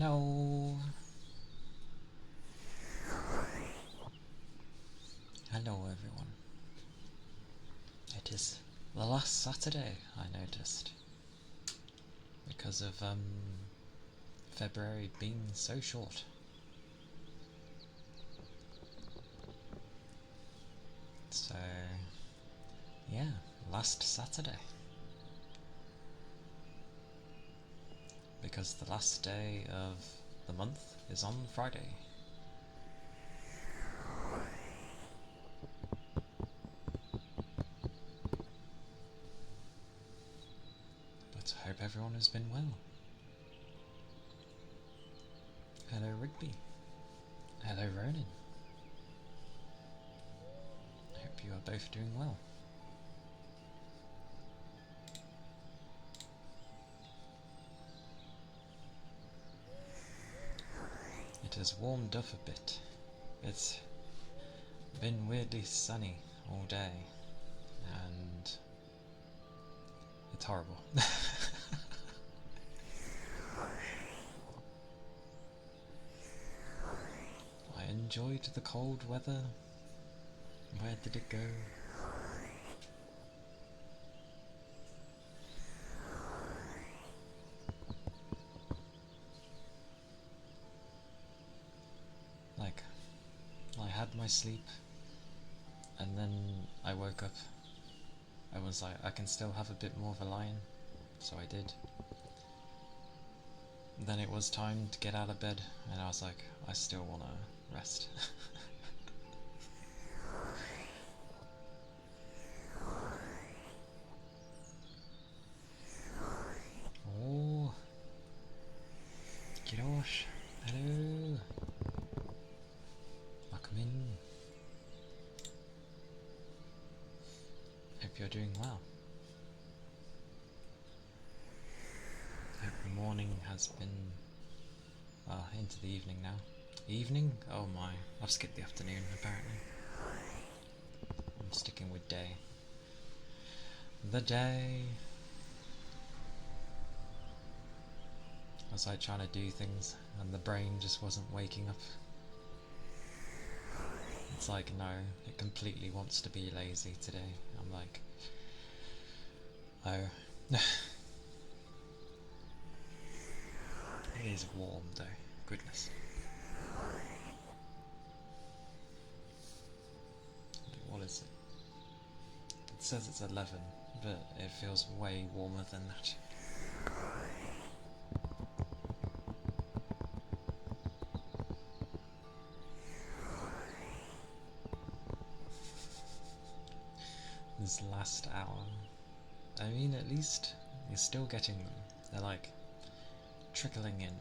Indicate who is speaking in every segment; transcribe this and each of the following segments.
Speaker 1: Hello. Hello everyone. It is the last Saturday, I noticed. Because of February being so short. So yeah, last Saturday. Because the last day of the month is on Friday. But I hope everyone has been well. Hello Rigby. Hello Ronan. I hope you are both doing well. It has warmed up a bit. It's been weirdly sunny all day, and it's horrible. I enjoyed the cold weather. Where did it go? Like, I had my sleep, and then I woke up. I was like, I can still have a bit more of a lie-in, so I did. Then it was time to get out of bed, and I was like, I still want to rest. Oh, Kirosh, hello. Welcome in. Hope you're doing well. Hope the morning has been, well, into the evening now. Evening? Oh my, I've skipped the afternoon apparently. I'm sticking with day. The day. I was like trying to do things and the brain just wasn't waking up. It's like, no, it completely wants to be lazy today. I'm like, oh. It is warm though, goodness. What is it? It says it's 11, but it feels way warmer than that. This last hour, I mean, at least you're still getting them. They're like trickling in,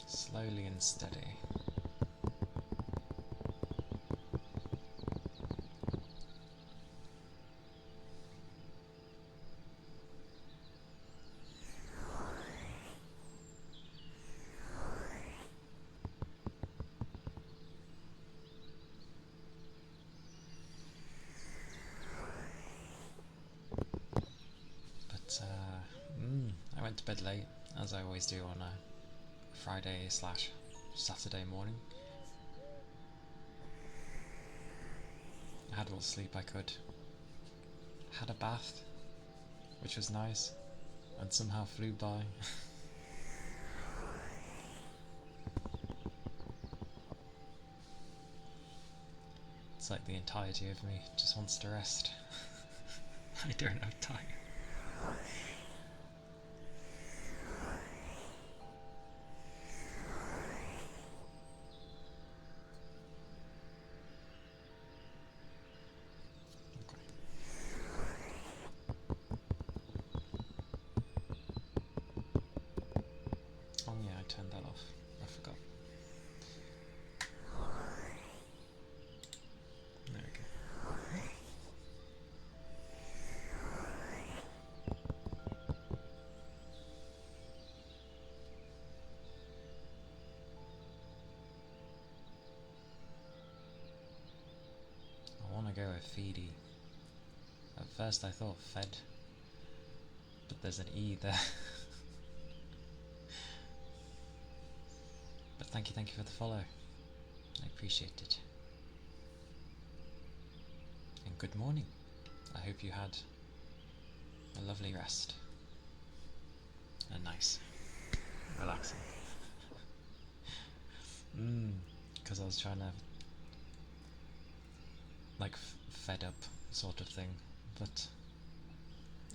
Speaker 1: slowly and steady. But I went to bed late, as I always do on a Friday/Saturday morning. I had all the sleep I could. Had a bath, which was nice, and somehow flew by. It's like the entirety of me just wants to rest. I don't have time. Oh yeah, I turned that off. I forgot. There we go. I want to go with Feedy. At first I thought Fed, but there's an E there. thank you for the follow. I appreciate it. And good morning. I hope you had a lovely rest. And nice. Relaxing. Because I was trying to, like, fed up sort of thing, but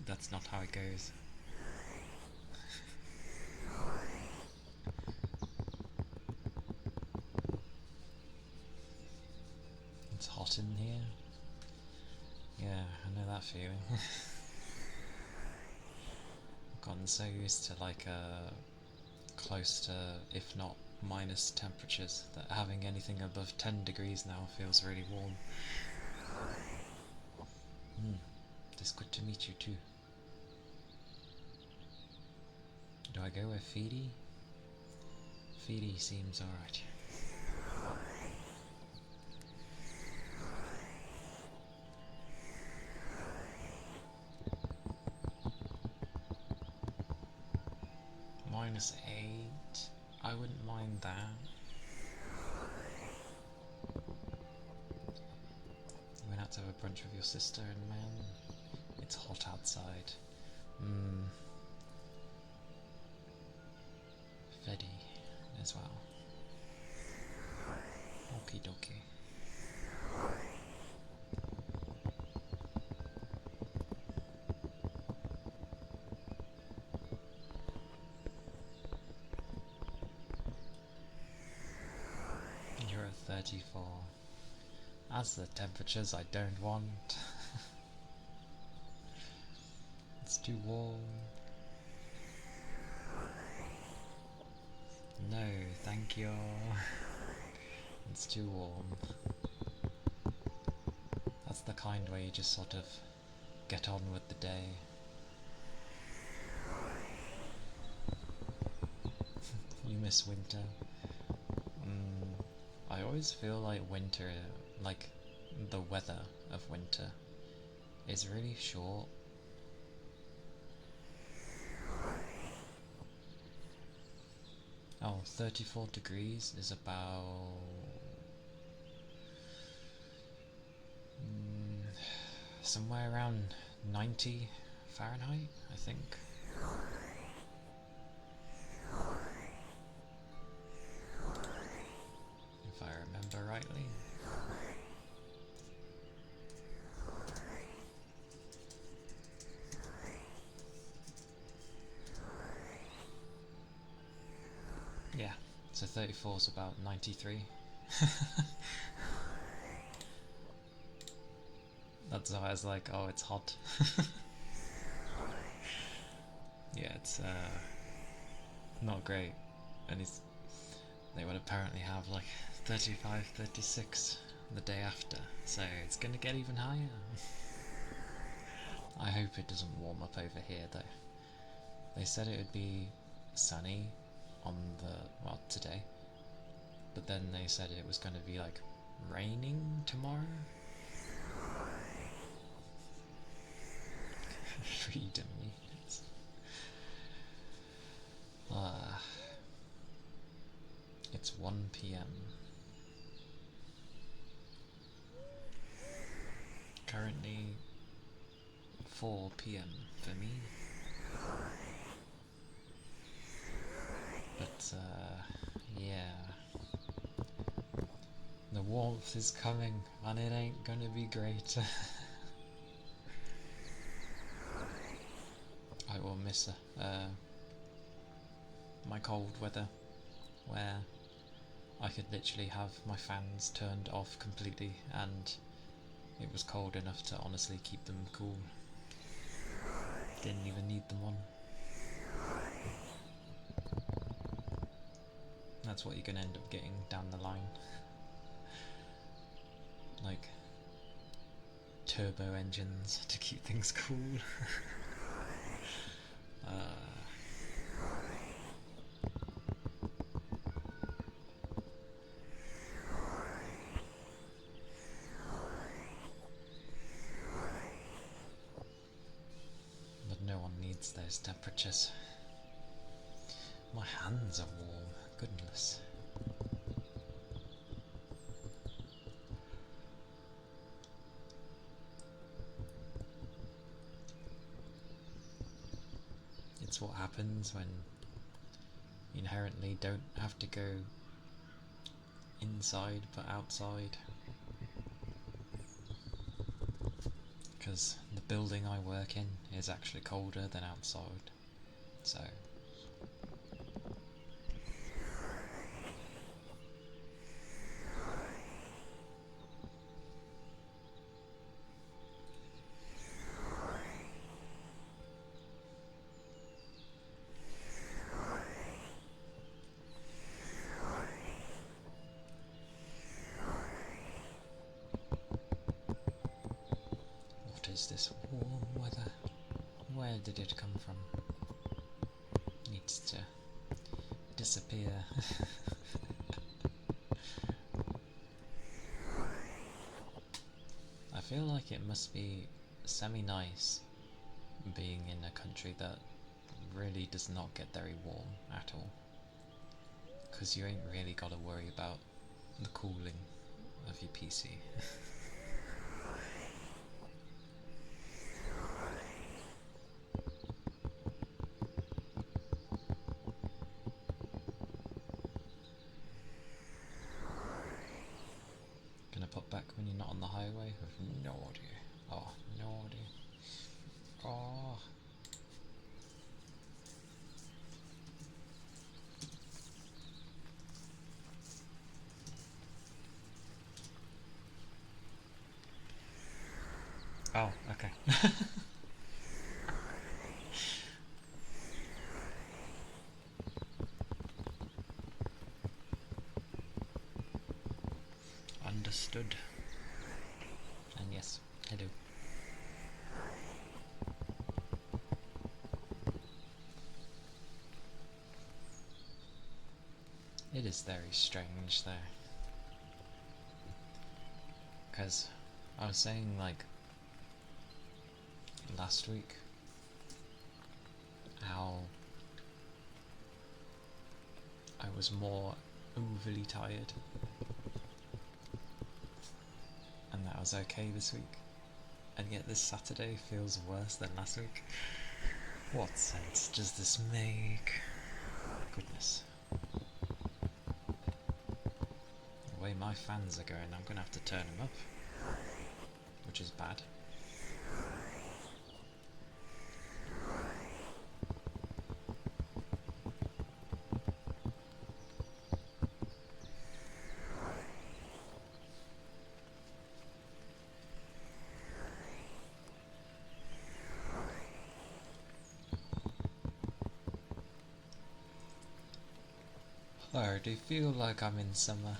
Speaker 1: that's not how it goes. It's hot in here. Yeah, I know that feeling. I've gotten so used to like close to, if not minus temperatures, that having anything above 10 degrees now feels really warm. It's good to meet you too. Do I go with Feedy? Feedy seems alright. -8. I wouldn't mind that. You went out to have a brunch with your sister and man. It's hot outside. Feddy as well. Okie dokie. You're at 34. As the temperatures I don't want. It's too warm. No, thank you. It's too warm. That's the kind where you just sort of get on with the day. You miss winter. I always feel like winter, like the weather of winter, is really short. Oh, 34 degrees is about somewhere around 90 Fahrenheit, I think. If I remember rightly. Yeah, so 34 is about 93. That's why I was like, oh, it's hot. Yeah, it's not great. And they would apparently have like 35, 36 the day after, so it's gonna get even higher. I hope it doesn't warm up over here though. They said it would be sunny on today, but then they said it was going to be like raining tomorrow. Freedom units. It's 1 PM. Currently 4 PM for me. But yeah, the warmth is coming and it ain't gonna be great. I will miss my cold weather, where I could literally have my fans turned off completely and it was cold enough to honestly keep them cool. Didn't even need them on. That's what you're gonna end up getting down the line. Like turbo engines to keep things cool. But no one needs those temperatures. My hands are warm, goodness. happens when you inherently don't have to go inside but outside. Because the building I work in is actually colder than outside, so what is this warm weather? Where did it come from? Needs to disappear. I feel like it must be semi-nice being in a country that really does not get very warm at all, because you ain't really got to worry about the cooling of your PC. Gonna put back when you're not on the highway? With no idea. Oh, no idea. Oh. Oh, okay. Understood. And yes, hello. It is very strange though. Because I was saying, like, last week, how I was more overly tired, and that was okay this week, and yet this Saturday feels worse than last week. What sense does this make? Goodness. The way my fans are going, I'm gonna have to turn them up, which is bad. I already feel like I'm in summer.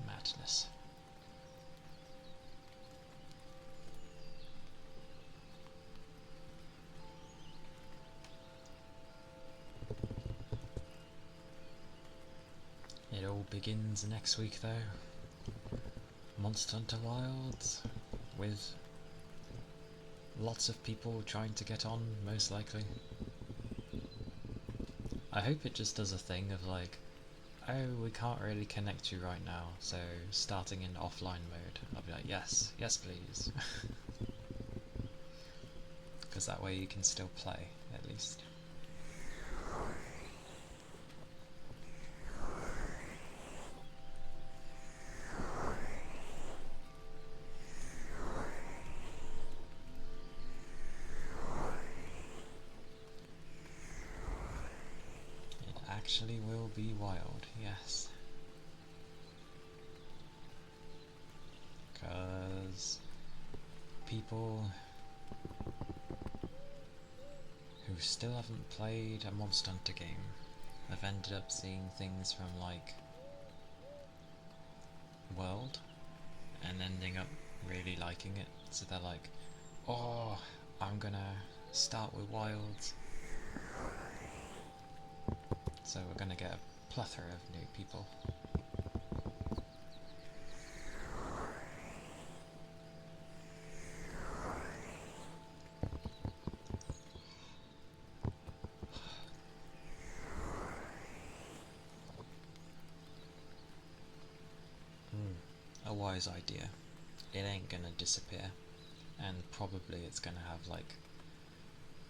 Speaker 1: Madness. It all begins next week though. Monster Hunter Wilds, with lots of people trying to get on, most likely. I hope it just does a thing of like, oh, we can't really connect you right now, so starting in offline mode. I'll be like, yes, yes please. Because that way you can still play, at least. Actually will be wild, yes. Because people who still haven't played a Monster Hunter game have ended up seeing things from like World and ending up really liking it. So they're like, oh, I'm gonna start with Wilds. So we're gonna get a plethora of new people. a wise idea. It ain't gonna disappear, and probably it's gonna have like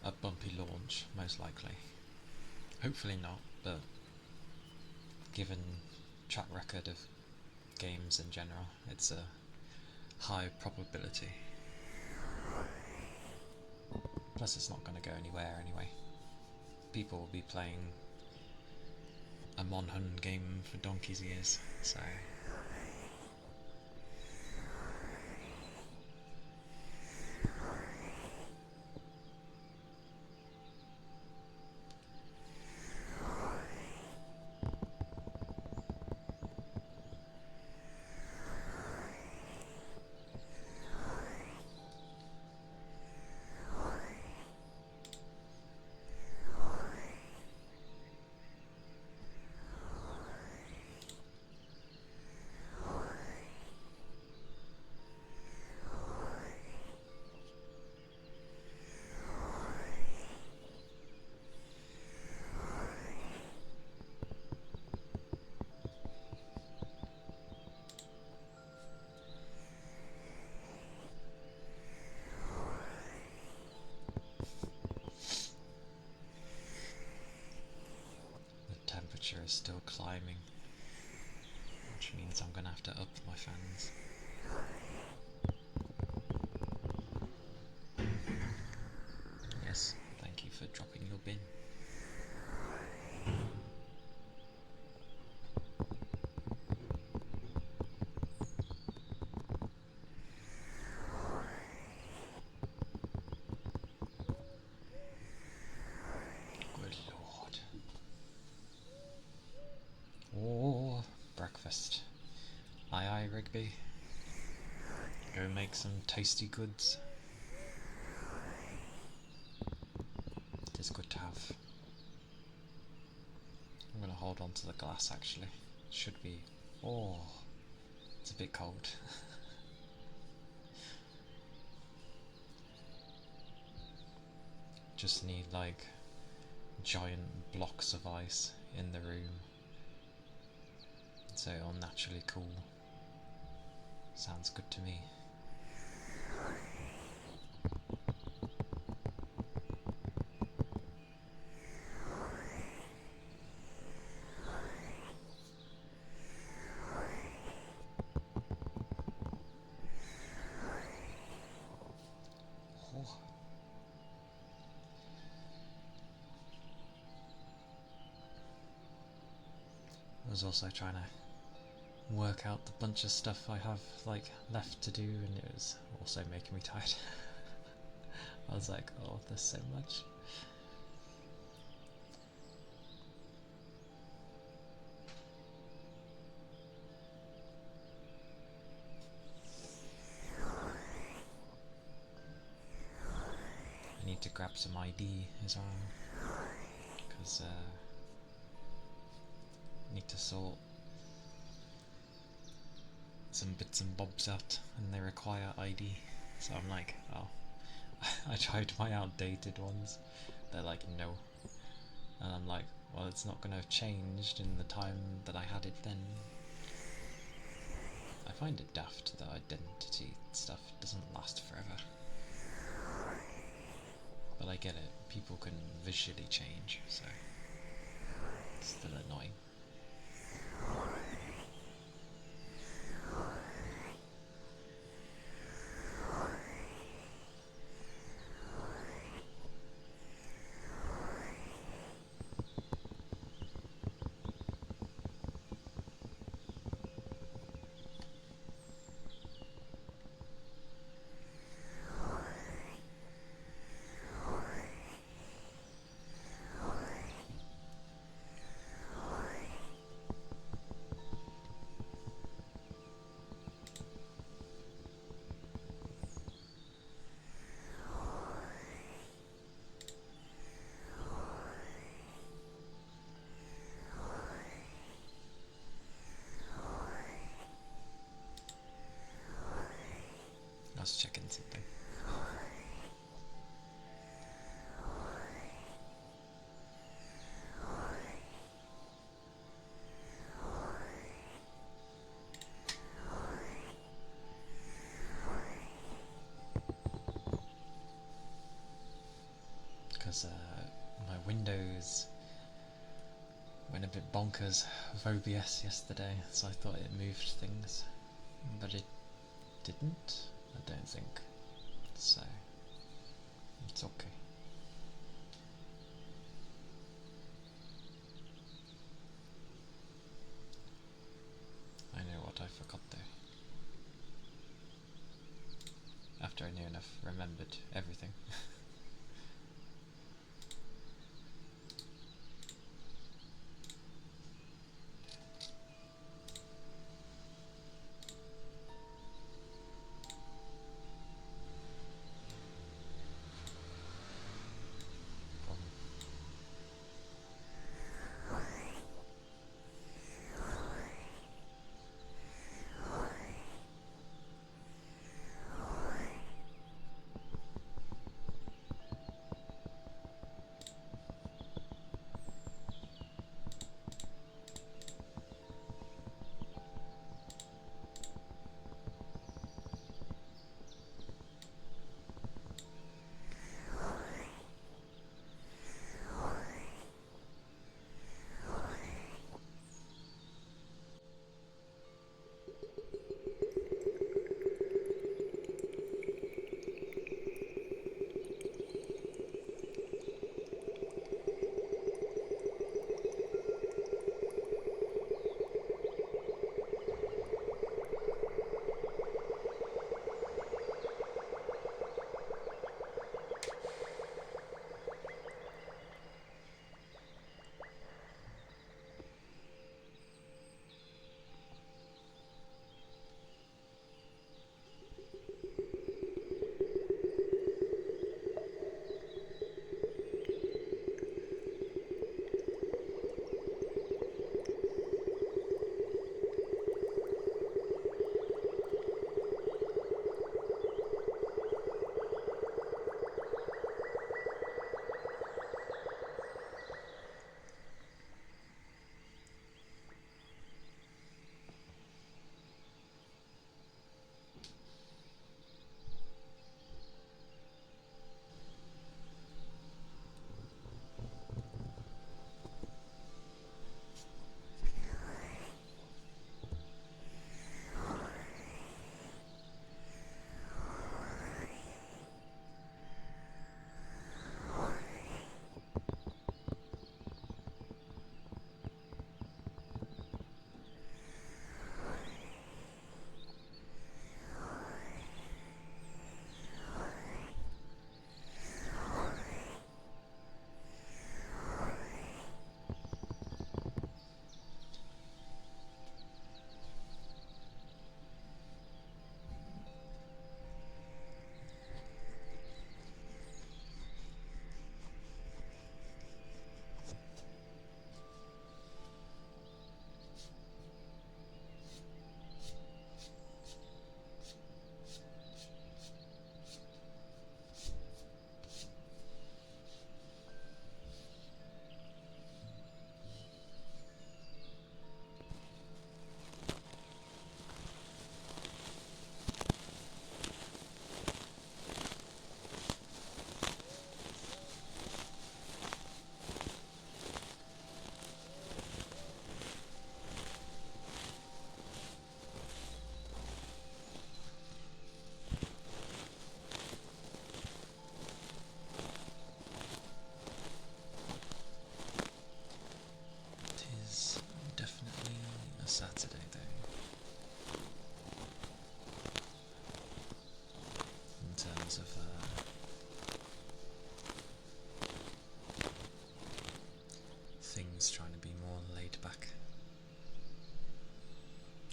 Speaker 1: a bumpy launch, most likely. Hopefully not, but given track record of games in general, it's a high probability. Plus it's not going to go anywhere anyway. People will be playing a Monhun game for donkey's years, so... temperature is still climbing, which means I'm gonna have to up my fans. Yes, thank you for dropping your bin. Good lord. Oh, breakfast. Aye aye, Rigby. Go make some tasty goods. It is good to have. I'm gonna hold on to the glass actually. Should be... oh, it's a bit cold. Just need like giant blocks of ice in the room so it'll naturally cool. Sounds good to me. Oh. I was also trying to work out the bunch of stuff I have like left to do, and it was also making me tired. I was like, oh, there's so much. I need to grab some ID as well, because I need to sort some bits and bobs out and they require ID. So I'm like, oh, I tried my outdated ones. They're like, no. And I'm like, well, it's not going to have changed in the time that I had it then. I find it daft that identity stuff doesn't last forever. But I get it, people can visually change, so it's still annoying. I was checking something. Windows went a bit bonkers with OBS yesterday, so I thought it moved things, but it didn't, I don't think, so it's okay. I know what I forgot though. After I near enough remembered everything. Saturday though, in terms of things trying to be more laid back.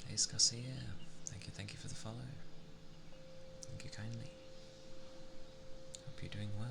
Speaker 1: Hey Calia, thank you for the follow. Thank you kindly. Hope you're doing well.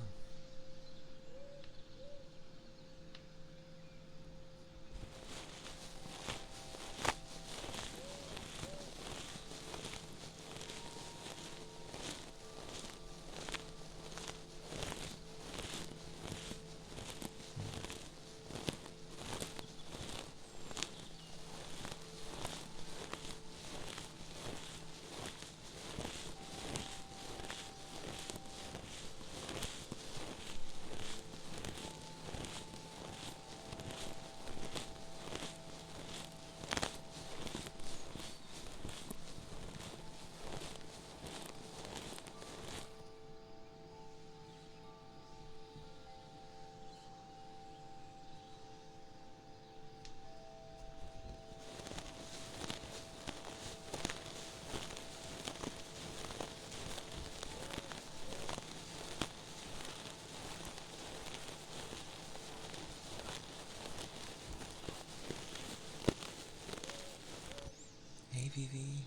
Speaker 1: Vivi.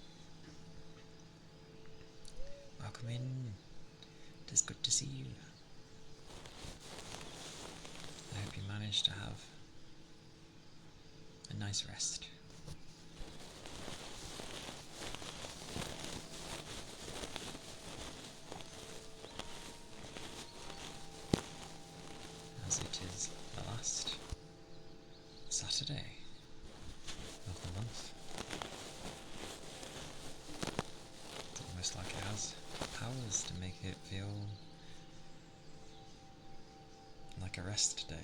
Speaker 1: Welcome in. It is good to see you. I hope you managed to have a nice rest. As it is the last Saturday of the month. It's almost like it has powers to make it feel like a rest day.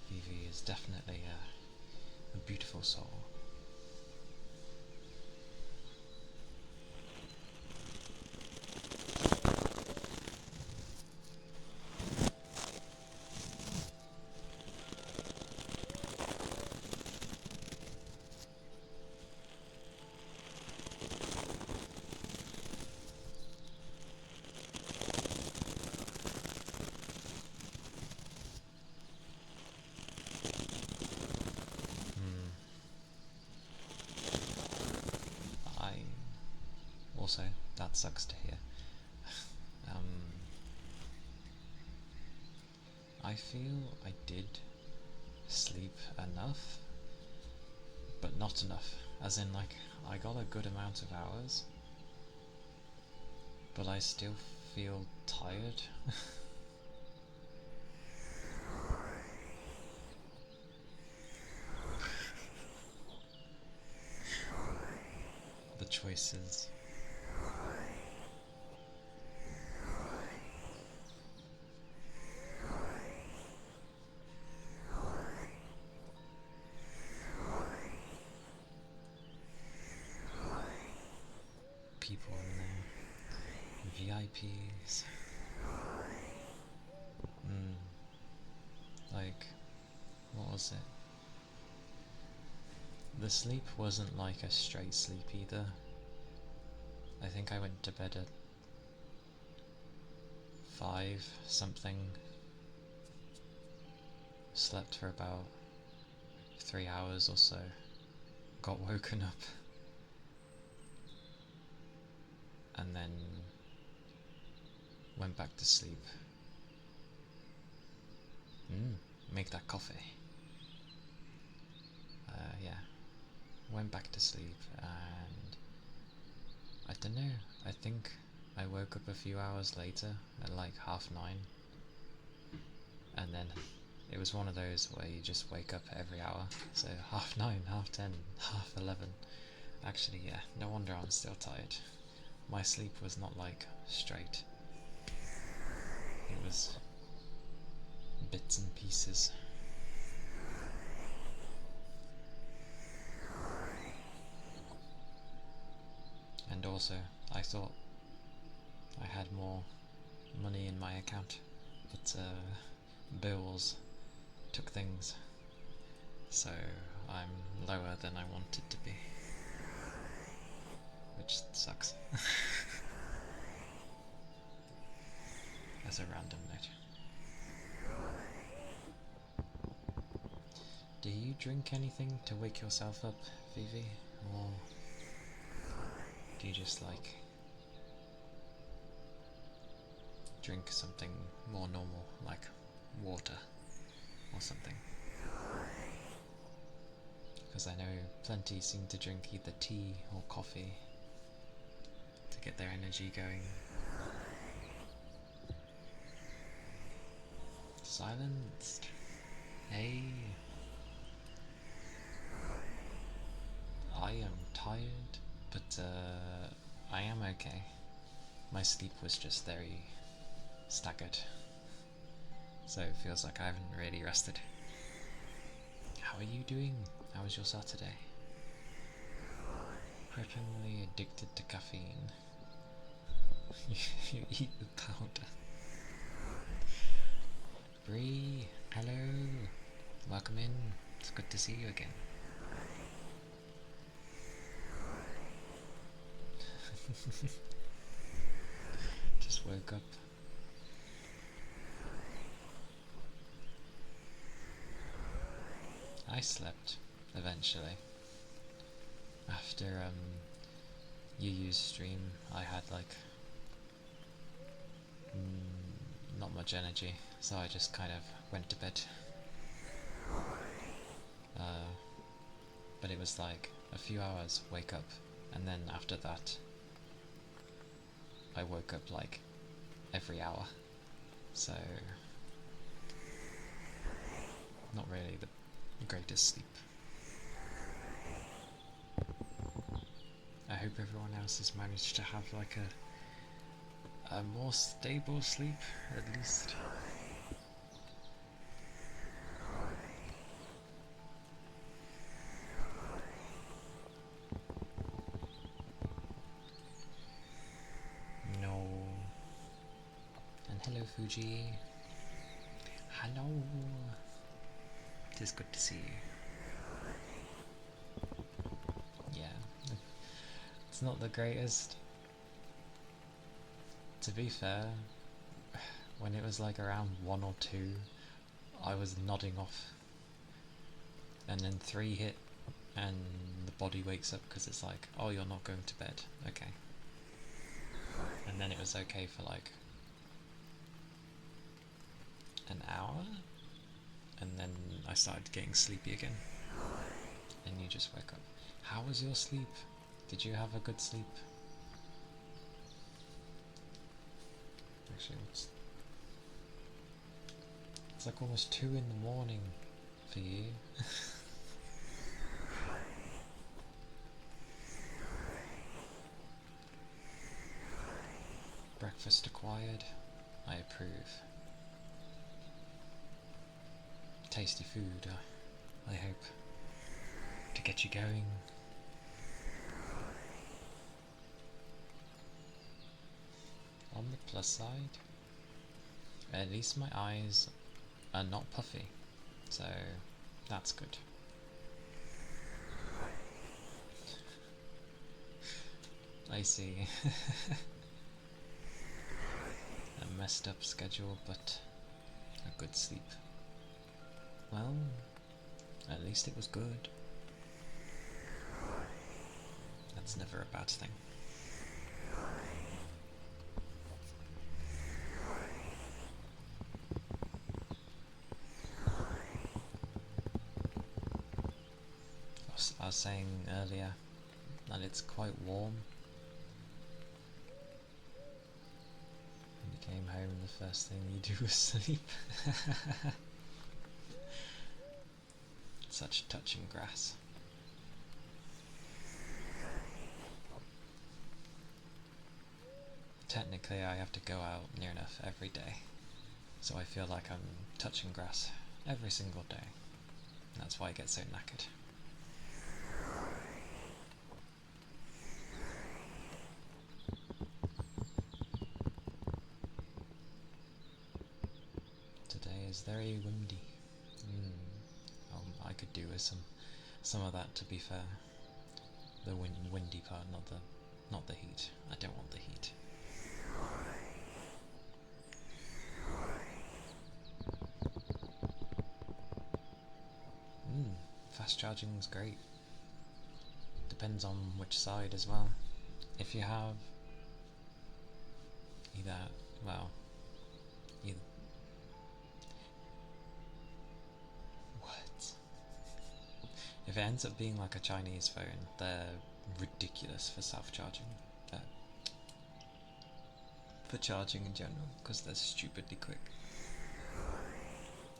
Speaker 1: Vivi is definitely a beautiful soul. Also, that sucks to hear. I feel I did sleep enough, but not enough. As in, like, I got a good amount of hours, but I still feel tired. The choices. People in there. VIPs. Like, what was it? The sleep wasn't like a straight sleep either. I think I went to bed at 5 something, slept for about 3 hours or so, got woken up, and then went back to sleep. Make that coffee. Yeah, went back to sleep, and I don't know, I think I woke up a few hours later at like 9:30, and then it was one of those where you just wake up every hour, so 9:30, 10:30, 11:30. Actually, yeah, no wonder I'm still tired. My sleep was not like straight, it was bits and pieces. And also, I thought I had more money in my account, but bills took things, so I'm lower than I wanted to be, which sucks. As a random note. Do you drink anything to wake yourself up, Vivi? Or do you just like drink something more normal, like water or something? Because I know plenty seem to drink either tea or coffee to get their energy going. Silenced. Hey. I am tired, but I am okay. My sleep was just very staggered, so it feels like I haven't really rested. How are you doing? How was your Saturday? Crippingly addicted to caffeine. You eat the powder. Bree, hello. Welcome in. It's good to see you again. Just woke up. I slept eventually. After you used stream, I had like not much energy, so I just kind of went to bed. But it was like a few hours, wake up, and then after that I woke up like every hour, so not really the greatest sleep. I hope everyone else has managed to have like a more stable sleep, at least. No. And hello, Fuji. Hello. It is good to see you. Yeah. It's not the greatest. To be fair, when it was like around 1 or 2, I was nodding off. And then 3 hit, and the body wakes up because it's like, oh, you're not going to bed. Okay. And then it was okay for like an hour, and then I started getting sleepy again. And you just wake up. How was your sleep? Did you have a good sleep? Actually, it's like almost 2 in the morning for you. Breakfast acquired. I approve. Tasty food, I hope, to get you going. On the plus side, at least my eyes are not puffy, so that's good. I see. A messed up schedule, but a good sleep. Well, at least it was good. That's never a bad thing. I was saying earlier that it's quite warm. When you came home, the first thing you do is sleep. Such touching grass. Technically, I have to go out near enough every day, so I feel like I'm touching grass every single day. That's why I get so knackered. Today is very windy. I could do with some of that, to be fair. The windy part, not the heat. I don't want the heat. Fast charging is great. Depends on which side as well. If you have either, well, either. What? If it ends up being like a Chinese phone, they're ridiculous for self-charging. For charging in general, because they're stupidly quick.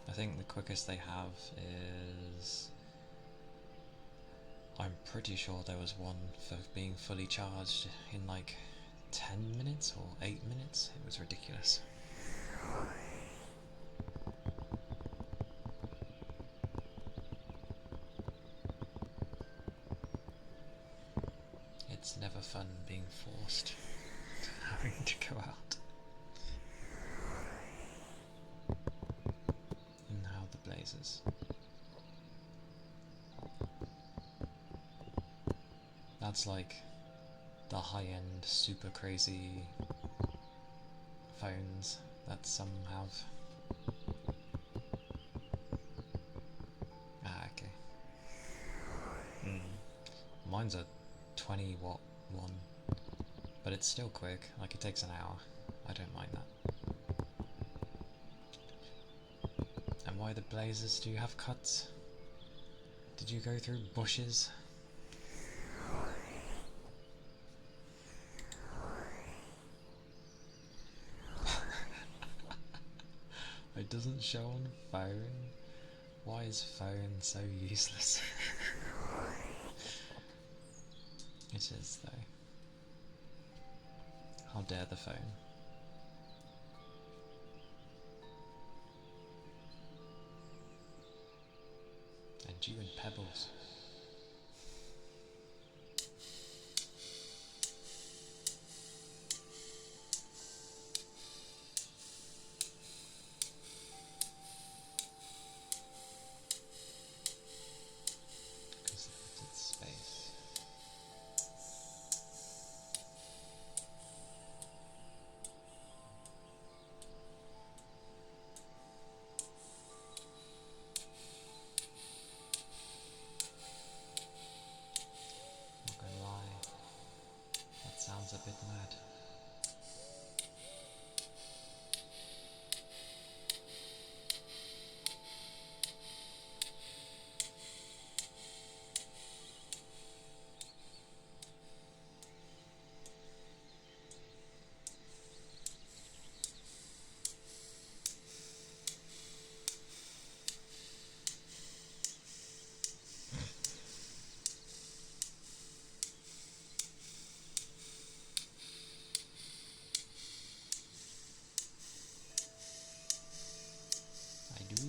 Speaker 1: I think the quickest they have is... I'm pretty sure there was one for being fully charged in like 10 minutes or 8 minutes. It was ridiculous. It's never fun being forced, having to go out. And how the blazes. That's like the high-end, super crazy phones that some have. Ah, okay. Mine's a 20-watt one, but it's still quick. Like, it takes an hour. I don't mind that. And why the blazes do you have cuts? Did you go through bushes? It doesn't show on phone. Why is phone so useless? It is, though. How dare the phone? And you and Pebbles. Because limited space. Not gonna lie, that sounds a bit mad. I do.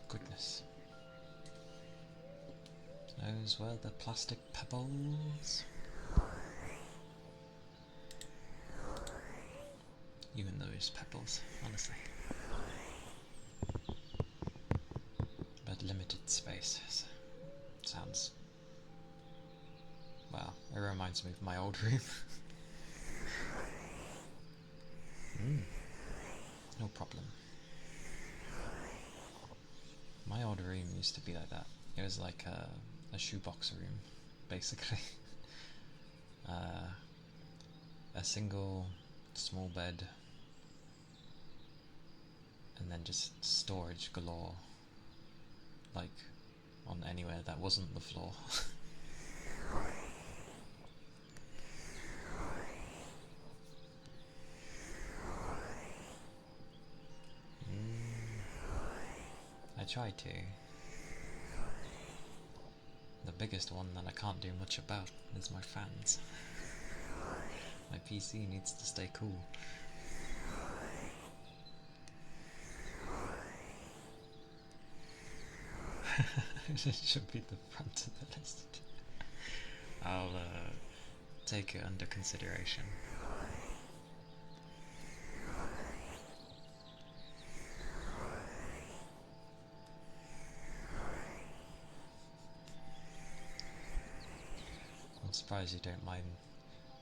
Speaker 1: Goodness. Those were the plastic pebbles. Even those pebbles, honestly. But limited space sounds... Well, it reminds me of my old room. No problem. My old room used to be like that. It was like a shoebox room, basically. A single small bed, and then just storage galore, like on anywhere that wasn't the floor. I try to. The biggest one that I can't do much about is my fans. My PC needs to stay cool. It should be the front of the list. I'll take it under consideration. I'm surprised you don't mind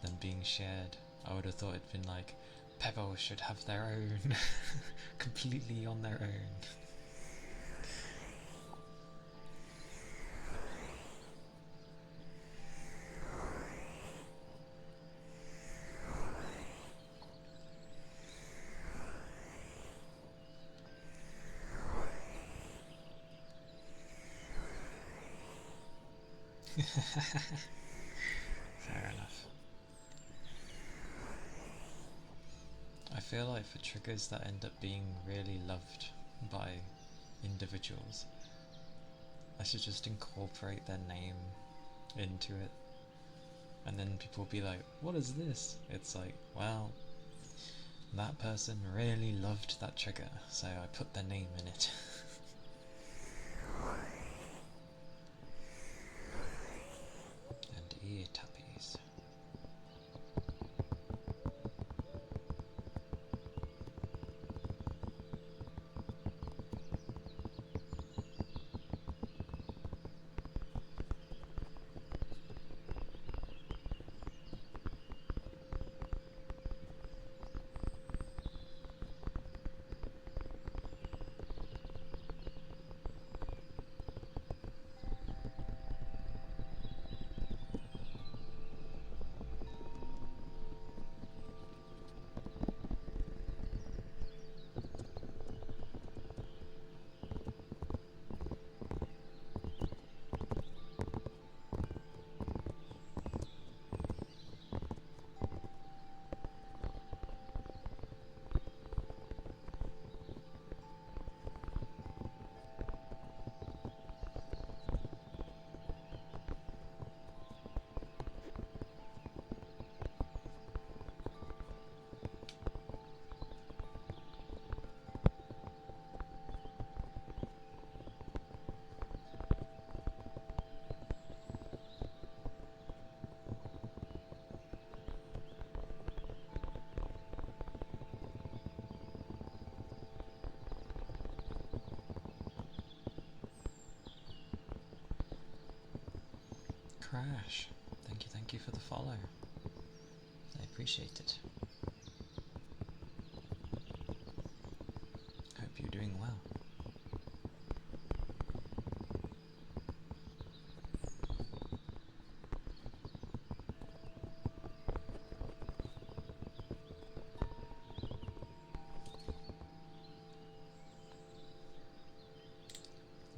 Speaker 1: them being shared. I would have thought it'd been like, Pebbles should have their own, completely on their own. Fair enough. I feel like for triggers that end up being really loved by individuals, I should just incorporate their name into it. And then people will be like, what is this? It's like, well, that person really loved that trigger, so I put their name in it. And ear tappies. Crash, thank you for the follow. I appreciate it. Hope you're doing well.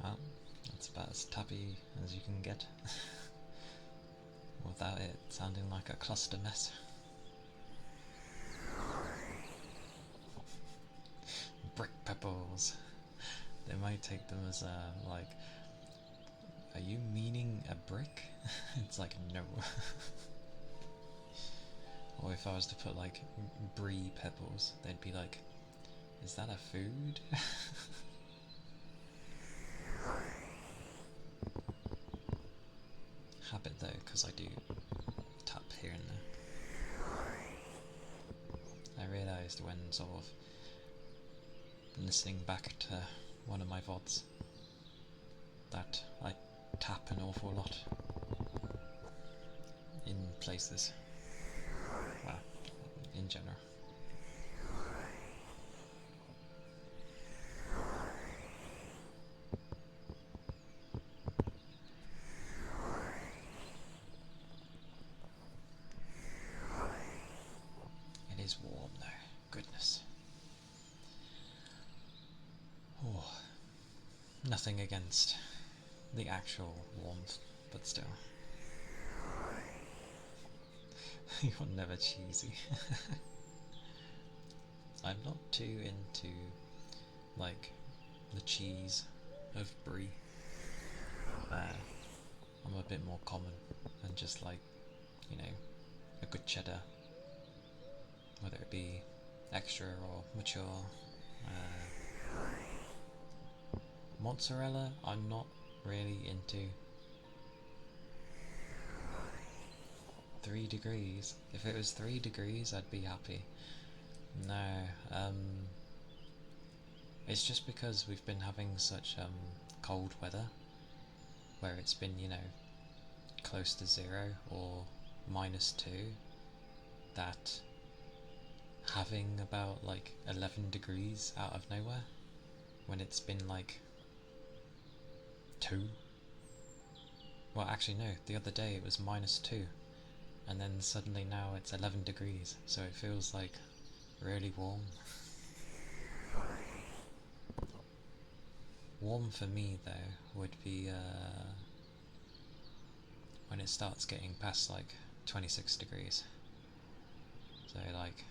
Speaker 1: Well, that's about as tappy as you can get. Without it sounding like a cluster mess. Brick pebbles. They might take them as like, are you meaning a brick? It's like, no. Or if I was to put like brie pebbles, they'd be like, is that a food? Habit though, because I do tap here and there. I realised when sort of listening back to one of my VODs that I tap an awful lot in places. Well, in general. It is warm though, goodness. Oh, nothing against the actual warmth, but still. You're never cheesy. I'm not too into like the cheese of brie. I'm a bit more common and just like, you know, a good cheddar, whether it be extra or mature. Mozzarella I'm not really into. 3 degrees. If it was 3 degrees I'd be happy. No, it's just because we've been having such cold weather where it's been, you know, close to 0 or -2, that having about like 11 degrees out of nowhere when it's been like 2. Well, actually no, the other day it was -2 and then suddenly now it's 11 degrees, so it feels like really warm. Warm for me though would be when it starts getting past like 26 degrees. So like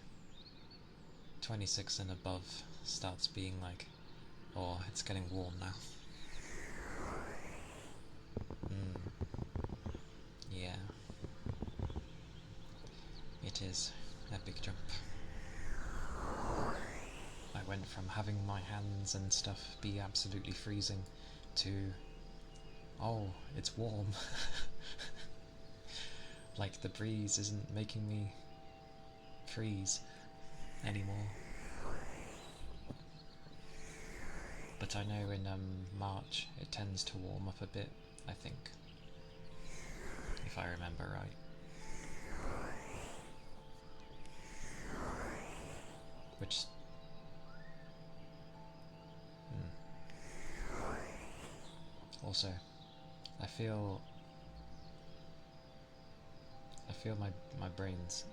Speaker 1: 26 and above starts being like, oh, it's getting warm now. Yeah. It is a big jump. I went from having my hands and stuff be absolutely freezing to, oh, it's warm. Like the breeze isn't making me freeze anymore. But I know in March it tends to warm up a bit, I think. If I remember right. Which... Also, I feel my brains,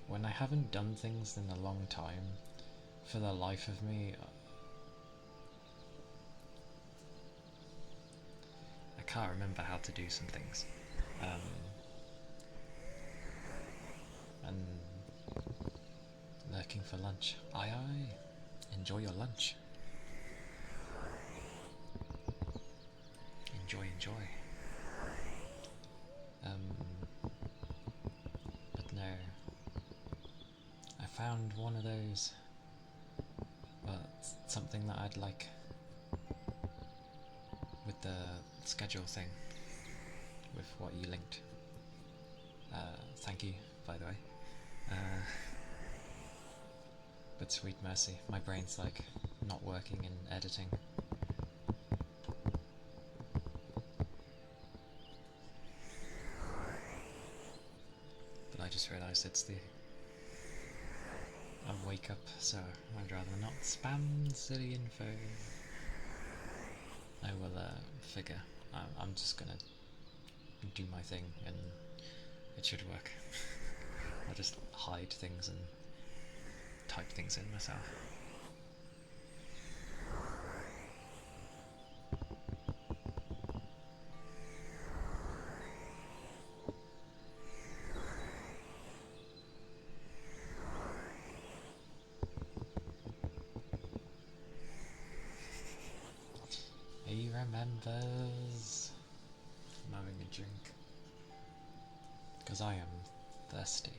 Speaker 1: when I haven't done things in a long time, for the life of me, I can't remember how to do some things. And lurking for lunch. Aye aye, enjoy your lunch. Enjoy. But no, I found one of those, something that I'd like with the schedule thing, with what you linked. Thank you, by the way. But sweet mercy, my brain's like not working in editing. But I just realised it's the... I wake up, so I'd rather not spam silly info. I will figure. I'm just gonna do my thing and it should work. I'll just hide things and type things in myself. He remembers. I'm having a drink. Because I am thirsty.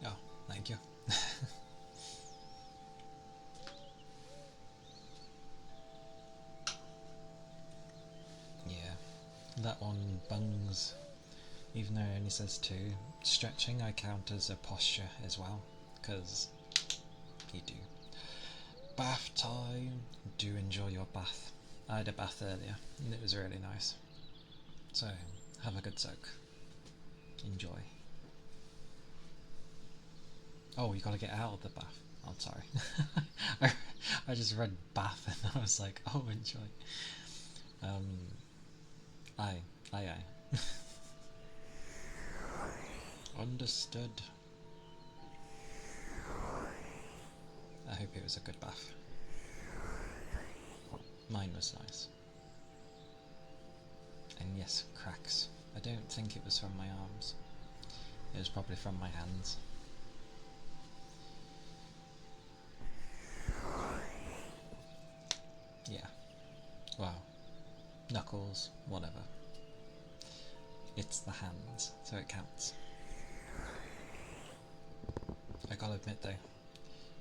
Speaker 1: Oh, thank you. Yeah, that one bungs. Even though it only says 2, stretching I count as a posture as well, because you do. Bath time! Do enjoy your bath. I had a bath earlier and it was really nice. So, have a good soak. Enjoy. Oh, you gotta get out of the bath. Oh, sorry. I just read bath and I was like, oh, enjoy. Aye. Understood. I hope it was a good bath. Mine was nice. And yes, cracks. I don't think it was from my arms. It was probably from my hands. Yeah. Wow. Knuckles, whatever. It's the hands, so it counts. I gotta admit though,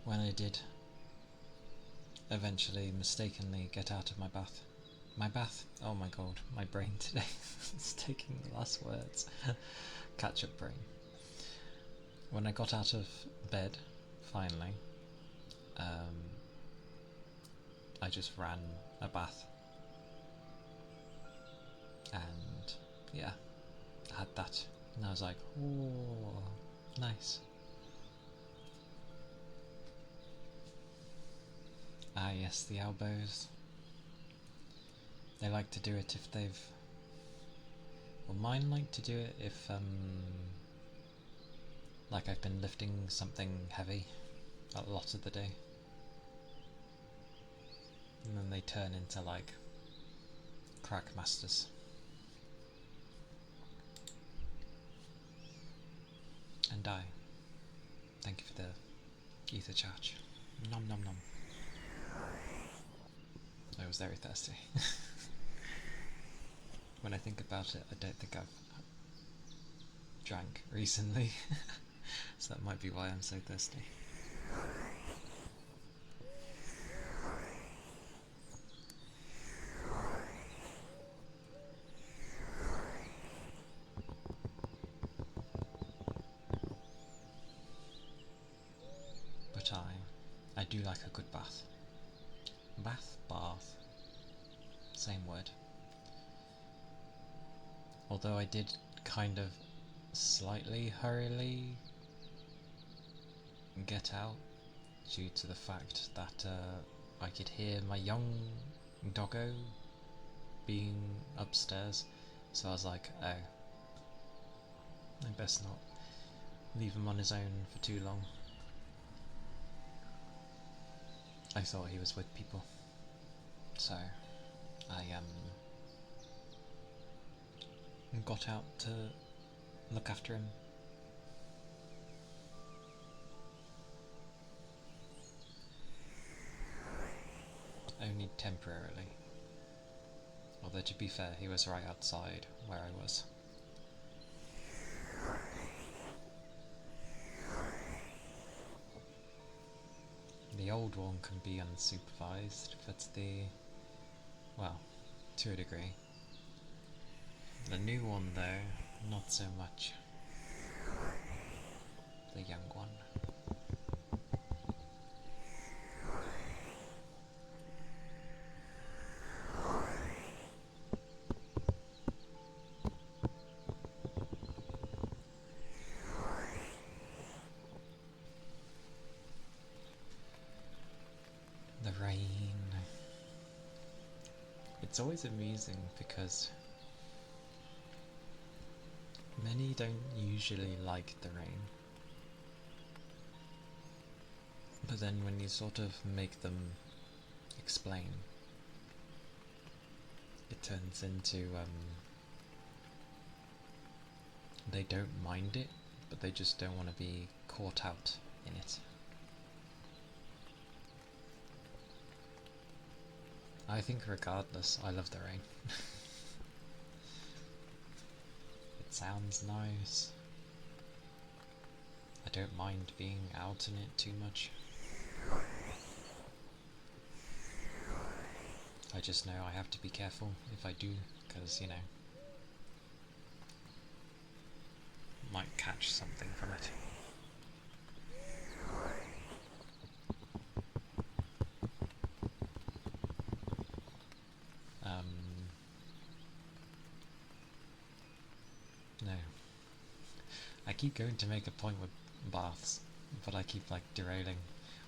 Speaker 1: when I did eventually mistakenly get out of my bath, oh my god, my brain today is taking the last words. Catch up brain. When I got out of bed, finally, I just ran a bath. And yeah, I had that. And I was like, oh, nice. Ah yes, the elbows. They like to do it if they've Well, mine like to do it if, like I've been lifting something heavy a lot of the day. And then they turn into, like, crack masters. And die. Thank you for the ether charge. Nom nom nom. I was very thirsty. When I think about it, I don't think I've drank recently, so that might be why I'm so thirsty. But I do like a good bath. Bath, same word. Although I did kind of slightly hurriedly get out due to the fact that I could hear my young doggo being upstairs, so I was like, oh, I best not leave him on his own for too long. I thought he was with people, so I got out to look after him. Only temporarily. Although to be fair, he was right outside where I was. The old one can be unsupervised, but well, to a degree. The new one though, not so much. The young one. The rain. It's always amusing because many don't usually like the rain. But then when you sort of make them explain, it turns into, they don't mind it, but they just don't want to be caught out in it. I think regardless, I love the rain. It sounds nice. I don't mind being out in it too much. I just know I have to be careful if I do, because, you know, might catch something from it. No. I keep going to make a point with baths, but I keep, like, derailing.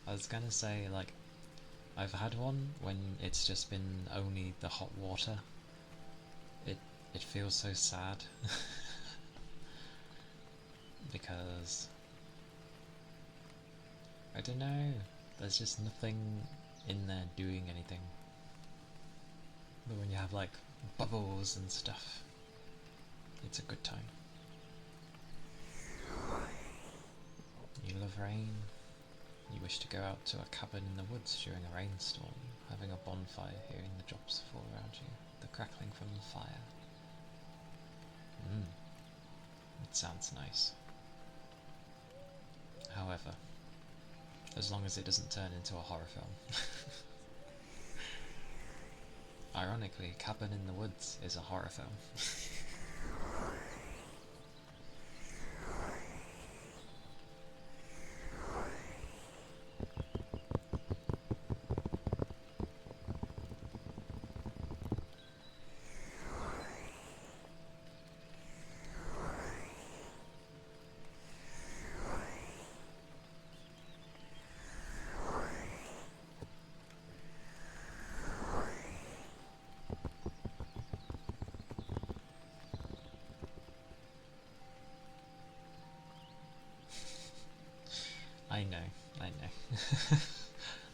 Speaker 1: I was gonna say, like, I've had one when it's just been only the hot water. It feels so sad. Because I don't know, there's just nothing in there doing anything. But when you have, like, bubbles and stuff, it's a good time. You love rain. You wish to go out to a cabin in the woods during a rainstorm, having a bonfire, hearing the drops fall around you, the crackling from the fire. It sounds nice. However, as long as it doesn't turn into a horror film. Ironically, Cabin in the Woods is a horror film. I know.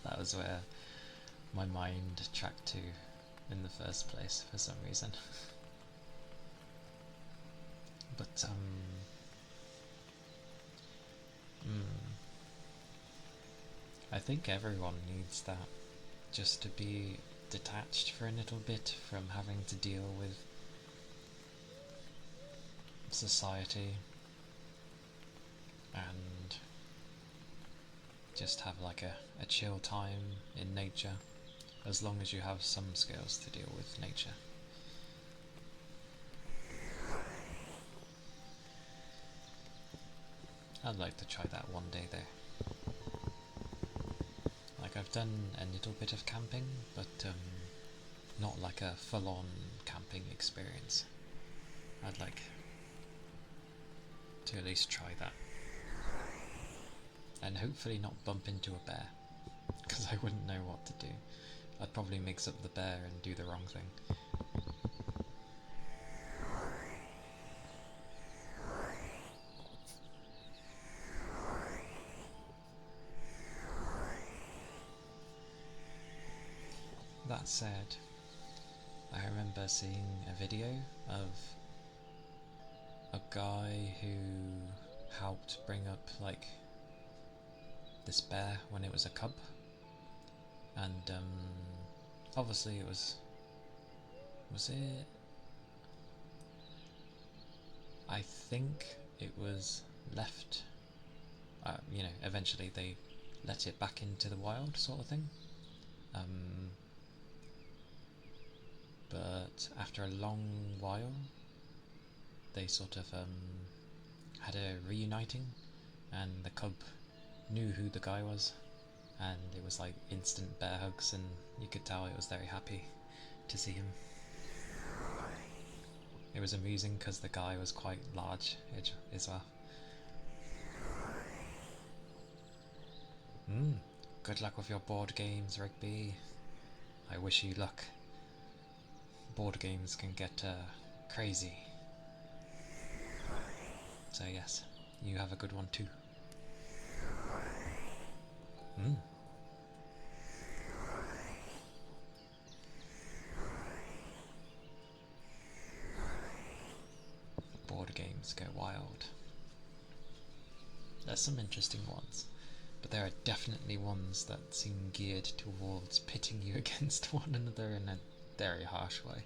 Speaker 1: That was where my mind tracked to in the first place for some reason. But I think everyone needs that, just to be detached for a little bit from having to deal with society and just have like a chill time in nature, as long as you have some skills to deal with nature. I'd like to try that one day though. Like, I've done a little bit of camping, but not like a full-on camping experience. I'd like to at least try that. And hopefully not bump into a bear, because I wouldn't know what to do. I'd probably mix up the bear and do the wrong thing. That said, I remember seeing a video of a guy who helped bring up like this bear when it was a cub, and obviously it was it, I think it was left, you know, eventually they let it back into the wild sort of thing, but after a long while they sort of had a reuniting, and the cub knew who the guy was, and it was like instant bear hugs, and you could tell it was very happy to see him. It was amusing because the guy was quite large as well. Good luck with your board games, Rigby. I wish you luck. Board games can get crazy. So yes, you have a good one too. Board games go wild. There's some interesting ones, but there are definitely ones that seem geared towards pitting you against one another in a very harsh way.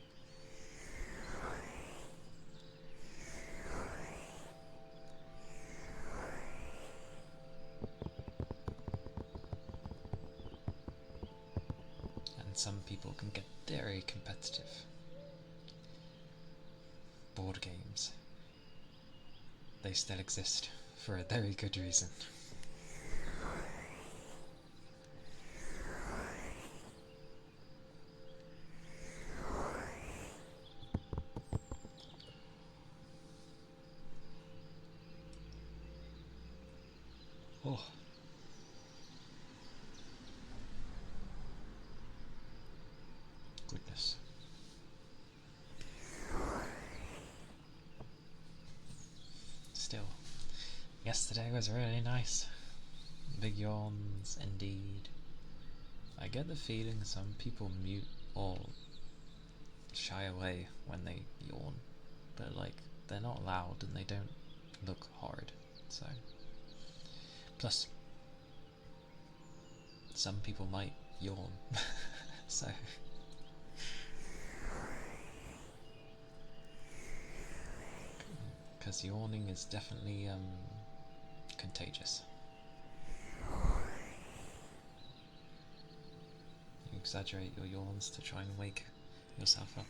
Speaker 1: And some people can get very competitive. Board games, they still exist for a very good reason. Oh. Goodness. Still, yesterday was really nice. Big yawns, indeed. I get the feeling some people mute or shy away when they yawn, but like, they're not loud and they don't look hard, so. Plus, some people might yawn, so. Because yawning is definitely contagious. You exaggerate your yawns to try and wake yourself up.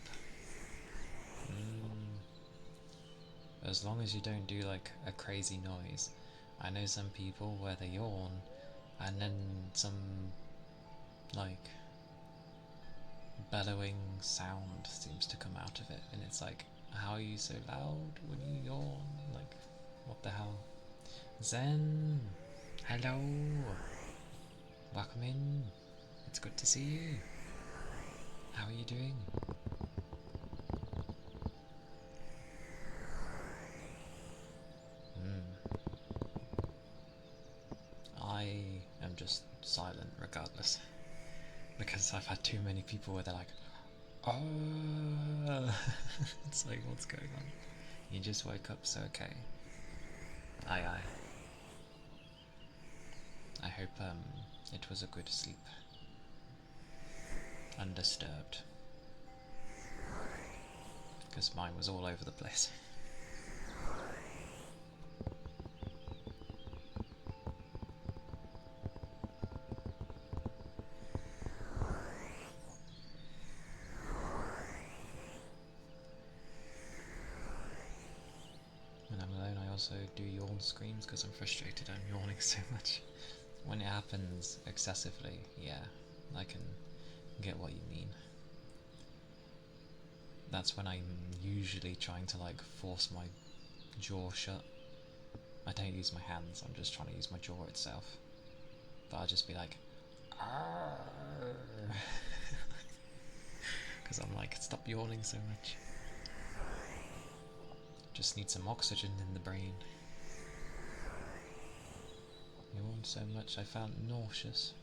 Speaker 1: As long as you don't do like a crazy noise. I know some people where they yawn and then some like bellowing sound seems to come out of it, and it's like, how are you so loud when you yawn? Like, what the hell? Zen! Hello! Welcome in! It's good to see you! How are you doing? I am just silent regardless. Because I've had too many people where they're like, oh, it's like, what's going on? You just woke up, so okay. Aye aye. I hope it was a good sleep. Undisturbed. Because mine was all over the place. When I'm alone I also do yawn screams because I'm frustrated I'm yawning so much. When it happens excessively, yeah, I can get what you mean. That's when I'm usually trying to like force my jaw shut. I don't use my hands, I'm just trying to use my jaw itself. But I'll just be like, because I'm like, stop yawning so much. Just need some oxygen in the brain. Yawned so much I felt nauseous.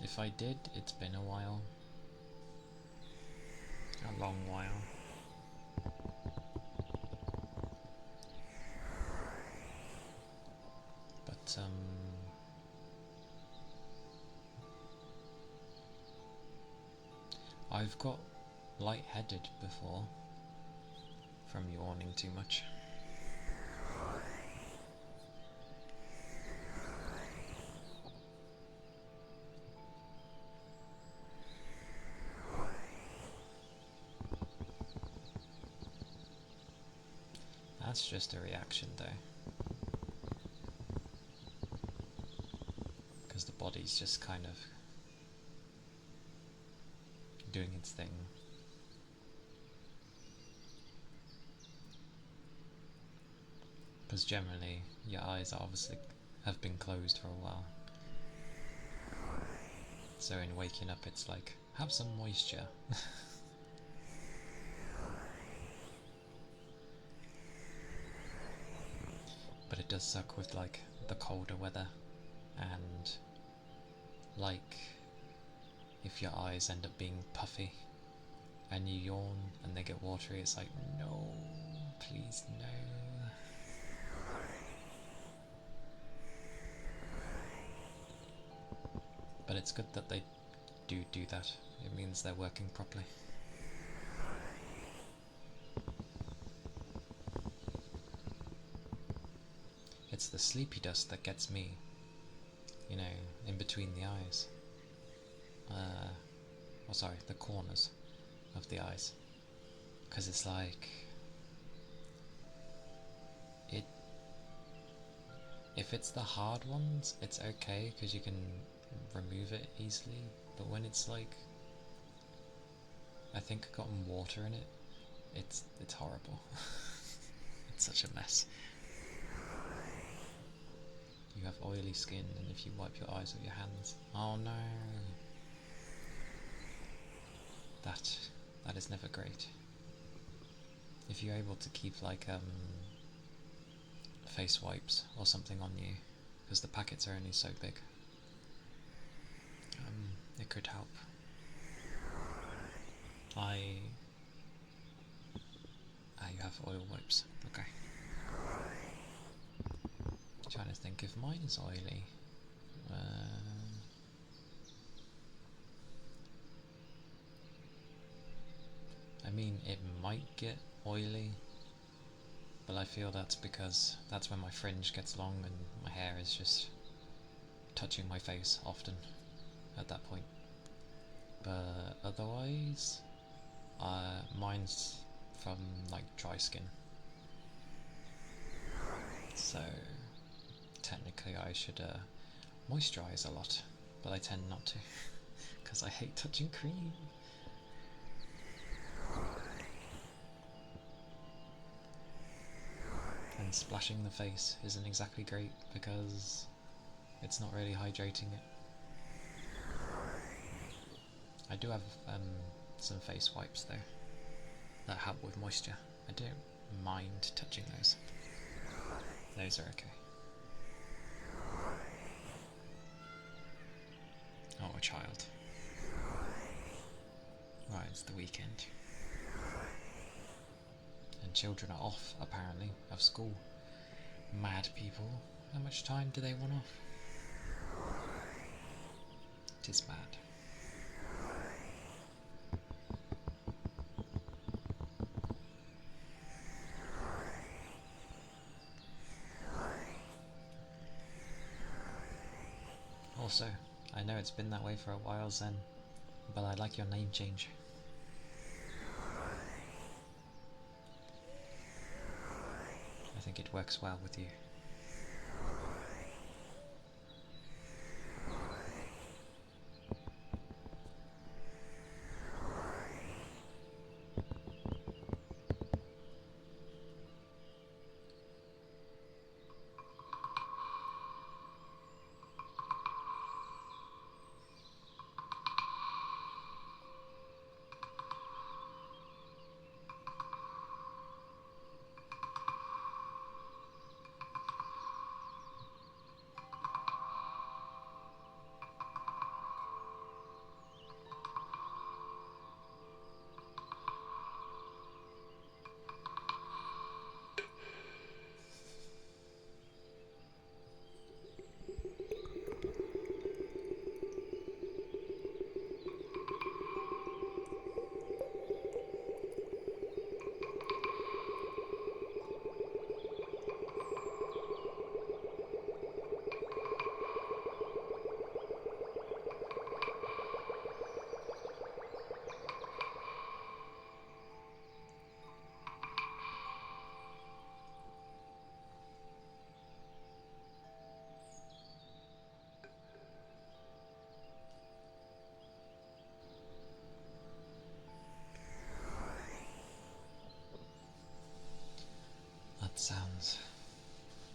Speaker 1: If I did, it's been a while. A long while. But, I've got lightheaded before from yawning too much. That's just a reaction though. Because the body's just kind of doing its thing. Because generally, your eyes obviously have been closed for a while. So in waking up it's like, have some moisture. But it does suck with like the colder weather, and like if your eyes end up being puffy and you yawn and they get watery, it's like, no, please no. But it's good that they do that. It means they're working properly. It's the sleepy dust that gets me, you know, in between the eyes. Oh sorry, the corners of the eyes. Because it's like, if it's the hard ones, it's okay because you can remove it easily. But when it's like, I think I've gotten water in it, it's horrible. It's such a mess. You have oily skin, and if you wipe your eyes with your hands, oh no, that is never great. If you're able to keep like face wipes or something on you, because the packets are only so big, it could help. You have oil wipes, okay. Trying to think if mine is oily. I mean, it might get oily, but I feel that's because that's when my fringe gets long and my hair is just touching my face often at that point. But otherwise, mine's from like dry skin. So technically I should moisturise a lot, but I tend not to because I hate touching cream. And splashing the face isn't exactly great because it's not really hydrating it. I do have some face wipes though that help with moisture. I don't mind touching those. Those are okay. Oh, a child. Right, it's the weekend. And children are off, apparently, of school. Mad people. How much time do they want off? It is mad. Also, I know it's been that way for a while, Zen, but I'd like your name change. I think it works well with you. That sounds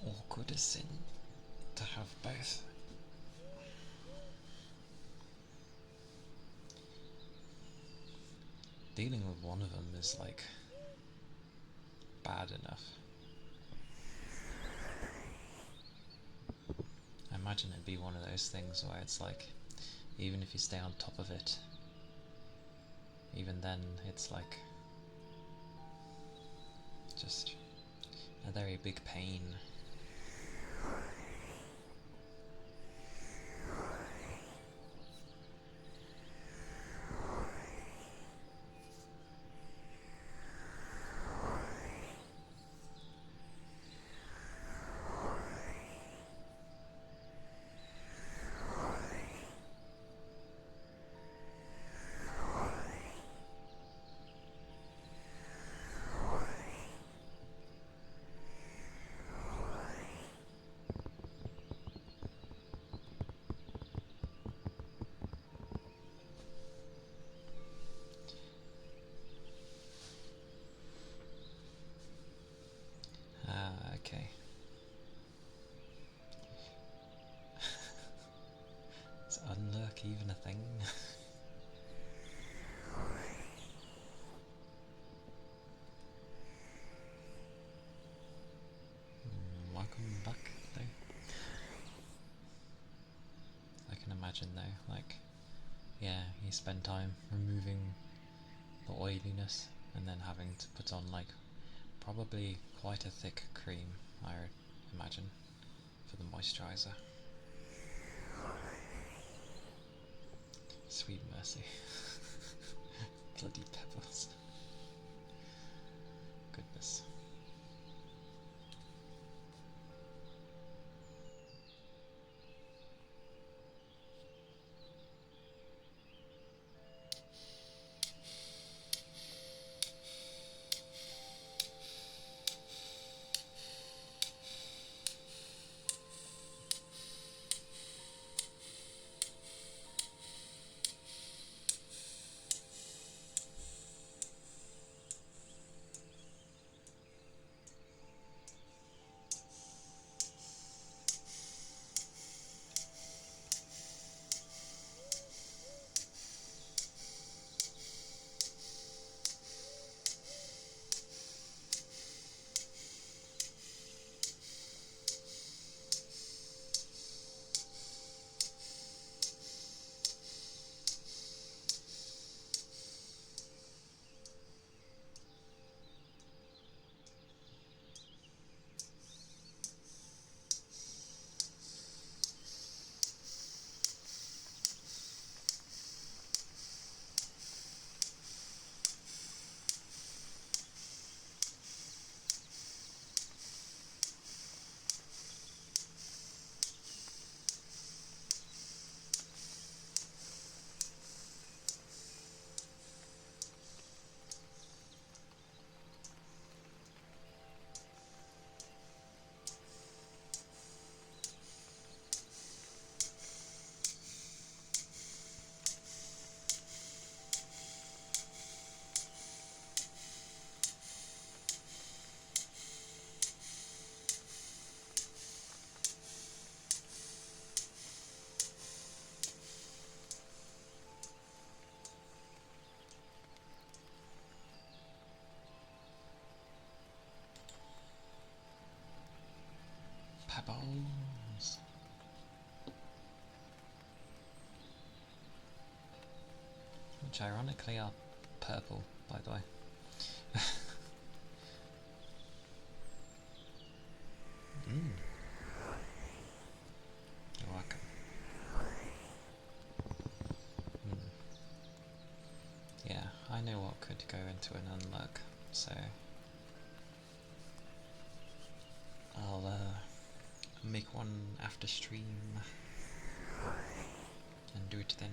Speaker 1: awkward as sin to have both. Dealing with one of them is like bad enough. I imagine it'd be one of those things where it's like, even if you stay on top of it, even then it's like just a very big pain. Okay. Is unlurk even a thing? Welcome back, though. I can imagine, though, like, yeah, you spend time removing the oiliness and then having to put on, like, probably quite a thick cream, I would imagine, for the moisturiser. Sweet mercy. Bloody peppers. Goodness. pebbles. Which ironically are purple, by the way. You're welcome. Yeah, I know what could go into an unlock, so I'll make one after stream and do it then.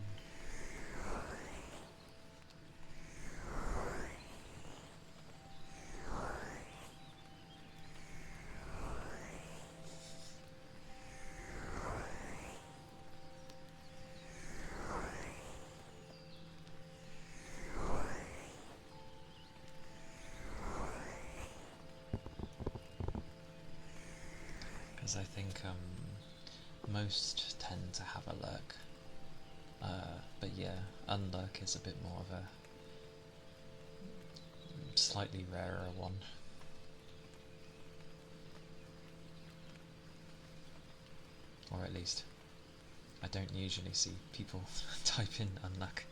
Speaker 1: Because I think most tend to have a lurk, but yeah, unlurk is a bit more of a slightly rarer one. Or at least, I don't usually see people type in unluck.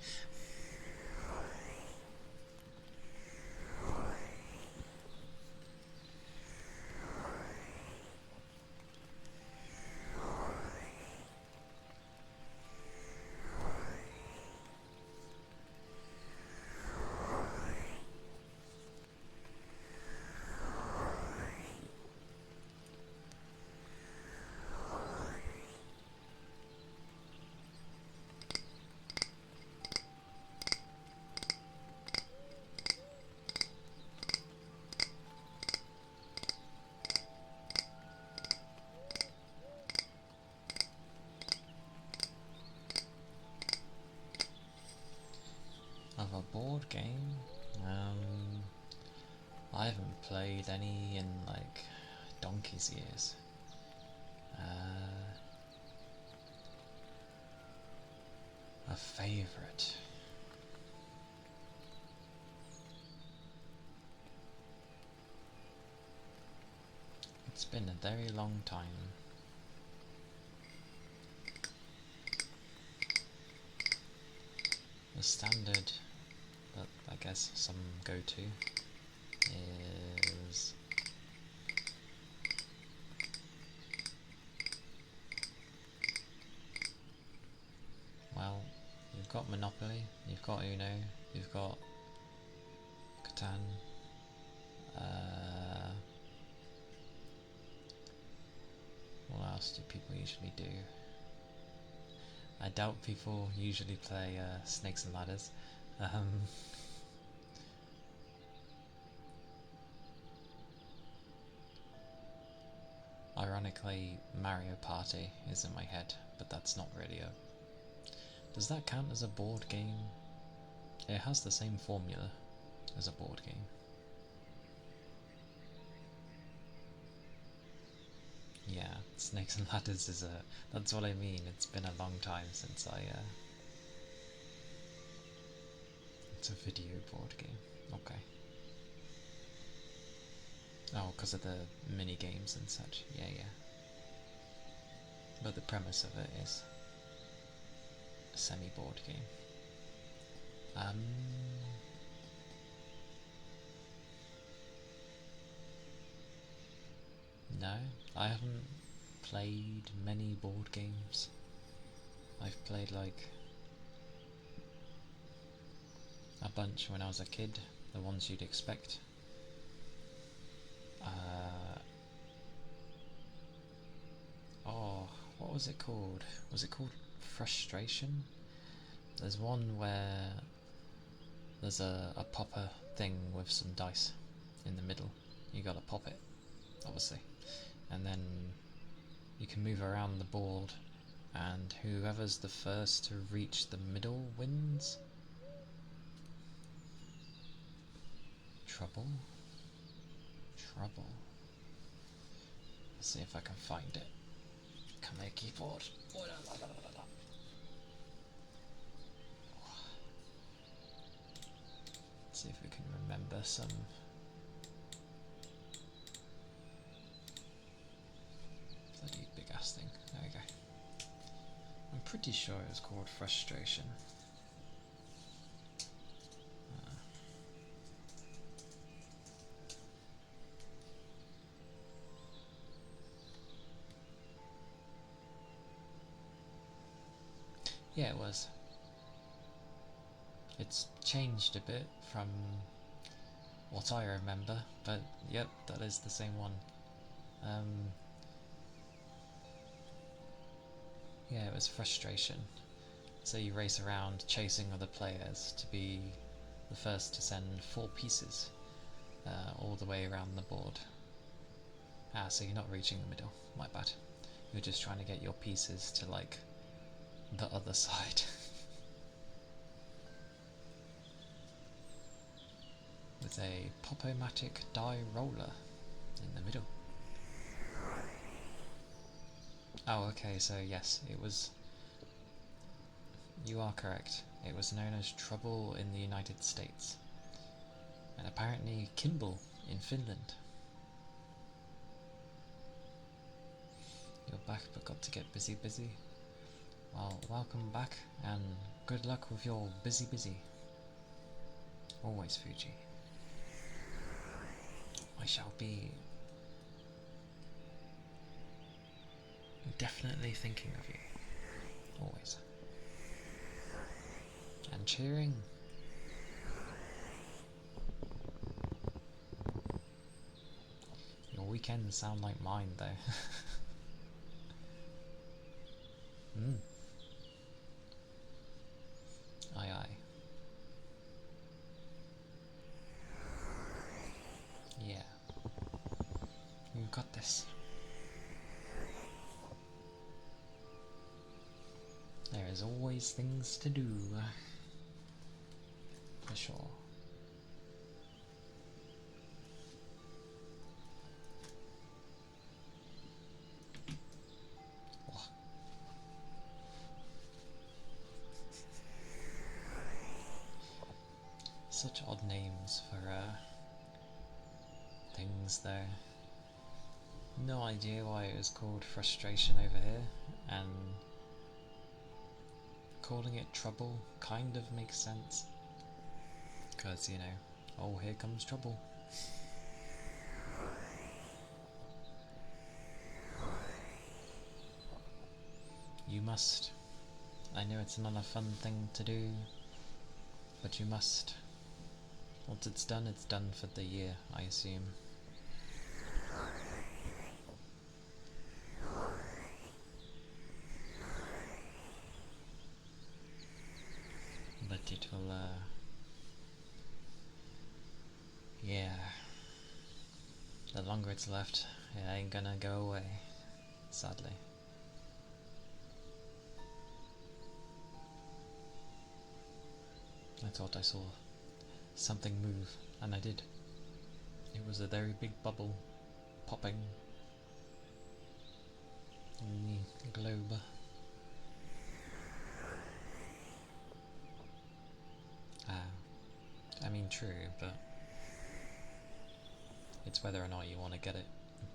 Speaker 1: Of a board game? I haven't played any in like donkey's years. A favourite? It's been a very long time. The standard that I guess some go to is well, you've got Monopoly, you've got Uno, you've got Catan, what else do people usually do? I doubt people usually play Snakes and Ladders. Ironically, Mario Party is in my head, but that's not really a... Does that count as a board game? It has the same formula as a board game. Yeah, Snakes and Ladders is a... That's what I mean, it's been a long time since I... It's a video board game. Okay. Oh, because of the mini games and such. Yeah, yeah. But the premise of it is a semi-board game. No, I haven't played many board games. I've played like a bunch when I was a kid, the ones you'd expect. Oh, what was it called? Was it called Frustration? There's one where there's a popper thing with some dice in the middle. You gotta pop it, obviously. And then you can move around the board, and whoever's the first to reach the middle wins. Trouble? Trouble. Let's see if I can find it. Come here, keyboard. Let's see if we can remember some. The pretty sure it was called Frustration. Yeah, it was. It's changed a bit from what I remember, but yep, that is the same one. Yeah, it was Frustration. So you race around chasing other players to be the first to send 4 pieces all the way around the board. Ah, so you're not reaching the middle, my bad. You're just trying to get your pieces to, like, the other side. With a Pop-O-Matic die roller in the middle. Oh, okay, so yes, it was... You are correct. It was known as Trouble in the United States. And apparently Kimball in Finland. You're back but got to get busy. Well, welcome back and good luck with your busy. Always, Fuji. I shall be definitely thinking of you. Always. And cheering. Your weekends sound like mine, though. Aye aye. Yeah. You've got this. There is always things to do. For sure. Such odd names for things though. No idea why it was called Frustration over here, and calling it Trouble kind of makes sense. Because, you know, oh, here comes trouble. You must. I know it's not a fun thing to do, but you must. Once it's done for the year, I assume. But it will, yeah. The longer it's left, it ain't gonna go away, sadly. I thought I saw something move, and I did. It was a very big bubble popping in the globe. I mean, true, but it's whether or not you want to get it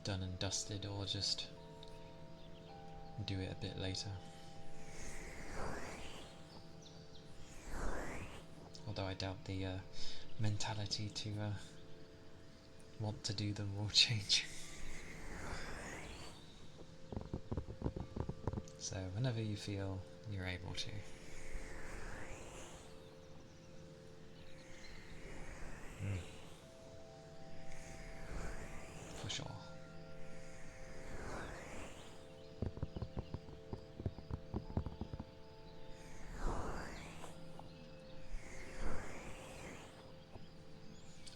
Speaker 1: done and dusted or just do it a bit later. Although I doubt the mentality to want to do them will change. So whenever you feel you're able to. For sure.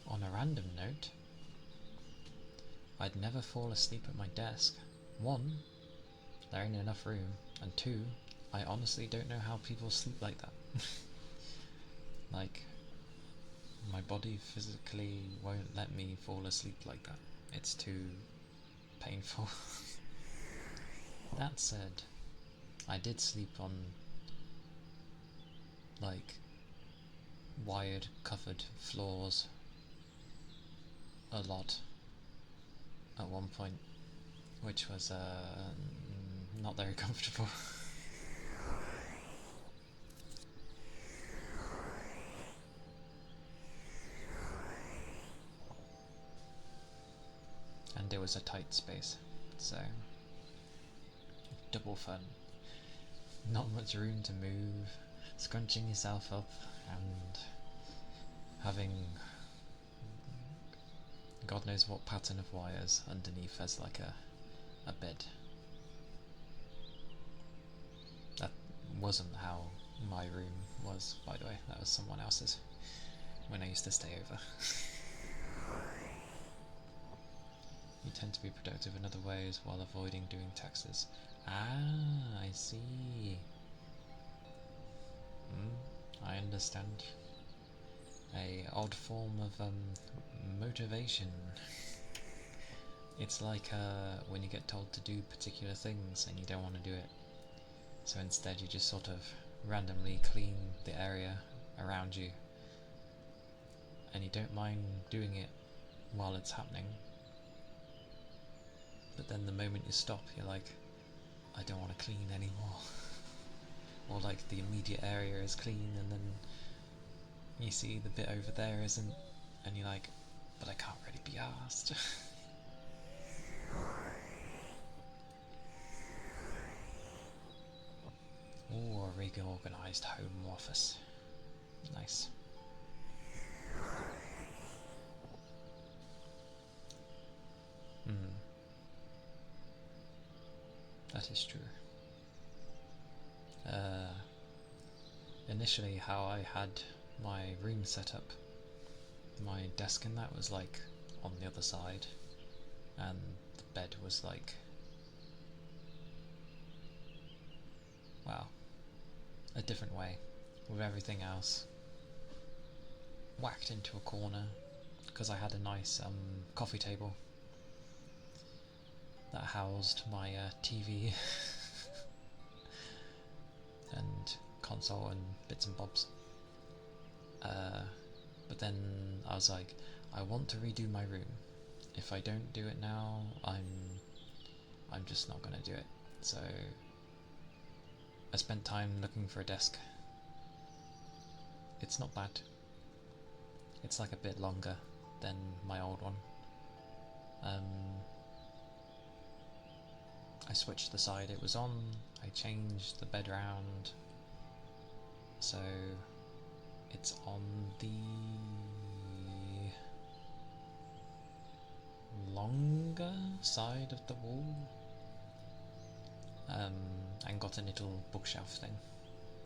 Speaker 1: On a random note, I'd never fall asleep at my desk. 1, there ain't enough room, and 2, I honestly don't know how people sleep like that. Like, my body physically won't let me fall asleep like that. It's too painful. That said, I did sleep on, like, wired covered floors a lot at one point, which was not very comfortable. and it was a tight space, so double fun. Not much room to move, scrunching yourself up and having God knows what pattern of wires underneath as like a bed. That wasn't how my room was, by the way, that was someone else's when I used to stay over. You tend to be productive in other ways while avoiding doing taxes. Ah, I see. I understand. A odd form of motivation. It's like when you get told to do particular things and you don't want to do it. So instead you just sort of randomly clean the area around you. And you don't mind doing it while it's happening. But then the moment you stop, you're like, I don't want to clean anymore. Or like the immediate area is clean and then you see the bit over there isn't, and you're like, but I can't really be arsed. Oh, a really organised home office. Nice. That is true. Initially how I had my room set up, my desk in that was like on the other side and the bed was like, well, a different way, with everything else whacked into a corner, because I had a nice coffee table that housed my TV and console and bits and bobs. But then I was like, I want to redo my room. If I don't do it now, I'm just not gonna do it. So I spent time looking for a desk. It's not bad. It's like a bit longer than my old one. I switched the side it was on, I changed the bed round, so it's on the longer side of the wall, and got a little bookshelf thing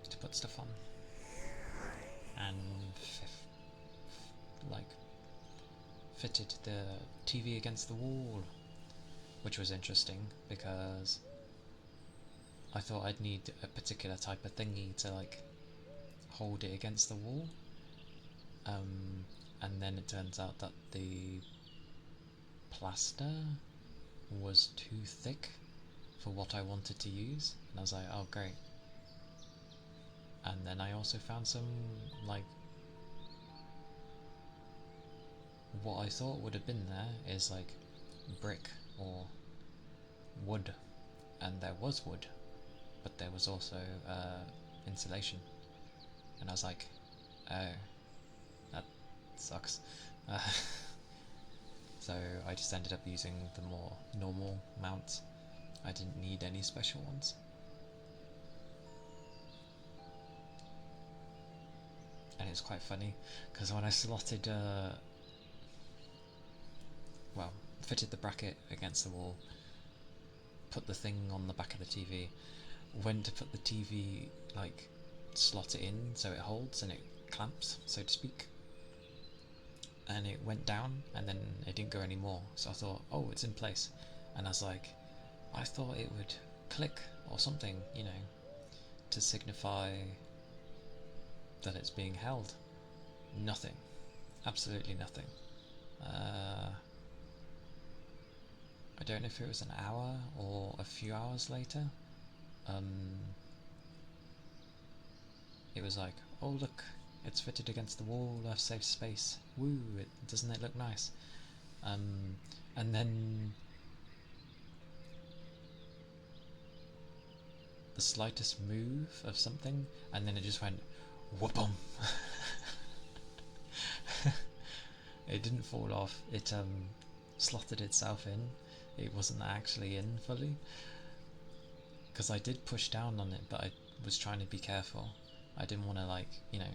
Speaker 1: to put stuff on, and fitted the TV against the wall, which was interesting because I thought I'd need a particular type of thingy to like hold it against the wall, and then it turns out that the plaster was too thick for what I wanted to use, and I was like, oh great. And then I also found some like, what I thought would have been there is like brick or wood, and there was wood, but there was also insulation, and I was like, oh, that sucks. So I just ended up using the more normal mounts. I didn't need any special ones. And it's quite funny because when I slotted fitted the bracket against the wall, put the thing on the back of the TV, went to put the TV, like, slot it in so it holds and it clamps, so to speak, and it went down and then it didn't go anymore, so I thought, oh, it's in place, and I was like, I thought it would click or something, you know, to signify that it's being held. Nothing. Absolutely nothing. I don't know if it was an hour or a few hours later, it was like, oh look, it's fitted against the wall, I've saved space, woo, doesn't it look nice? And then the slightest move of something, and then it just went whoop-um. It didn't fall off, it slotted itself in. It wasn't actually in fully. Because I did push down on it, but I was trying to be careful. I didn't want to, like, you know,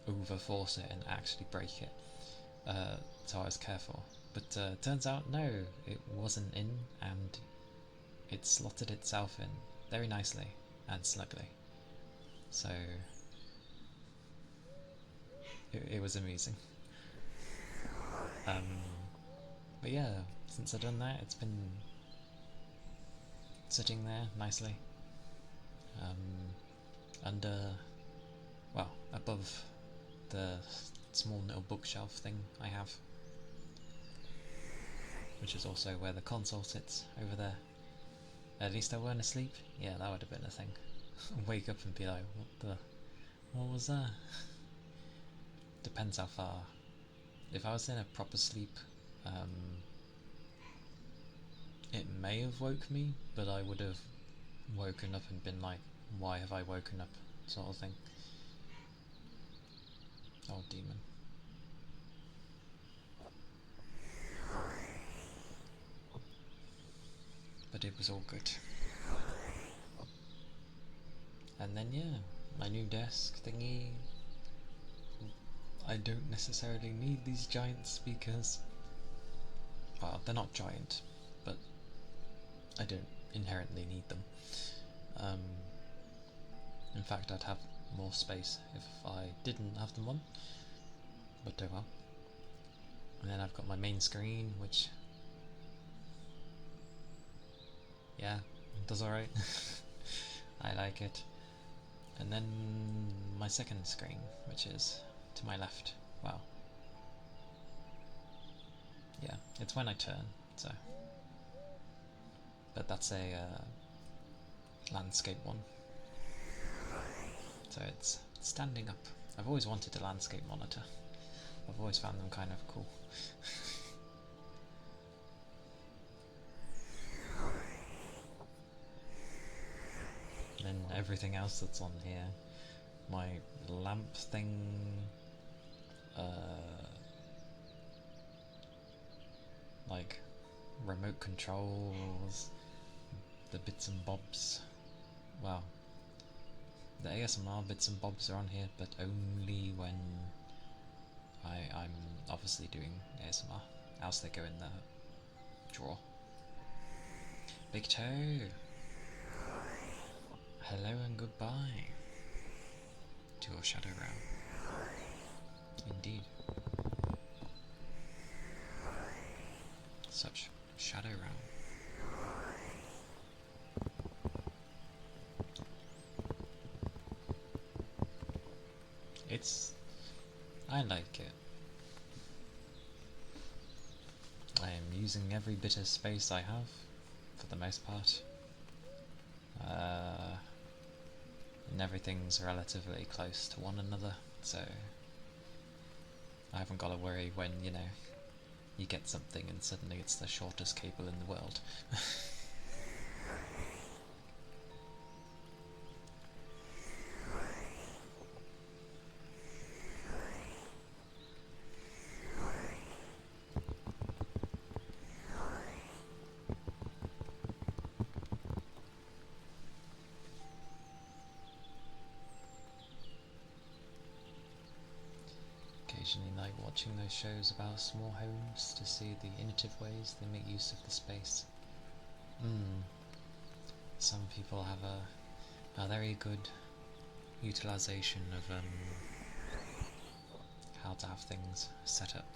Speaker 1: overforce it and actually break it. So I was careful. But turns out, no, it wasn't in, and it slotted itself in very nicely and snugly. So it was amusing. But yeah, since I've done that, it's been sitting there nicely, under, well, above the small little bookshelf thing I have, which is also where the console sits, over there. At least I weren't asleep. Yeah, that would have been a thing. Wake up and be like, what was that? Depends how far. If I was in a proper sleep, it may have woke me, but I would have woken up and been like, why have I woken up, sort of thing. Oh, demon. But it was all good. And then yeah, my new desk thingy. I don't necessarily need these giant speakers. Well, they're not giant, but I don't inherently need them. In fact, I'd have more space if I didn't have them on, but oh well. And then I've got my main screen, which, yeah, does alright. I like it. And then my second screen, which is to my left. Wow. Yeah, it's when I turn, so. But that's a landscape one. So it's standing up. I've always wanted a landscape monitor. I've always found them kind of cool. Then everything else that's on here, my lamp thing, like remote controls, the bits and bobs. Well, the ASMR bits and bobs are on here, but only when I'm obviously doing ASMR, else they go in the drawer. Big Toe! Hello and goodbye to your shadow realm. Indeed. Such shadow realm. I like it. I am using every bit of space I have, for the most part. And everything's relatively close to one another, so I haven't got to worry when, you know, you get something and suddenly it's the shortest cable in the world. Occasionally like watching those shows about small homes to see the innovative ways they make use of the space. Some people have a very good utilization of how to have things set up.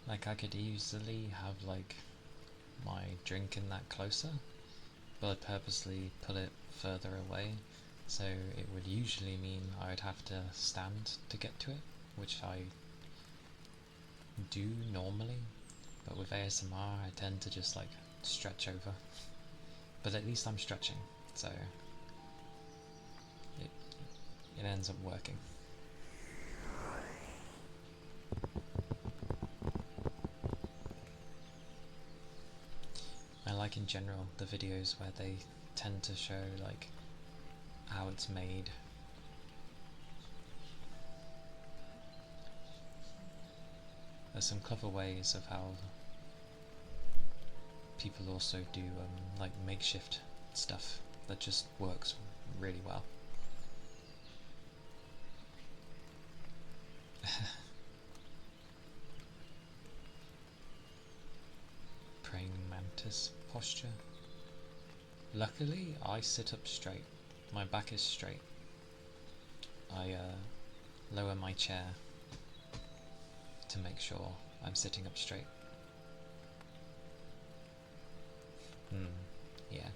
Speaker 1: Like I could easily have like my drink in that closer, but I purposely put it further away, so it would usually mean I would have to stand to get to it, which I do normally, but with ASMR I tend to just like stretch over. But at least I'm stretching, so it ends up working. general, the videos where they tend to show like how it's made. There's some clever ways of how people also do like makeshift stuff that just works really well. Praying mantis posture. Luckily, I sit up straight. My back is straight. I lower my chair to make sure I'm sitting up straight. Yeah.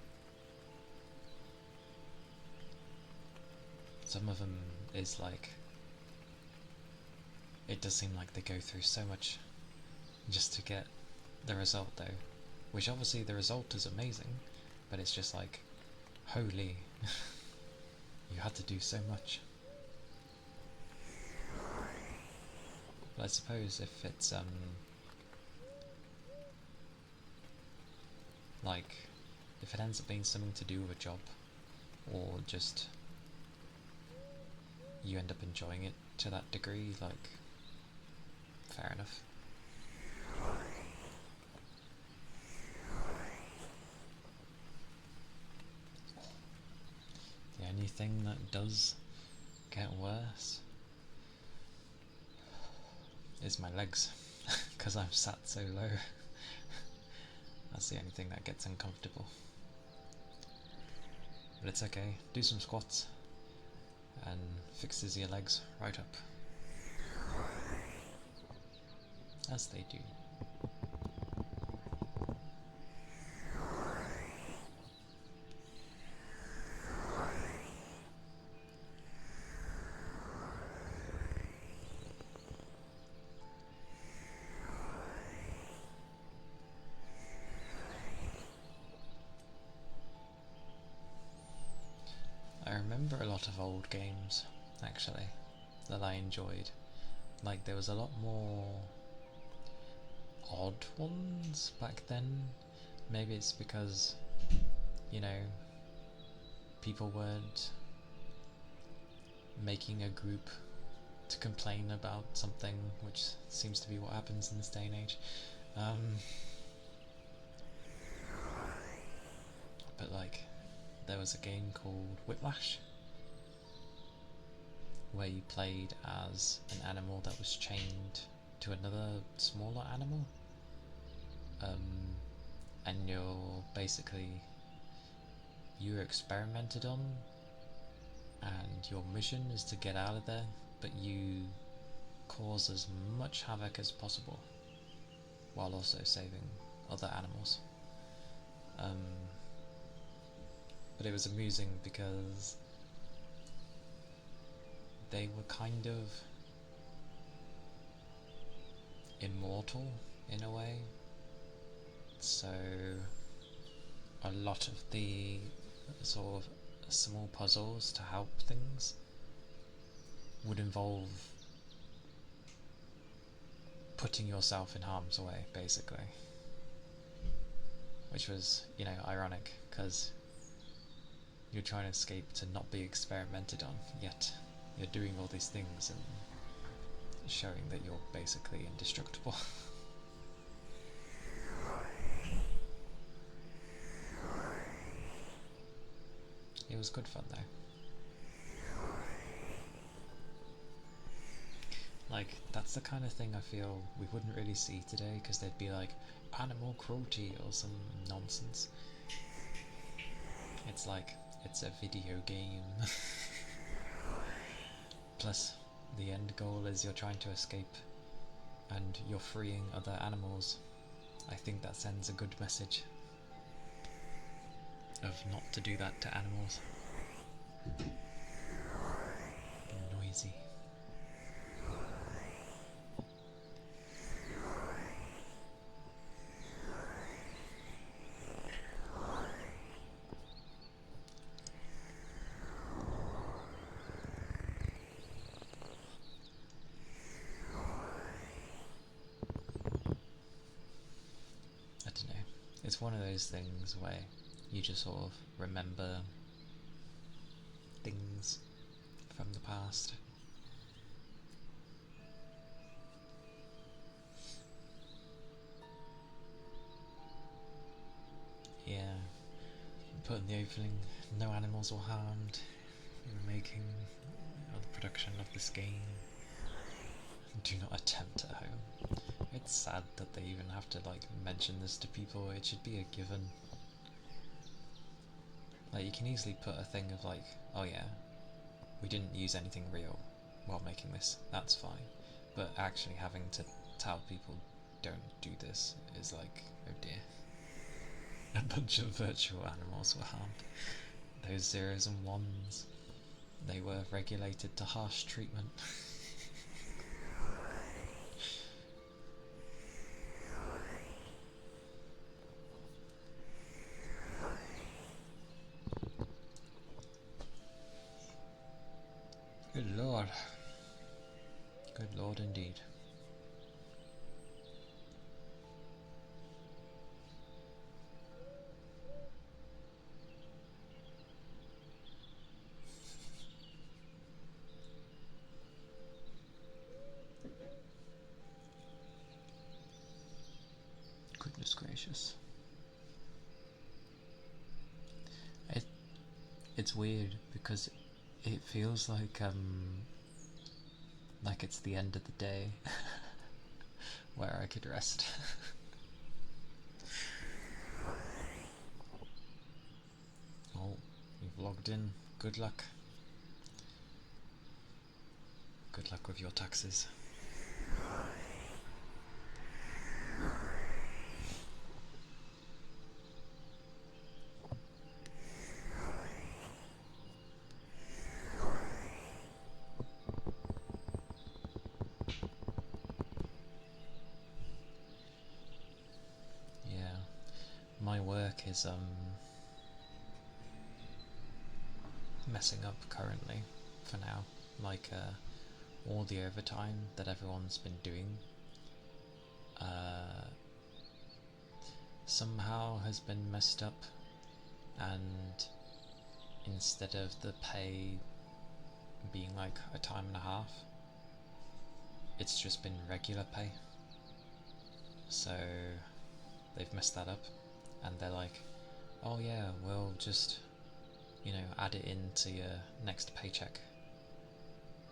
Speaker 1: Some of them is like, it does seem like they go through so much just to get the result though, which obviously the result is amazing, but it's just like, holy, you had to do so much. But I suppose if it's like, if it ends up being something to do with a job, or just you end up enjoying it to that degree, like, fair enough. The only thing that does get worse is my legs, because I'm sat so low. That's the only thing that gets uncomfortable. But it's okay, do some squats and fixes your legs right up. As they do. I remember a lot of old games, actually, that I enjoyed. Like, there was a lot more odd ones back then. Maybe it's because, you know, people weren't making a group to complain about something, which seems to be what happens in this day and age. But like, there was a game called Whiplash, where you played as an animal that was chained to another smaller animal, and you're experimented on, and your mission is to get out of there, but you cause as much havoc as possible while also saving other animals. But it was amusing because they were kind of immortal in a way, so a lot of the sort of small puzzles to help things would involve putting yourself in harm's way, basically, which was, you know, ironic because you're trying to escape to not be experimented on, yet you're doing all these things and showing that you're basically indestructible. It was good fun though. Like, that's the kind of thing I feel we wouldn't really see today, because they'd be like, animal cruelty or some nonsense. It's like, it's a video game. Plus, the end goal is you're trying to escape and you're freeing other animals. I think that sends a good message of not to do that to animals. Noisy. it's one of those things where you just sort of remember things from the past. Yeah, put in the opening, no animals were harmed in the making or the production of this game. Do not attempt at home. It's sad that they even have to like mention this to people. It should be a given. Like, you can easily put a thing of like, oh yeah, we didn't use anything real while making this, that's fine. But actually having to tell people don't do this is like, oh dear. A bunch of virtual animals were harmed. Those zeros and ones, they were regulated to harsh treatment. Good lord. Good lord indeed. Goodness gracious. It's weird because it feels like it's the end of the day where I could rest. Oh, you've logged in. Good luck. Good luck with your taxes. Yeah, my work is messing up currently for now. Like all the overtime that everyone's been doing somehow has been messed up, and instead of the pay being like a time and a half, it's just been regular pay. So they've messed that up, and they're like, oh yeah, we'll just, you know, add it into your next paycheck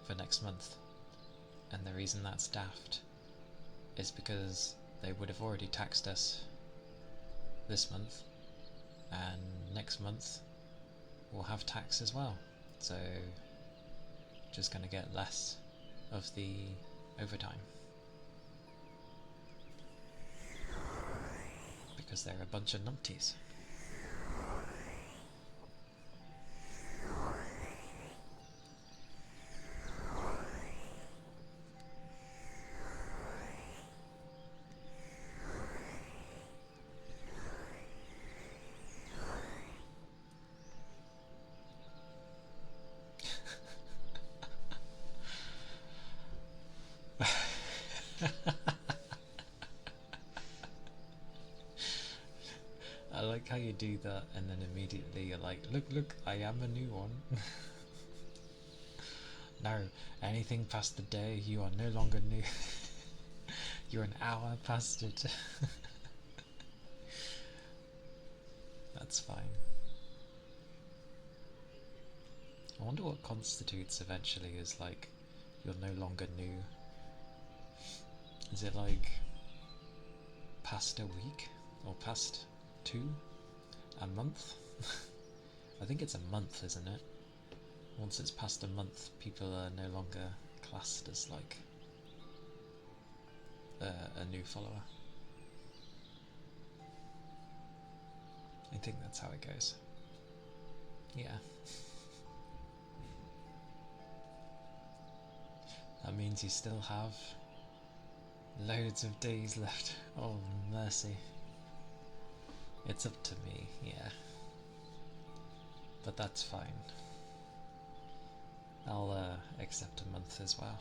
Speaker 1: for next month. And the reason that's daft is because they would have already taxed us this month, and next month we'll have tax as well, so just gonna get less of the overtime because they're a bunch of numpties. I like how you do that and then immediately you're like, look, I am a new one. No, anything past the day, you are no longer new. You're an hour past it. That's fine. I wonder what constitutes eventually as like, you're no longer new. Is it like past a week? Or past 2? A month? I think it's a month, isn't it? Once it's past a month, people are no longer classed as like a new follower. I think that's how it goes. Yeah. That means you still have loads of days left. Oh, mercy. It's up to me, yeah. But that's fine. I'll accept a month as well.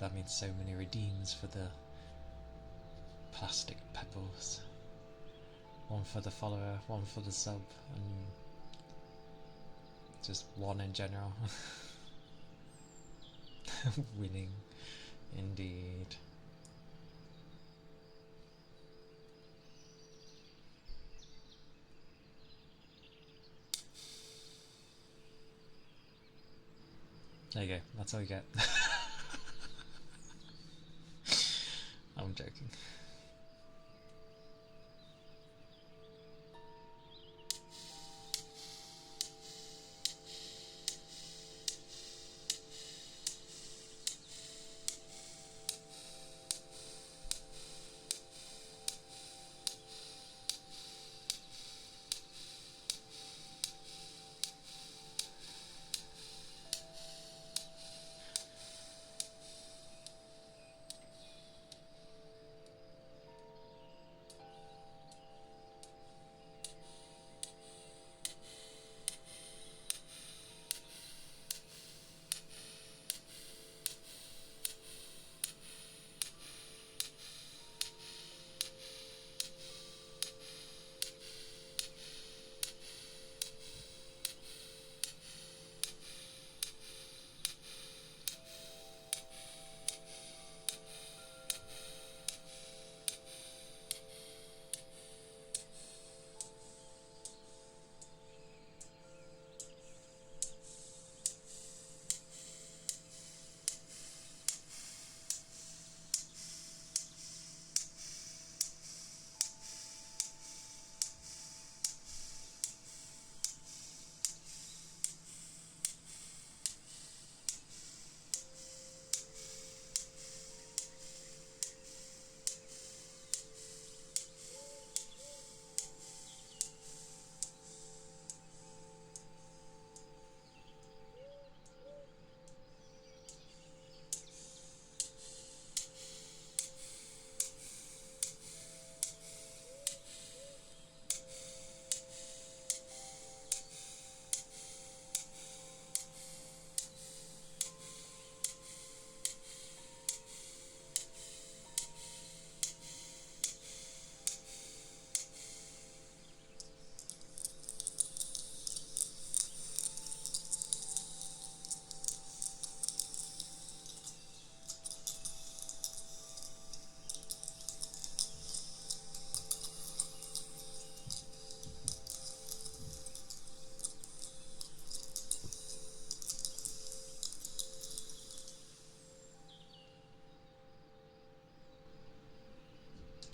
Speaker 1: That means so many redeems for the plastic pebbles. One for the follower, one for the sub, and just one in general. Winning, indeed. There you go, that's all you get. I'm joking.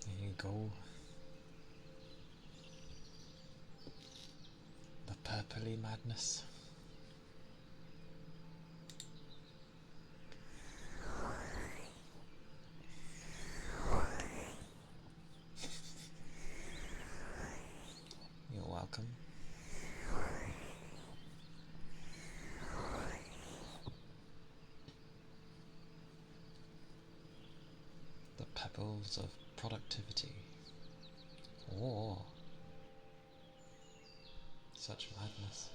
Speaker 1: There you go. The purpley madness. You're welcome. The pebbles of productivity. Oh, such madness.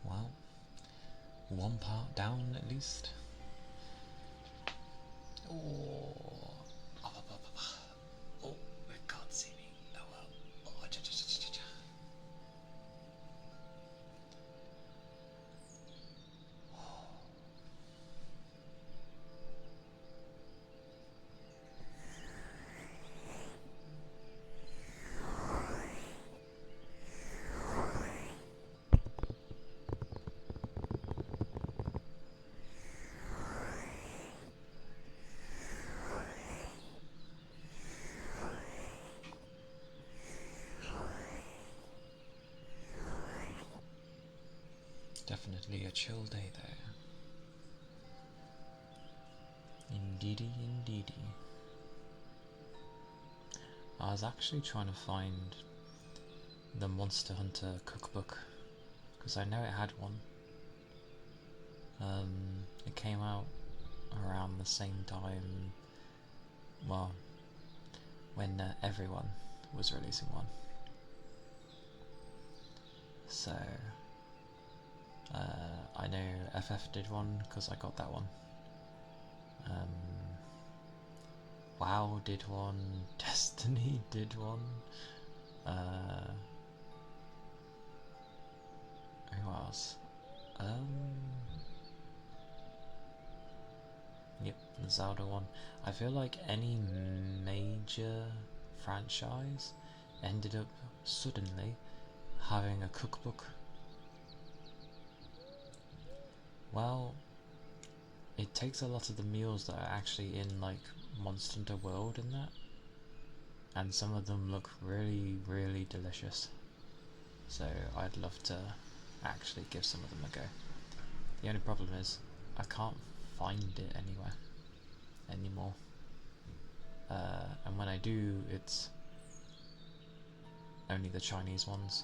Speaker 1: Well, one part down at least. Oh, oh, it can't see me. Oh well. Oh, Definitely a chill day there. Indeedy, indeedy. I was actually trying to find the Monster Hunter cookbook, because I know it had one. It came out around the same time, well, when everyone was releasing one. So, I know FF did one because I got that one. WoW did one, Destiny did one, who else? Yep, the Zelda one. I feel like any major franchise ended up suddenly having a cookbook. Well, it takes a lot of the meals that are actually in like Monster Hunter World and that, and some of them look really, really delicious. So I'd love to actually give some of them a go. The only problem is I can't find it anywhere anymore, and when I do, it's only the Chinese ones.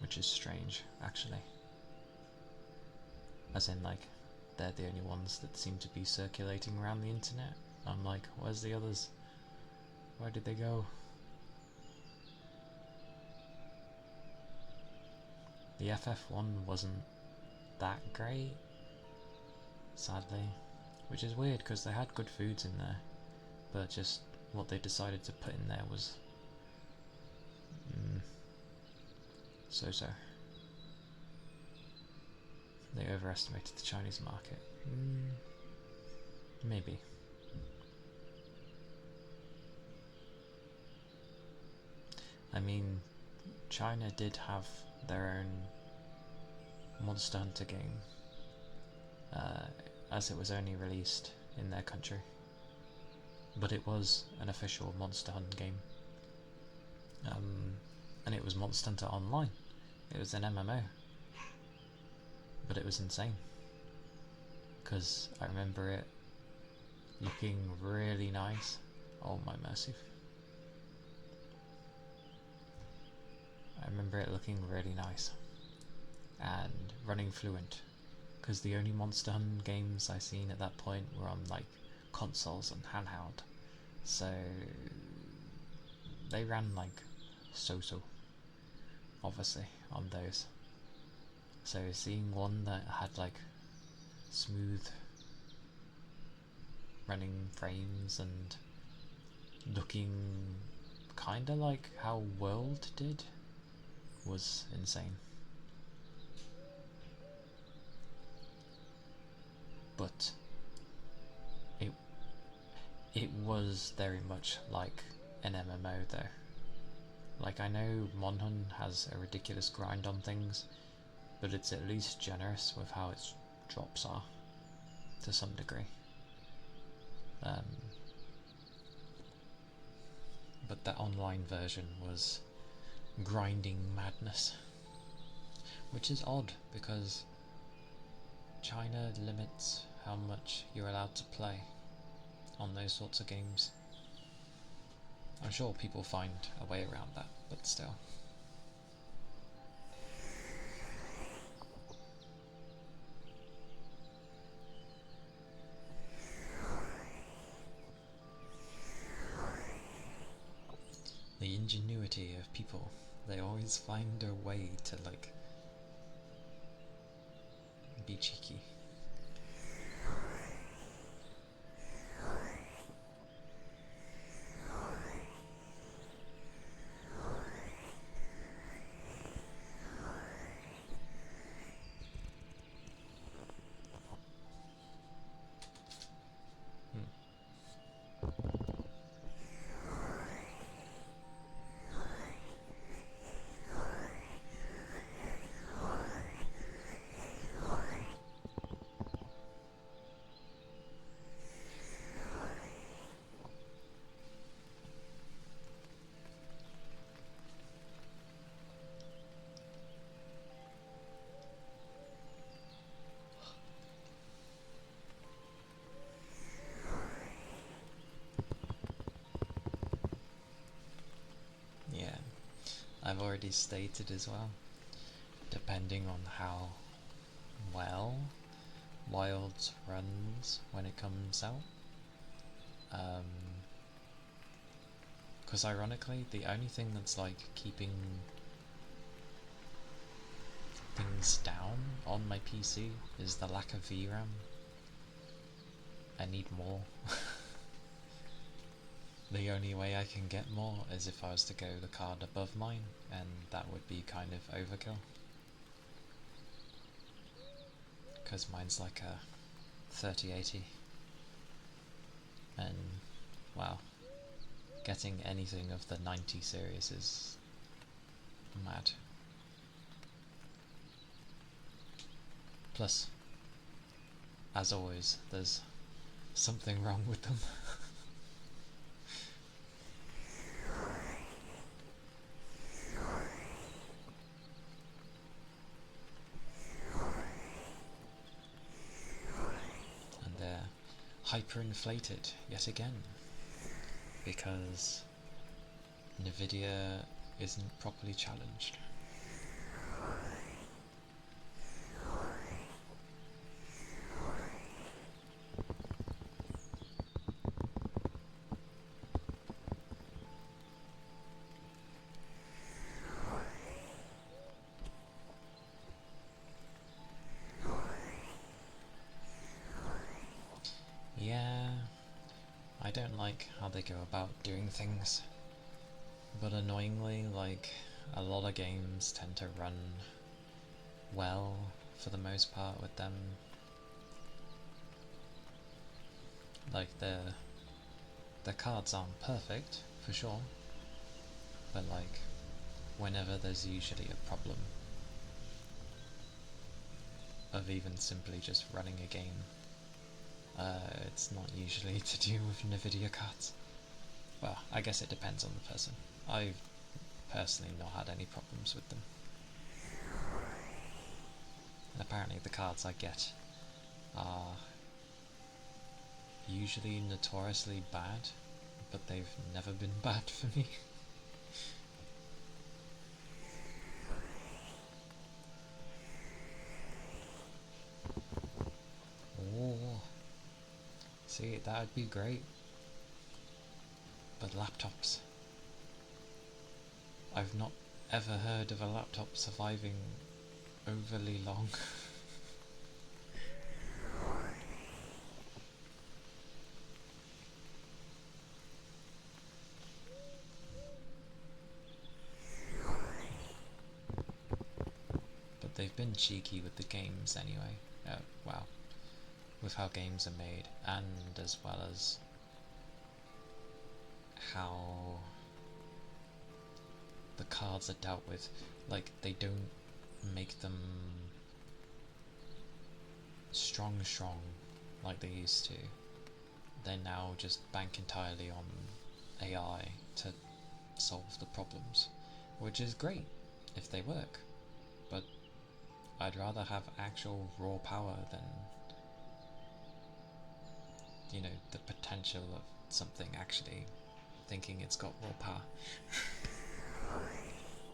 Speaker 1: Which is strange, actually. As in, like, they're the only ones that seem to be circulating around the internet. I'm like, where's the others? Where did they go? The FF1 wasn't that great, sadly. Which is weird, because they had good foods in there. But just what they decided to put in there was so-so. They overestimated the Chinese market. Maybe. I mean, China did have their own Monster Hunter game, as it was only released in their country. But it was an official Monster Hunter game. And it was Monster Hunter Online. It was an MMO. But it was insane. Because I remember it looking really nice. Oh my mercy. I remember it looking really nice. And running fluent. Because the only Monster Hunter games I seen at that point were on like consoles and handheld. So they ran like so-so, obviously, on those. So seeing one that had like smooth running frames and looking kinda like how World did was insane. But it was very much like an MMO though. Like, I know Monhun has a ridiculous grind on things, but it's at least generous with how its drops are, to some degree. But that online version was grinding madness, which is odd because China limits how much you're allowed to play on those sorts of games. I'm sure people find a way around that, but still. The ingenuity of people, they always find a way to, like, be cheeky. already stated as well, depending on how well Wilds runs when it comes out. Because ironically, the only thing that's like keeping things down on my PC is the lack of VRAM. I need more. The only way I can get more is if I was to go the card above mine, and that would be kind of overkill. Because mine's like a 3080, and wow, getting anything of the 90 series is mad. Plus, as always, there's something wrong with them. And they're hyperinflated yet again, because Nvidia isn't properly challenged. Yeah, I don't like how they go about doing things, but annoyingly, like, a lot of games tend to run well for the most part with them. Like, the cards aren't perfect, for sure, but like, whenever there's usually a problem of even simply just running a game, it's not usually to do with Nvidia cards. Well, I guess it depends on the person. I've personally not had any problems with them. And apparently the cards I get are usually notoriously bad, but they've never been bad for me. Oh, see, that would be great. But laptops. I've not ever heard of a laptop surviving overly long. But they've been cheeky with the games anyway. Wow. With how games are made, and as well as how the cards are dealt with. Like, they don't make them strong like they used to. They now just bank entirely on AI to solve the problems, which is great if they work, but I'd rather have actual raw power than, you know, the potential of something actually thinking it's got raw power.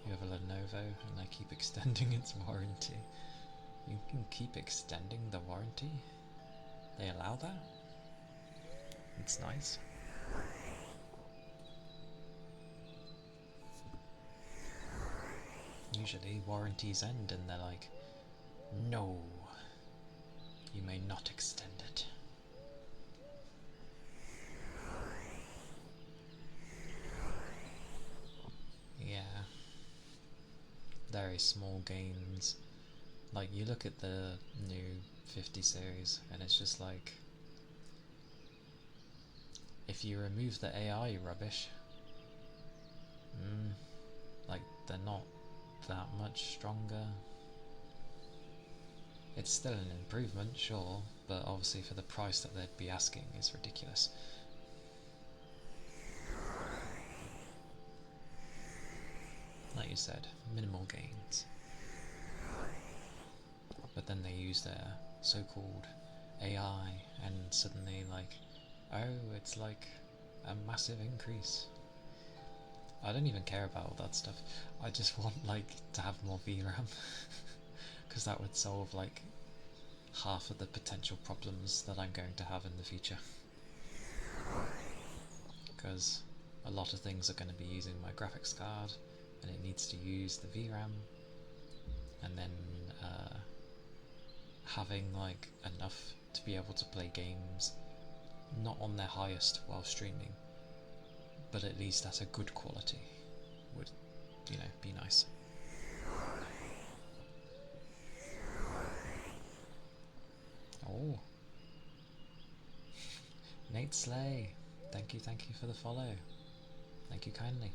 Speaker 1: You have a Lenovo and they keep extending its warranty. You can keep extending the warranty? They allow that? It's nice. Usually warranties end and they're like, no, you may not extend it. Yeah. Very small gains. Like, you look at the new 50 series and it's just like, if you remove the AI rubbish, like, they're not that much stronger. It's still an improvement, sure, but obviously for the price that they'd be asking is ridiculous. Like you said, minimal gains. But then they use their so-called AI and suddenly, like, oh, it's like a massive increase. I don't even care about all that stuff. I just want like to have more VRAM because that would solve like half of the potential problems that I'm going to have in the future. Because a lot of things are going to be using my graphics card, and it needs to use the VRAM, and then having like enough to be able to play games not on their highest while streaming, but at least at a good quality would, you know, be nice. Oh, Nate Slay, thank you for the follow. Thank you kindly.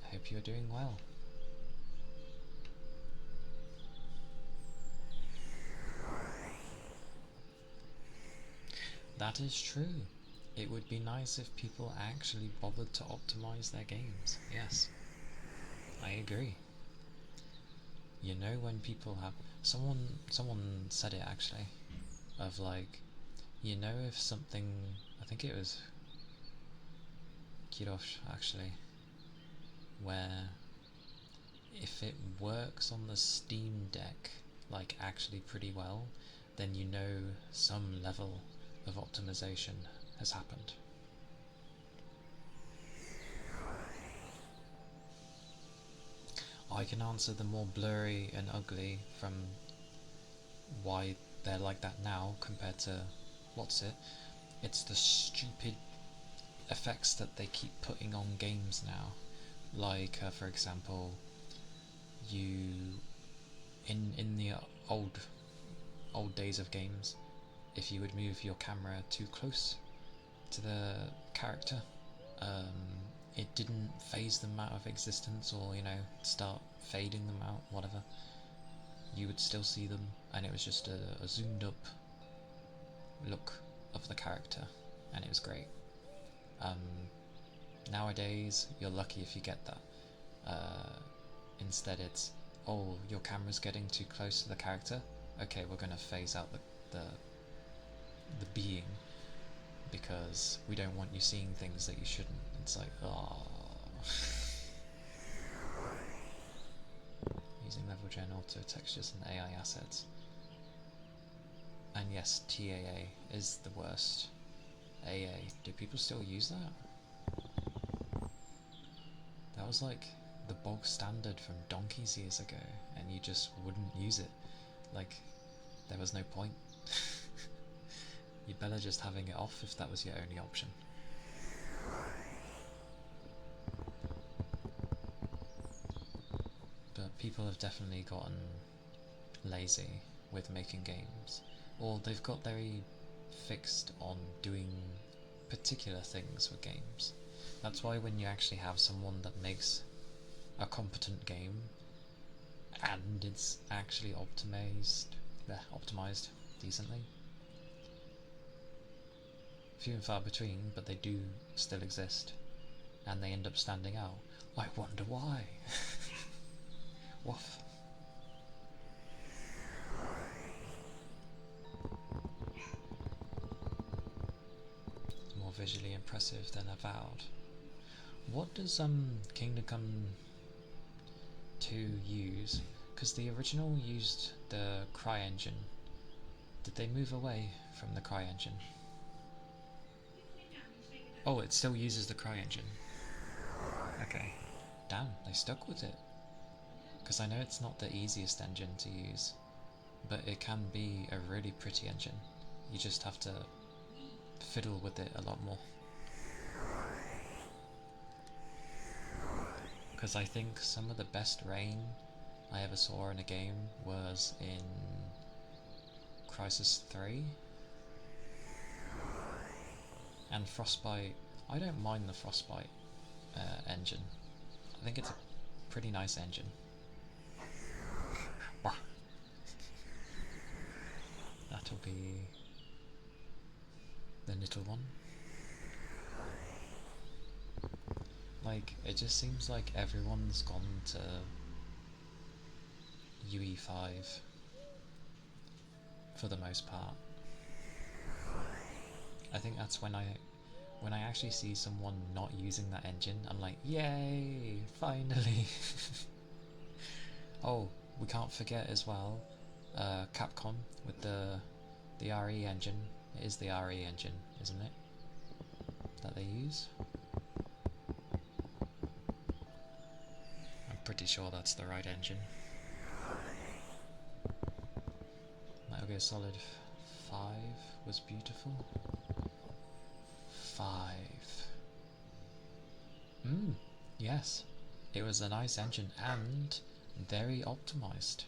Speaker 1: I hope you're doing well. That is true. It would be nice if people actually bothered to optimize their games. Yes, I agree. You know, when people have someone said it actually, of like, you know, if something, I think it was Kirosh actually, where if it works on the Steam Deck like actually pretty well, then you know some level of optimization has happened. I can answer the more blurry and ugly from why they're like that now compared to what's it? It's the stupid effects that they keep putting on games now. Like, for example, you in the old days of games, if you would move your camera too close to the character, it didn't phase them out of existence, or you know, start fading them out, whatever. You would still see them, and it was just a zoomed up look of the character, and it was great. Nowadays, you're lucky if you get that. Instead, it's, oh, your camera's getting too close to the character. Okay, we're going to phase out the being because we don't want you seeing things that you shouldn't. It's like, oh. Using level gen auto textures and AI assets. And yes, TAA is the worst. AA. Do people still use that? That was like the bog standard from donkeys years ago, and you just wouldn't use it. Like, there was no point. You'd better just having it off if that was your only option. But people have definitely gotten lazy with making games, or they've got very fixed on doing particular things with games. That's why when you actually have someone that makes a competent game and it's actually optimized decently, few and far between, but they do still exist, and they end up standing out. I wonder why. Woof. More visually impressive than Avowed. What does Kingdom Come 2 use? Because the original used the CryEngine. Did they move away from the CryEngine? Oh, it still uses the CryEngine. Okay. Damn, they stuck with it. Because I know it's not the easiest engine to use, but it can be a really pretty engine. You just have to fiddle with it a lot more. Because I think some of the best rain I ever saw in a game was in Crisis 3 and Frostbite. I don't mind the Frostbite engine. I think it's a pretty nice engine. That'll be the little one. Like, it just seems like everyone's gone to UE5 for the most part. I think that's when when I actually see someone not using that engine, I'm like, yay, finally. Oh, we can't forget as well, Capcom with the RE engine. It is the RE engine, isn't it? That they use. I'm pretty sure that's the right engine. Metal Gear Solid 5 was beautiful. 5. Yes. It was a nice engine and very optimized.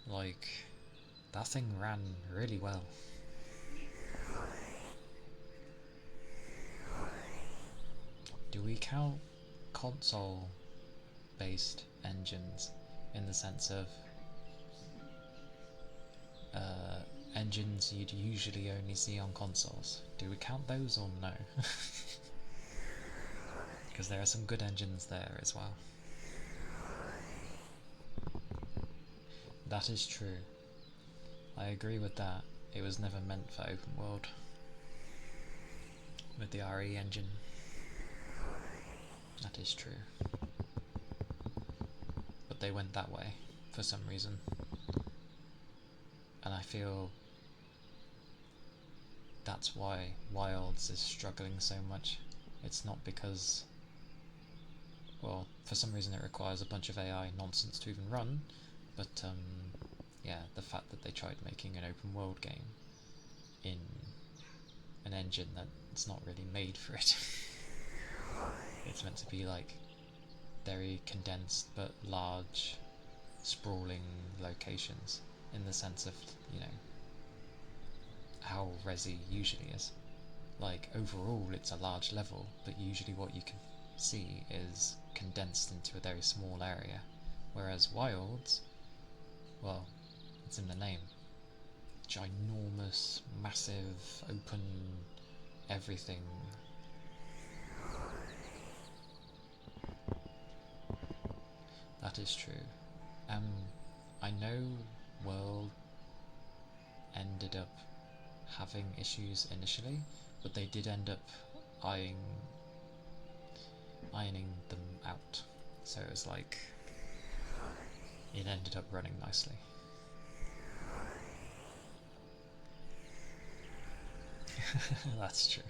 Speaker 1: Like, that thing ran really well. Do we count console based engines in the sense of engines you'd usually only see on consoles? Do we count those or no? Because there are some good engines there as well. That is true. I agree with that. It was never meant for open world. With the RE engine. That is true. But they went that way for some reason. And I feel that's why Wilds is struggling so much. It's not because, well, for some reason it requires a bunch of AI nonsense to even run, but yeah, the fact that they tried making an open world game in an engine that's not really made for it. It's meant to be like very condensed but large, sprawling locations in the sense of, you know, how Resi usually is. Like, overall it's a large level, but usually what you can see is condensed into a very small area, whereas Wilds, well, it's in the name. Ginormous, massive, open, everything. That is true. I know World ended up having issues initially, but they did end up ironing them out. So it was like, it ended up running nicely. That's true.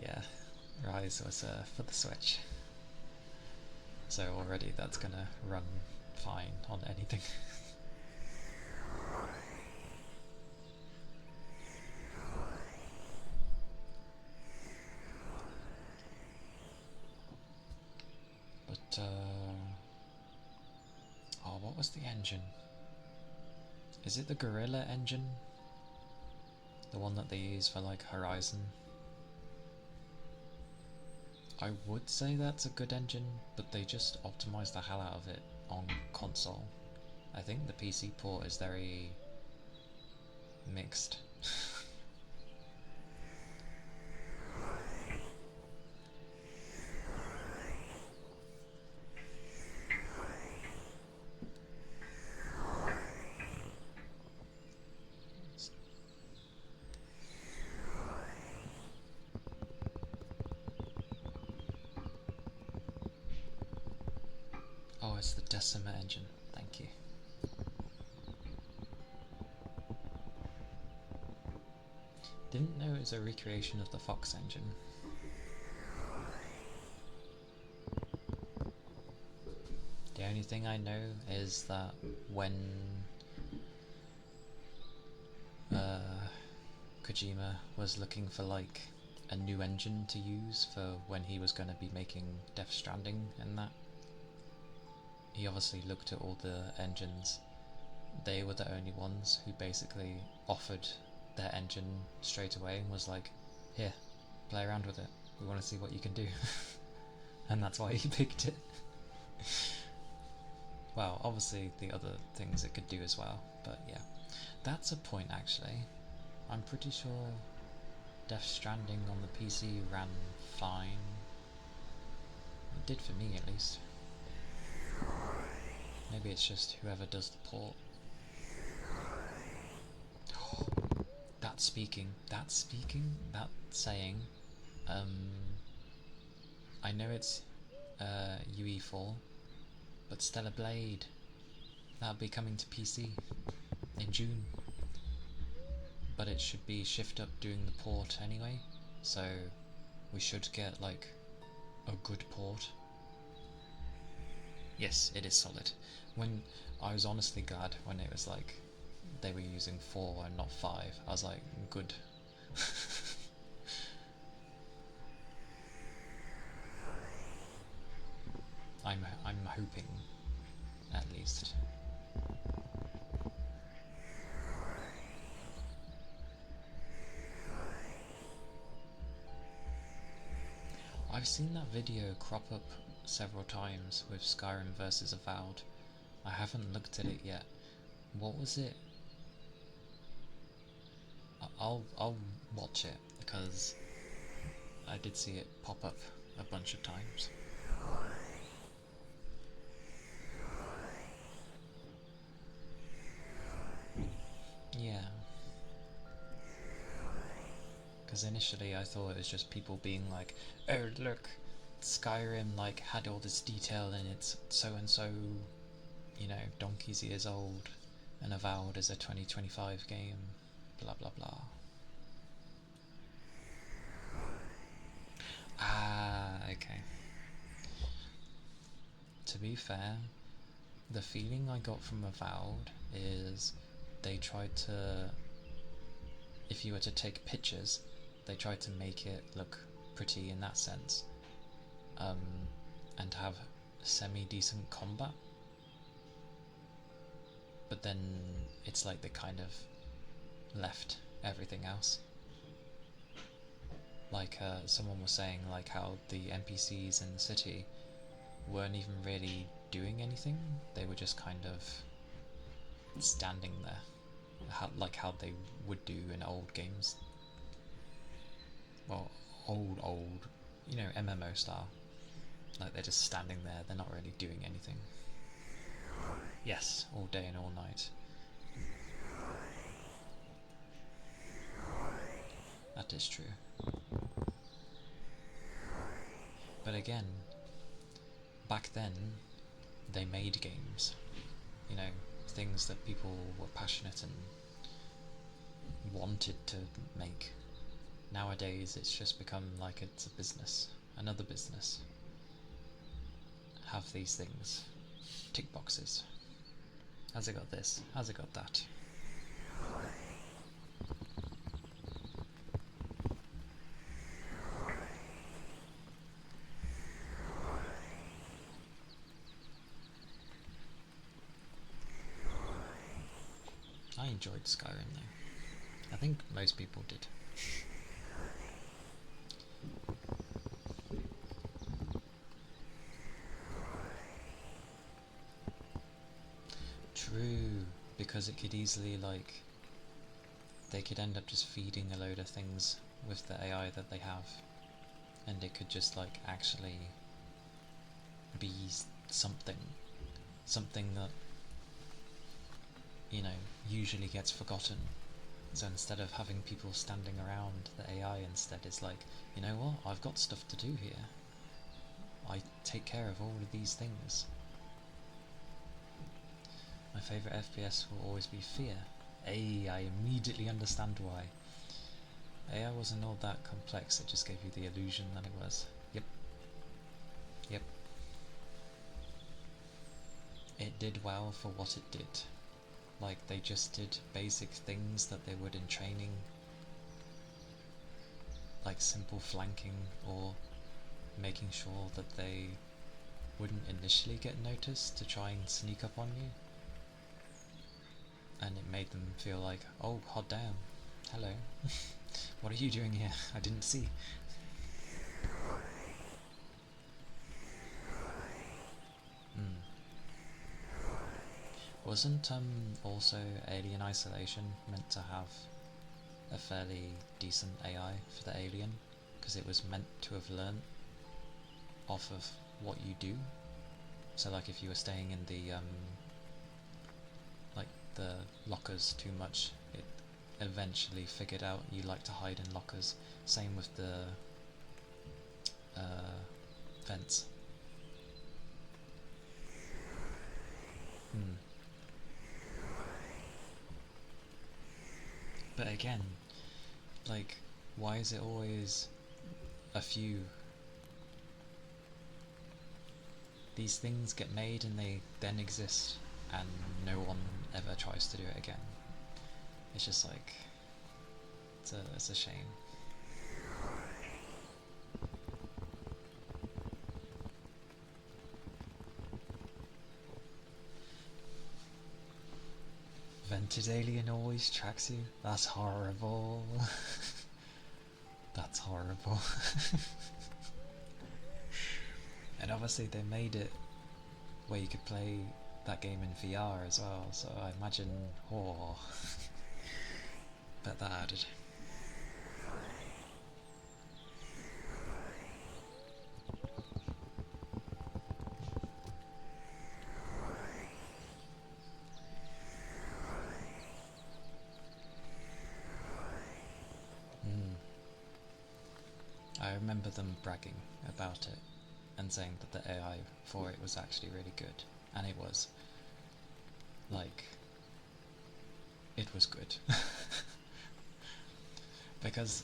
Speaker 1: Yeah, Rise was for the Switch. So already that's gonna run fine on anything. But, oh, what was the engine? Is it the Gorilla engine? The one that they use for, like, Horizon? I would say that's a good engine, but they just optimize the hell out of it on console. I think the PC port is very mixed. Oh, it's the Decima engine. Thank you. Didn't know it was a recreation of the Fox engine. The only thing I know is that when Kojima was looking for like a new engine to use for when he was going to be making Death Stranding and that, he obviously looked at all the engines. They were the only ones who basically offered their engine straight away and was like, here, play around with it, we want to see what you can do. And that's why he picked it. Well, obviously the other things it could do as well, but yeah. That's a point actually. I'm pretty sure Death Stranding on the PC ran fine. It did for me at least. Maybe it's just whoever does the port. That saying I know it's UE4, but Stellar Blade, that'll be coming to PC in June. But it should be shift up doing the port anyway, so we should get like a good port. Yes, it is solid. When I was honestly glad when it was like they were using 4 and not 5. I was like, good. I'm hoping, at least. I've seen that video crop up several times with Skyrim versus Avowed. I haven't looked at it yet. What was it? I'll watch it because I did see it pop up a bunch of times. Yeah. Because initially I thought it was just people being like, oh look, Skyrim like had all this detail and it's so and so, you know, donkey's years old, and Avowed is a 2025 game, blah blah blah. Ah, okay. To be fair, the feeling I got from Avowed is they tried to, if you were to take pictures, they tried to make it look pretty in that sense, and have semi-decent combat, but then it's like they kind of left everything else. Like someone was saying, like how the NPCs in the city weren't even really doing anything, they were just kind of standing there, like how they would do in old games. Well, old, you know, MMO style. Like they're just standing there, they're not really doing anything. Yes, all day and all night. That is true. But again, back then, they made games. You know, things that people were passionate and wanted to make. Nowadays, it's just become like it's a business, another business. Have these things, tick boxes. Has it got this? Has it got that? I enjoyed Skyrim though. I think most people did. True, because it could easily, like, they could end up just feeding a load of things with the AI that they have, and it could just like actually be something that, you know, usually gets forgotten. So instead of having people standing around, the AI instead is like, you know what, I've got stuff to do here. I take care of all of these things. My favourite FPS will always be Fear. I immediately understand why. AI wasn't all that complex, it just gave you the illusion that it was. Yep. Yep. It did well for what it did. Like, they just did basic things that they would in training, like simple flanking or making sure that they wouldn't initially get noticed to try and sneak up on you. And it made them feel like, oh, hot damn, hello, what are you doing here? I didn't see. Wasn't also Alien Isolation meant to have a fairly decent AI for the alien? Because it was meant to have learnt off of what you do. So like if you were staying in the like the lockers too much, it eventually figured out you like to hide in lockers. Same with the vents. Hmm. But again, like, why is it always a few? These things get made and they then exist, and no one ever tries to do it again. It's just like, it's a shame. Vented alien always tracks you? That's horrible. That's horrible. And obviously they made it where you could play that game in VR as well, so I imagine, oh, bet that added. Mm. I remember them bragging about it and saying that the AI for it was actually really good, and it was. Like, it was good. Because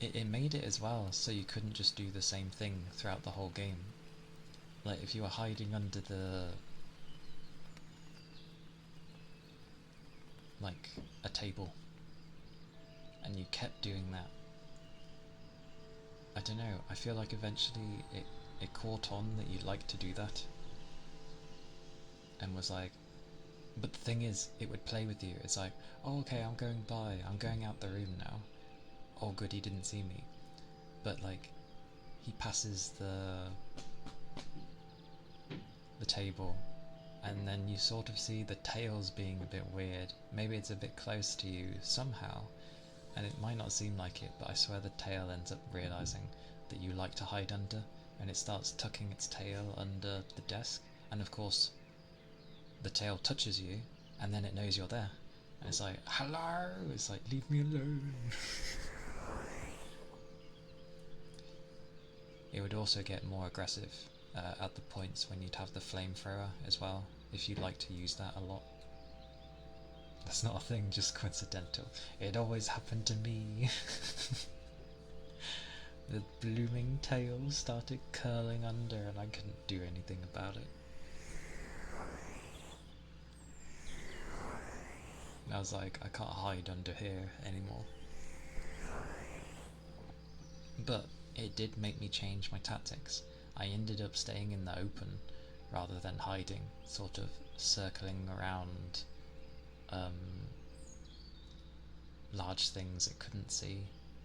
Speaker 1: it made it as well so you couldn't just do the same thing throughout the whole game. Like, if you were hiding under like, a table, and you kept doing that, I don't know, I feel like eventually it caught on that you liked to do that, and was like, but the thing is, it would play with you. It's like, oh, okay, I'm going out the room now. Oh good, he didn't see me. But like, he passes the table, and then you sort of see the tails being a bit weird. Maybe it's a bit close to you somehow, and it might not seem like it, but I swear the tail ends up realising that you like to hide under, and it starts tucking its tail under the desk, and of course the tail touches you, and then it knows you're there, and it's like, hello, it's like, leave me alone. It would also get more aggressive at the points when you'd have the flamethrower as well, if you'd like to use that a lot. That's not a thing, just coincidental. It always happened to me. The blooming tail started curling under and I couldn't do anything about it. I was like, I can't hide under here anymore. But it did make me change my tactics. I ended up staying in the open rather than hiding, sort of circling around large things it couldn't see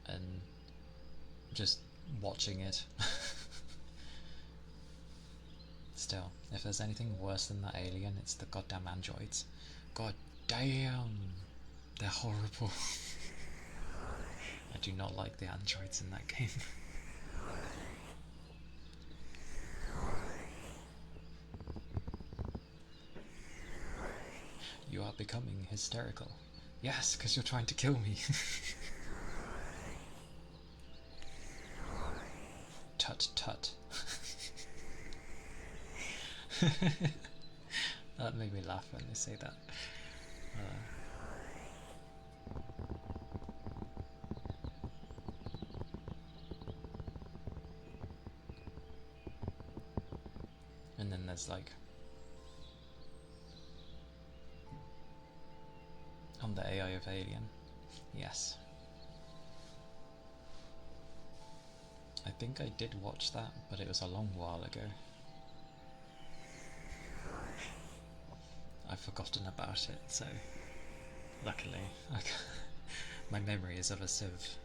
Speaker 1: and just watching it. Still, if there's anything worse than that alien, it's the goddamn androids. God damn! They're horrible. I do not like the androids in that game. You are becoming hysterical. Yes, because you're trying to kill me. Tut tut. That made me laugh when they say that. And then there's like, on the AI of Alien. Yes. I think I did watch that, but it was a long while ago. I've forgotten about it, so luckily my memory is of a sieve.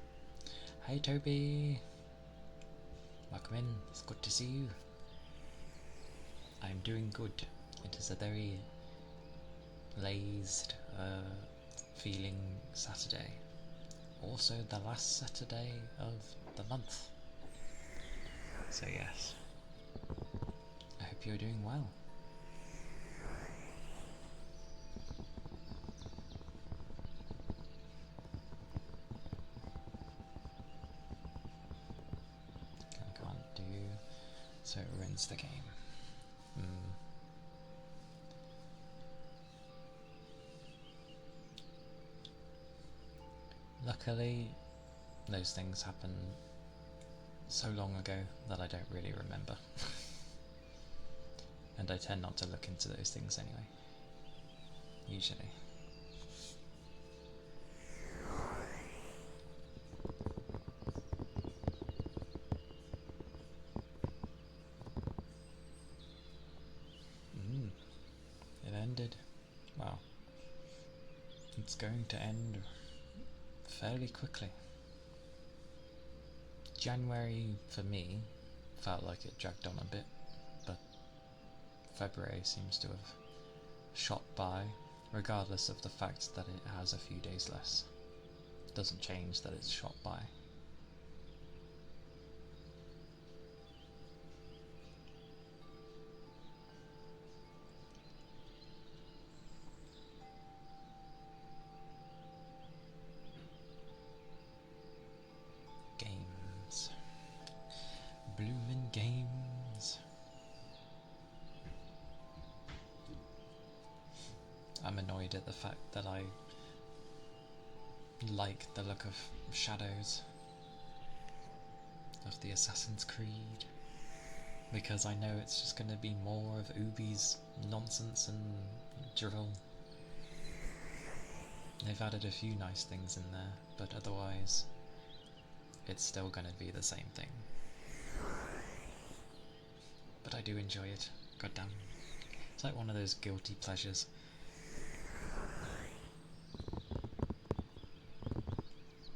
Speaker 1: Hi Toby! Welcome in, it's good to see you. I'm doing good. It is a very lazed feeling Saturday. Also the last Saturday of the month. So yes, I hope you're doing well. So it ruins the game. Luckily, those things happen so long ago that I don't really remember. And I tend not to look into those things anyway. Usually. It ended. Wow. It's going to end fairly quickly. January, for me, felt like it dragged on a bit, but February seems to have shot by, regardless of the fact that it has a few days less. It doesn't change that it's shot by. Games. Bloomin' games. I'm annoyed at the fact that I like the look of shadows of the Assassin's Creed, because I know it's just going to be more of Ubi's nonsense and drivel. They've added a few nice things in there, but otherwise it's still going to be the same thing. But I do enjoy it, goddamn. It's like one of those guilty pleasures.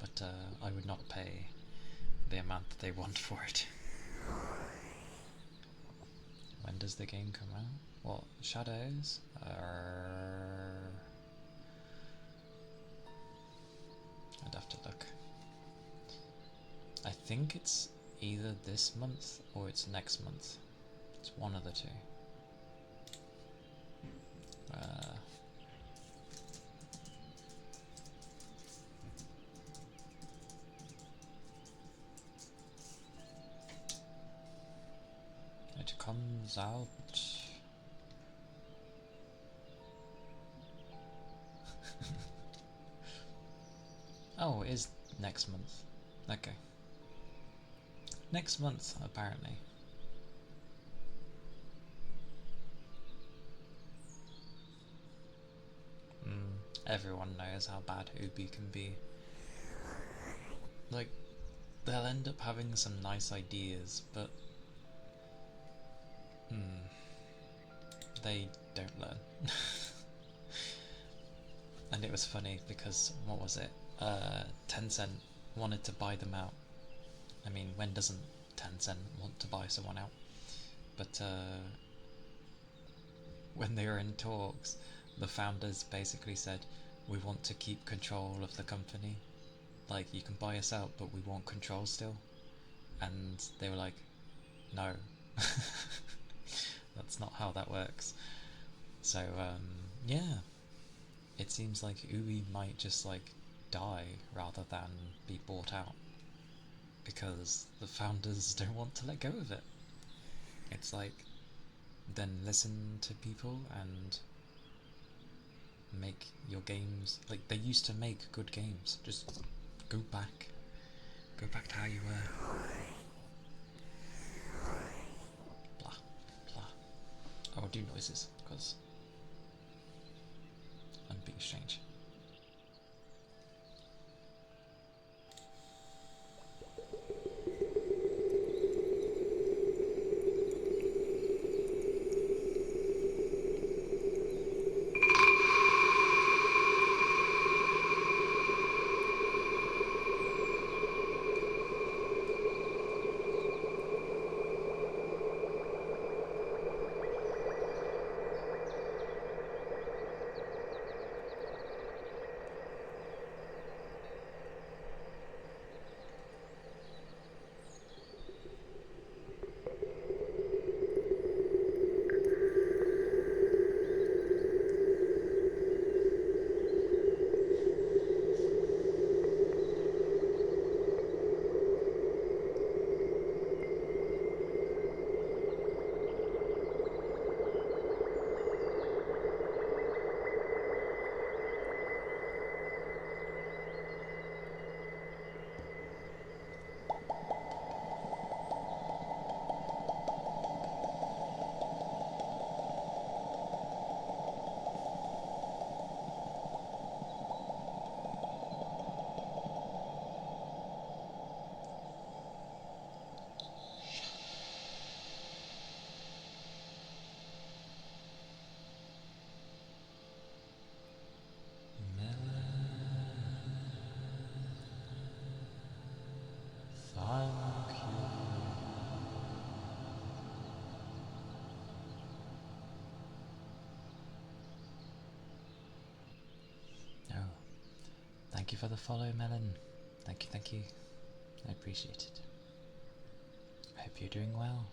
Speaker 1: But I would not pay the amount that they want for it. When does the game come out? What, Shadows? I'd have to look. I think it's either this month or it's next month. It's one of the two. It comes out... Oh, it is next month. Okay. Next month, apparently. Everyone knows how bad Ubi can be. Like, they'll end up having some nice ideas, but they don't learn. And it was funny because, what was it? Tencent wanted to buy them out. I mean, when doesn't Tencent want to buy someone out? But when they were in talks, the founders basically said, we want to keep control of the company. Like, you can buy us out, but we want control still. And they were like, no. That's not how that works. So, yeah. It seems like Ubi might just, like, die rather than be bought out. Because the founders don't want to let go of it. It's like, then listen to people and make your games, like they used to make good games. Just go back to how you were. Blah blah. I'll do noises because I'm being strange. Thank you for the follow, Melon. Thank you, thank you. I appreciate it. I hope you're doing well.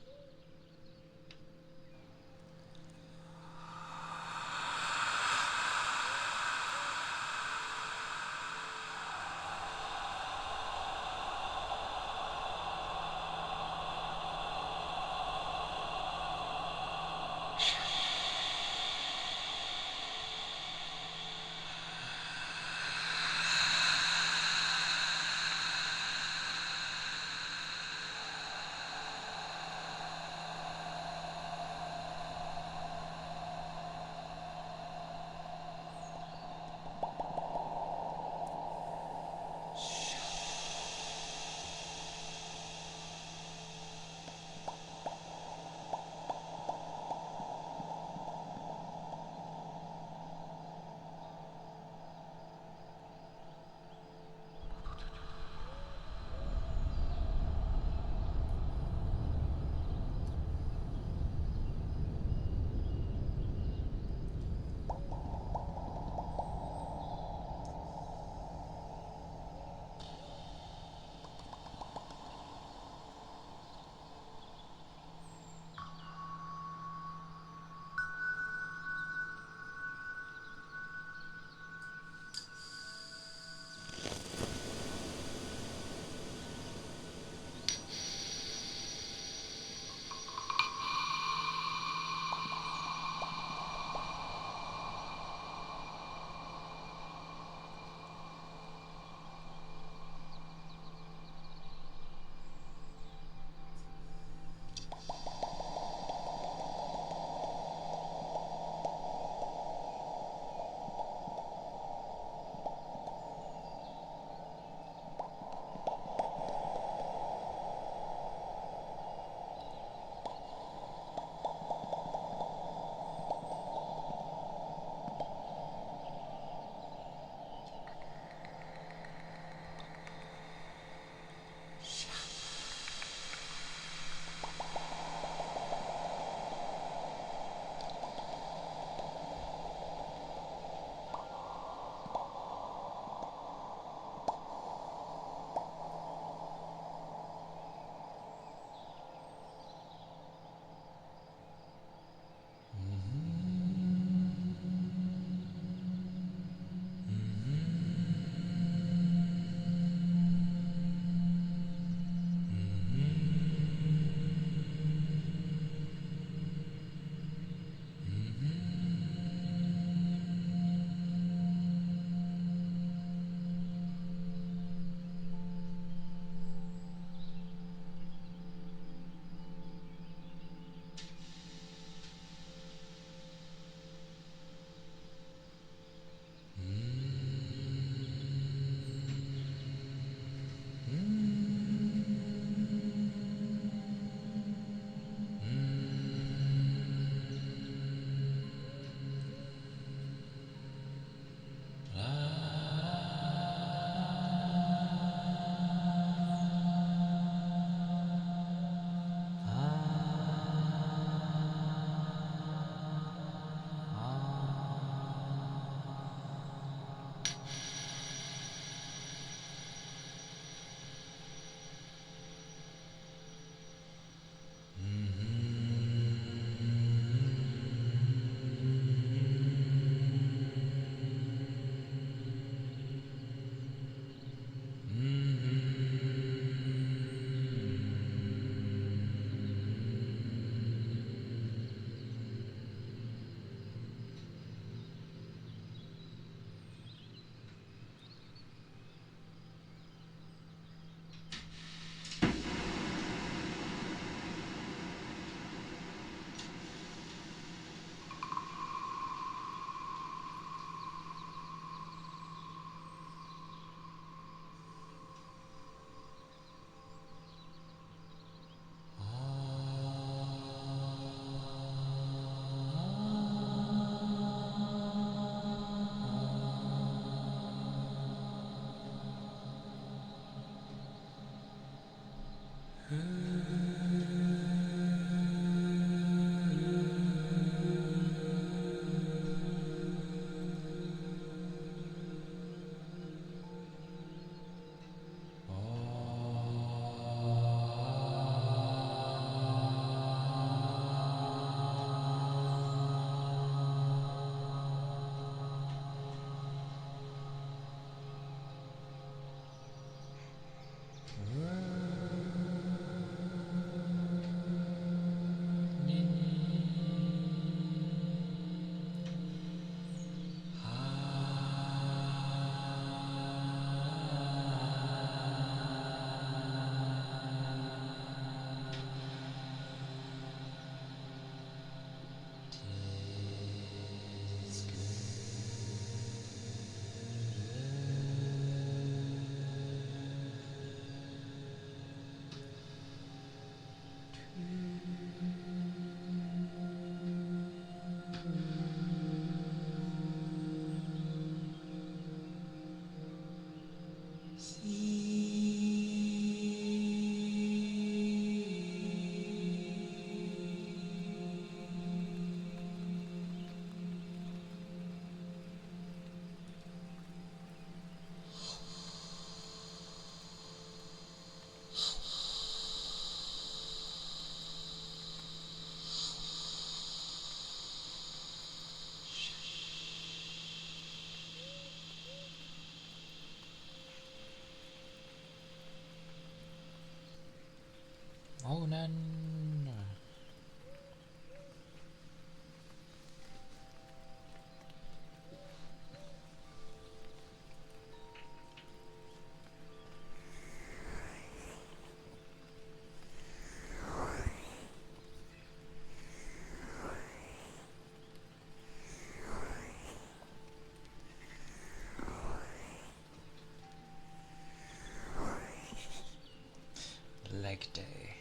Speaker 1: weekday.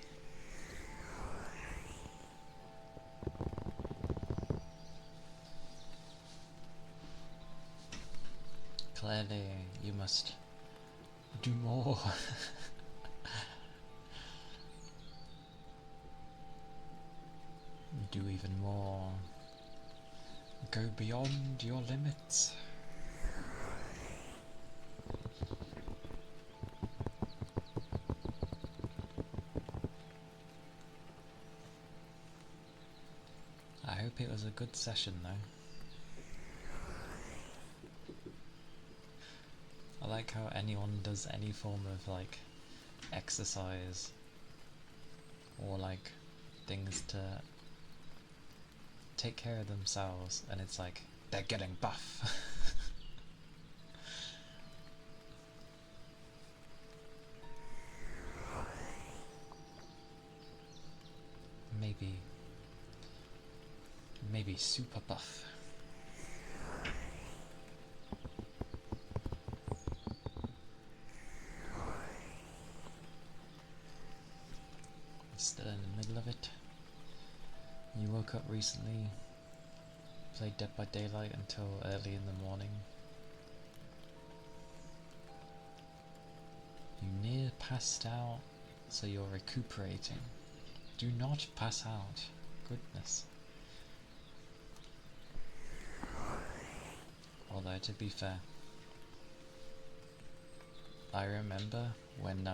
Speaker 1: Clearly, you must do more. Do even more. Go beyond your limits. I hope it was a good session though. I like how anyone does any form of like exercise or like things to take care of themselves, and it's like they're getting buff. Maybe super buff. Still in the middle of it. You woke up recently, played Dead by Daylight until early in the morning. You near passed out, so you're recuperating. Do not pass out. Goodness. Although, to be fair, I remember when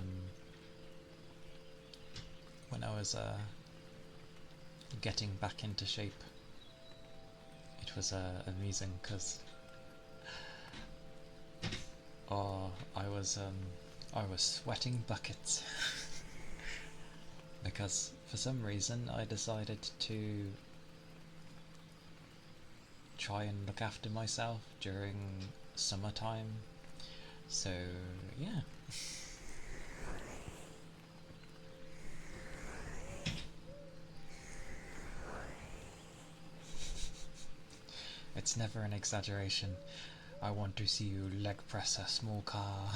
Speaker 1: I was getting back into shape. It was amusing because I was sweating buckets because for some reason I decided to try and look after myself during summertime. So yeah. It's never an exaggeration. I want to see you leg press a small car.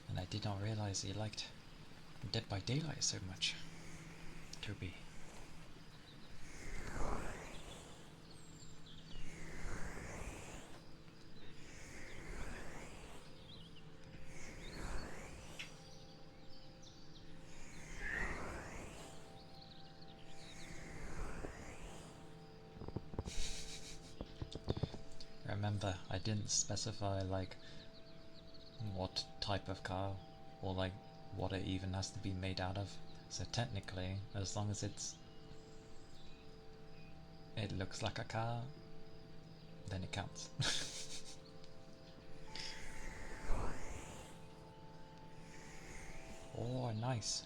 Speaker 1: And I did not realise you liked Dead by Daylight so much, Toby. Remember, I didn't specify like what type of car or like what it even has to be made out of. So technically, as long as it looks like a car, then it counts. Oh, nice.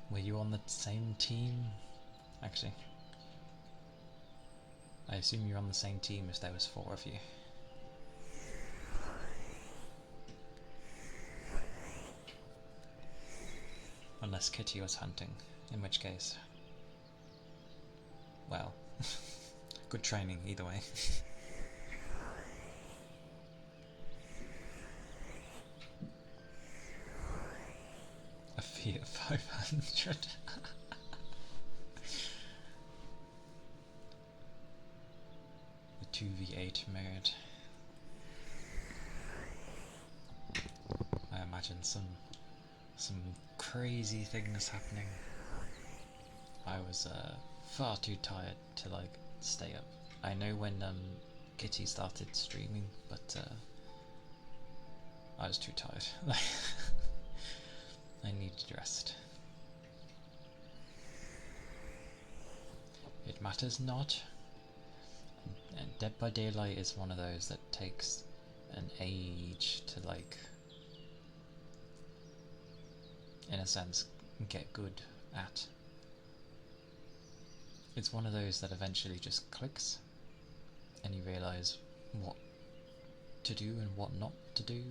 Speaker 1: Were you on the same team? Actually, I assume you're on the same team as there was 4 of you. Unless Kitty was hunting, in which case, well, good training either way. A Fiat 500. The 2v8 mode. I imagine some crazy things happening. I was far too tired to like stay up. I know when Kitty started streaming, but I was too tired. I needed rest. It matters not. Dead by Daylight is one of those that takes an age to like, in a sense, get good at. It's one of those that eventually just clicks and you realise what to do and what not to do.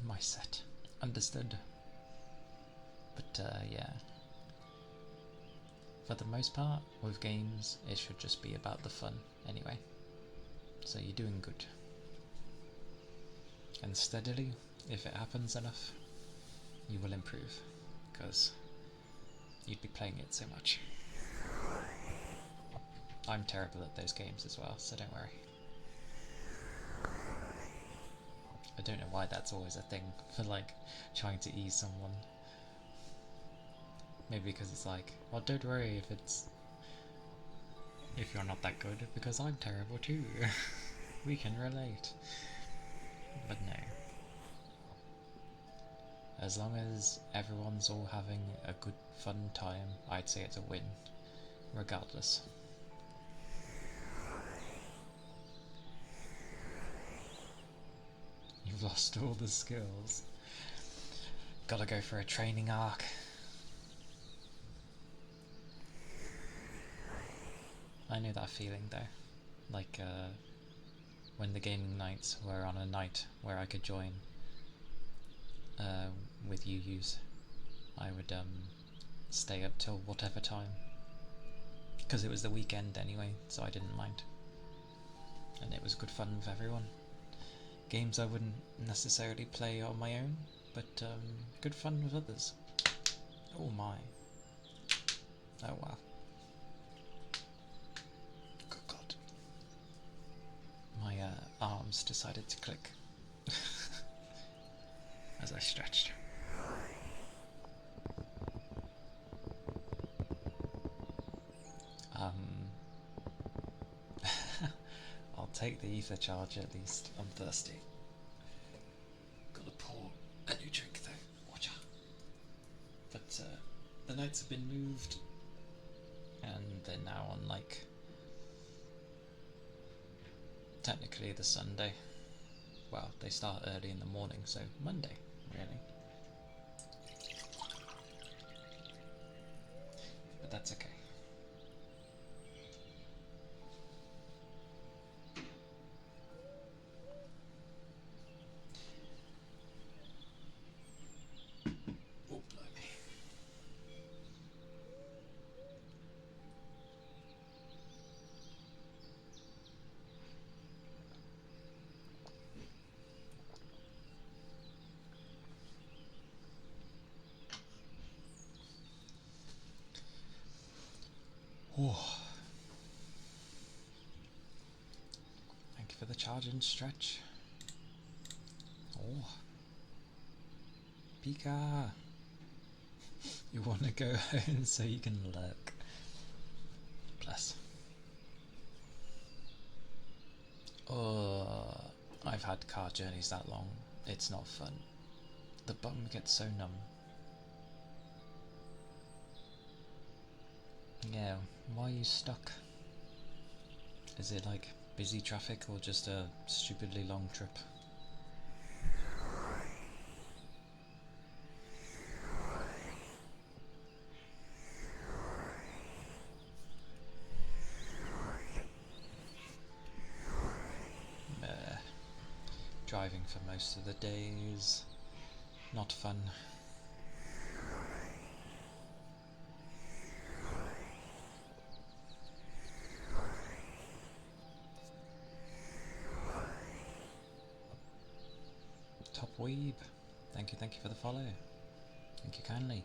Speaker 1: My set. Understood. But yeah, for the most part, with games, it should just be about the fun anyway. So you're doing good. And steadily, if it happens enough, you will improve, because you'd be playing it so much. I'm terrible at those games as well, so don't worry. I don't know why that's always a thing for like trying to ease someone. Maybe because it's like, well, don't worry if you're not that good, because I'm terrible too. We can relate. But no. As long as everyone's all having a good fun time, I'd say it's a win, regardless. You've lost all the skills. Gotta go for a training arc. I know that feeling though. Like when the gaming nights were on a night where I could join with UUs, I would stay up till whatever time. Because it was the weekend anyway, so I didn't mind. And it was good fun with everyone. Games I wouldn't necessarily play on my own, but good fun with others. Oh my. Oh wow. Good God. My arms decided to click as I stretched. I'll take the ether charge at least. I'm thirsty. Gotta pour a new drink though. Watch out. But the nights have been moved, and they're now on like technically the Sunday. Well, they start early in the morning, so Monday, really. But that's okay. Oh, blimey. Oh. Thank you for the charge and stretch. Oh. Pika! You want to go home so you can lurk. Bless. Oh, I've had car journeys that long. It's not fun. The bum gets so numb. Yeah, why are you stuck? Is it like busy traffic or just a stupidly long trip? Driving for most of the days, not fun. Top Weeb, thank you for the follow. Thank you kindly.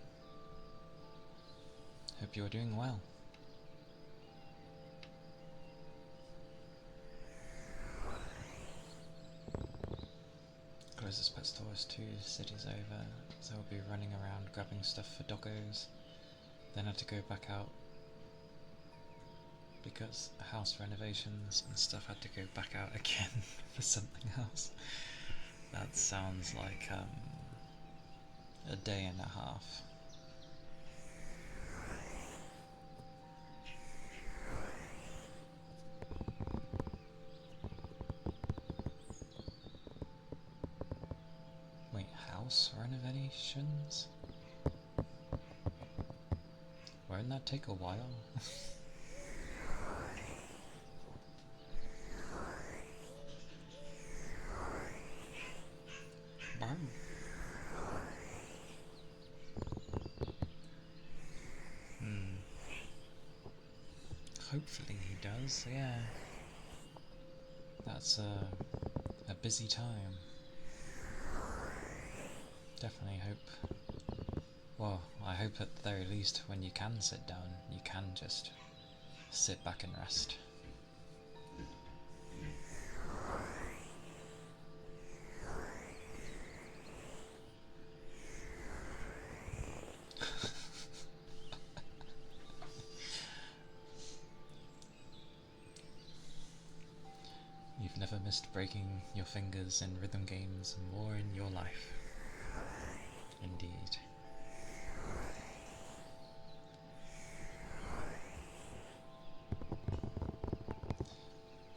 Speaker 1: Hope you are doing well. Closest pet store is 2 cities over, so I'll be running around grabbing stuff for doggos. Then I have to go back out because house renovations and stuff had to go back out again for something else. That sounds like a day and a half. Wait, house renovations? Won't that take a while? Bam. Hopefully he does, yeah. That's a busy time. Definitely hope. Well, I hope at the very least when you can sit down, you can just sit back and rest. You've never missed breaking your fingers in rhythm games more in your life. Indeed.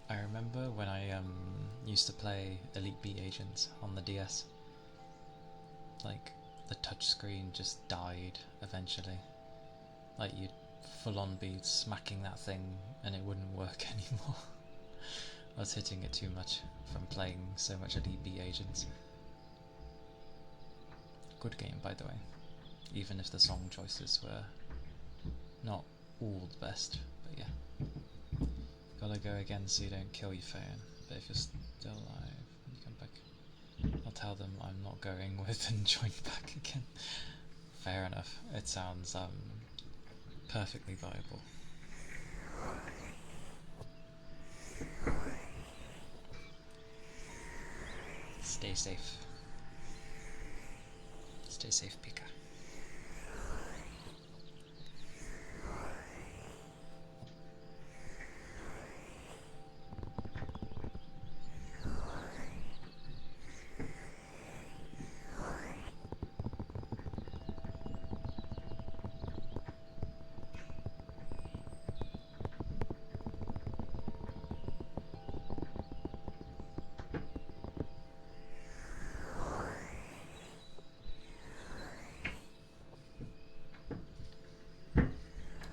Speaker 1: I remember when I used to play Elite Beat Agents on the DS. Like, the touchscreen just died eventually. Like, you'd full on be smacking that thing and it wouldn't work anymore. I was hitting it too much from playing so much Elite Beat Agents. Good game, by the way, even if the song choices were not all the best, but yeah. Gotta go again so you don't kill your phone, but if you're still alive, when you come back, I'll tell them I'm not going with and join back again. Fair enough, it sounds perfectly viable. Stay safe. Stay safe, Pika.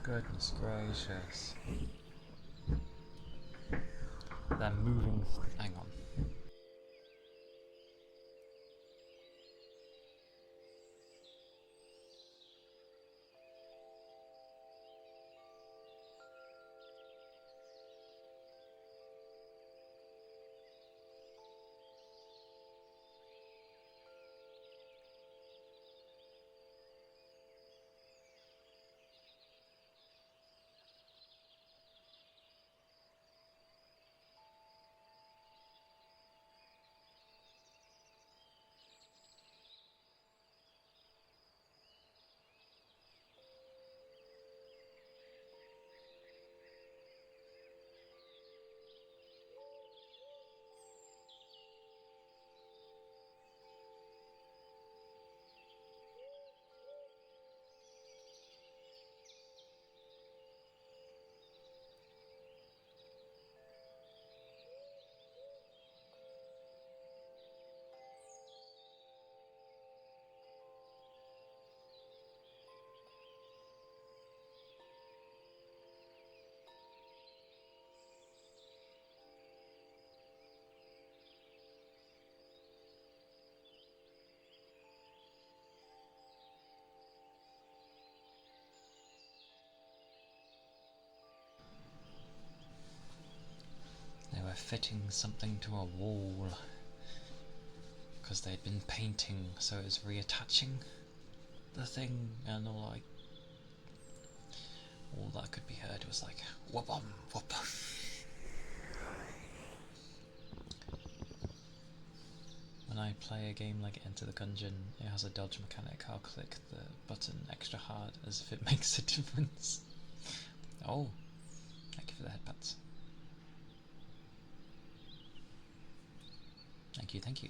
Speaker 1: Goodness gracious. They're moving. Hang on. They were fitting something to a wall because they'd been painting, so it was reattaching the thing, and all that could be heard was like whoop-um, whoop-um. When I play a game like Enter the Gungeon, it has a dodge mechanic. I'll click the button extra hard as if it makes a difference. Oh, thank you for the headpats. Thank you, thank you.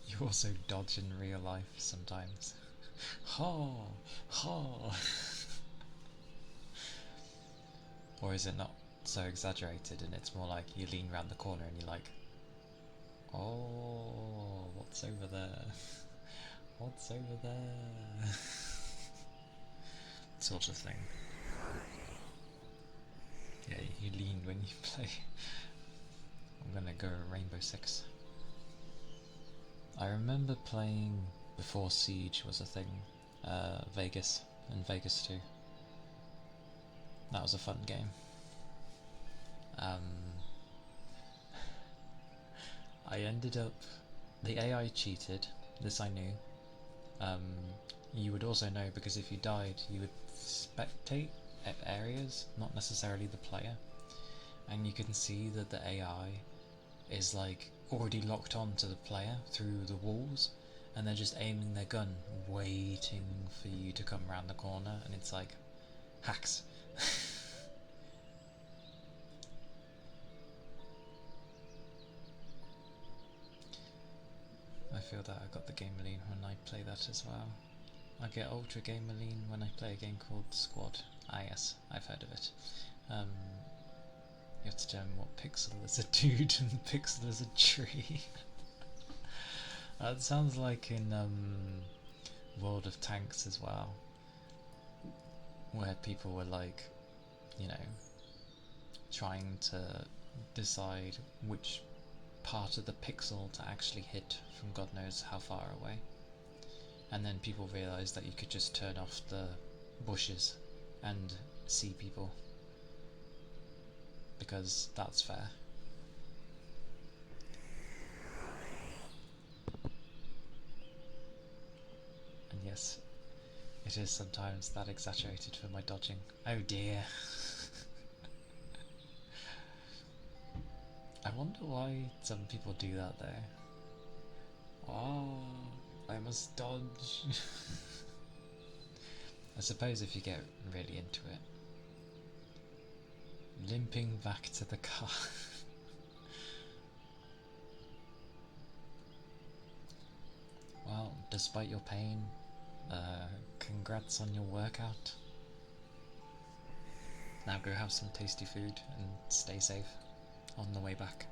Speaker 1: You also dodge in real life sometimes. Ho! Ho! Or is it not so exaggerated and it's more like you lean around the corner and you're like, oh, what's over there? What's over there? Sort of thing. Yeah, you lean when you play. I'm gonna go Rainbow Six. I remember playing before Siege was a thing, Vegas and Vegas 2. That was a fun game. I ended up... The AI cheated, this I knew. You would also know because if you died you would spectate areas, not necessarily the player. And you can see that the AI is like already locked on to the player through the walls, and they're just aiming their gun, waiting for you to come around the corner, and it's like, hacks. I feel that I got the gamer lean when I play that as well. I get ultra gamer lean when I play a game called Squad. Ah yes, I've heard of it. You have to determine what pixel is a dude and pixel is a tree. That sounds like in World of Tanks as well, where people were like, you know, trying to decide which part of the pixel to actually hit from God knows how far away. And then people realised that you could just turn off the bushes and see people, because that's fair. And yes, it is sometimes that exaggerated for my dodging. Oh dear. I wonder why some people do that though. Oh, I must dodge. I suppose if you get really into it. Limping back to the car. Well, despite your pain, congrats on your workout. Now go have some tasty food and stay safe on the way back.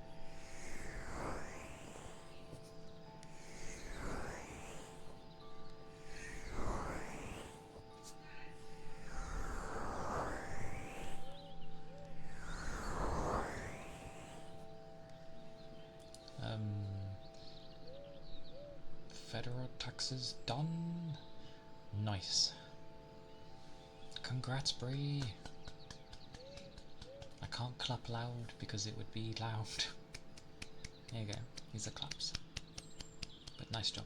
Speaker 1: Federal taxes done. Nice. Congrats, Bree. I can't clap loud because it would be loud. There you go. These are claps. But nice job.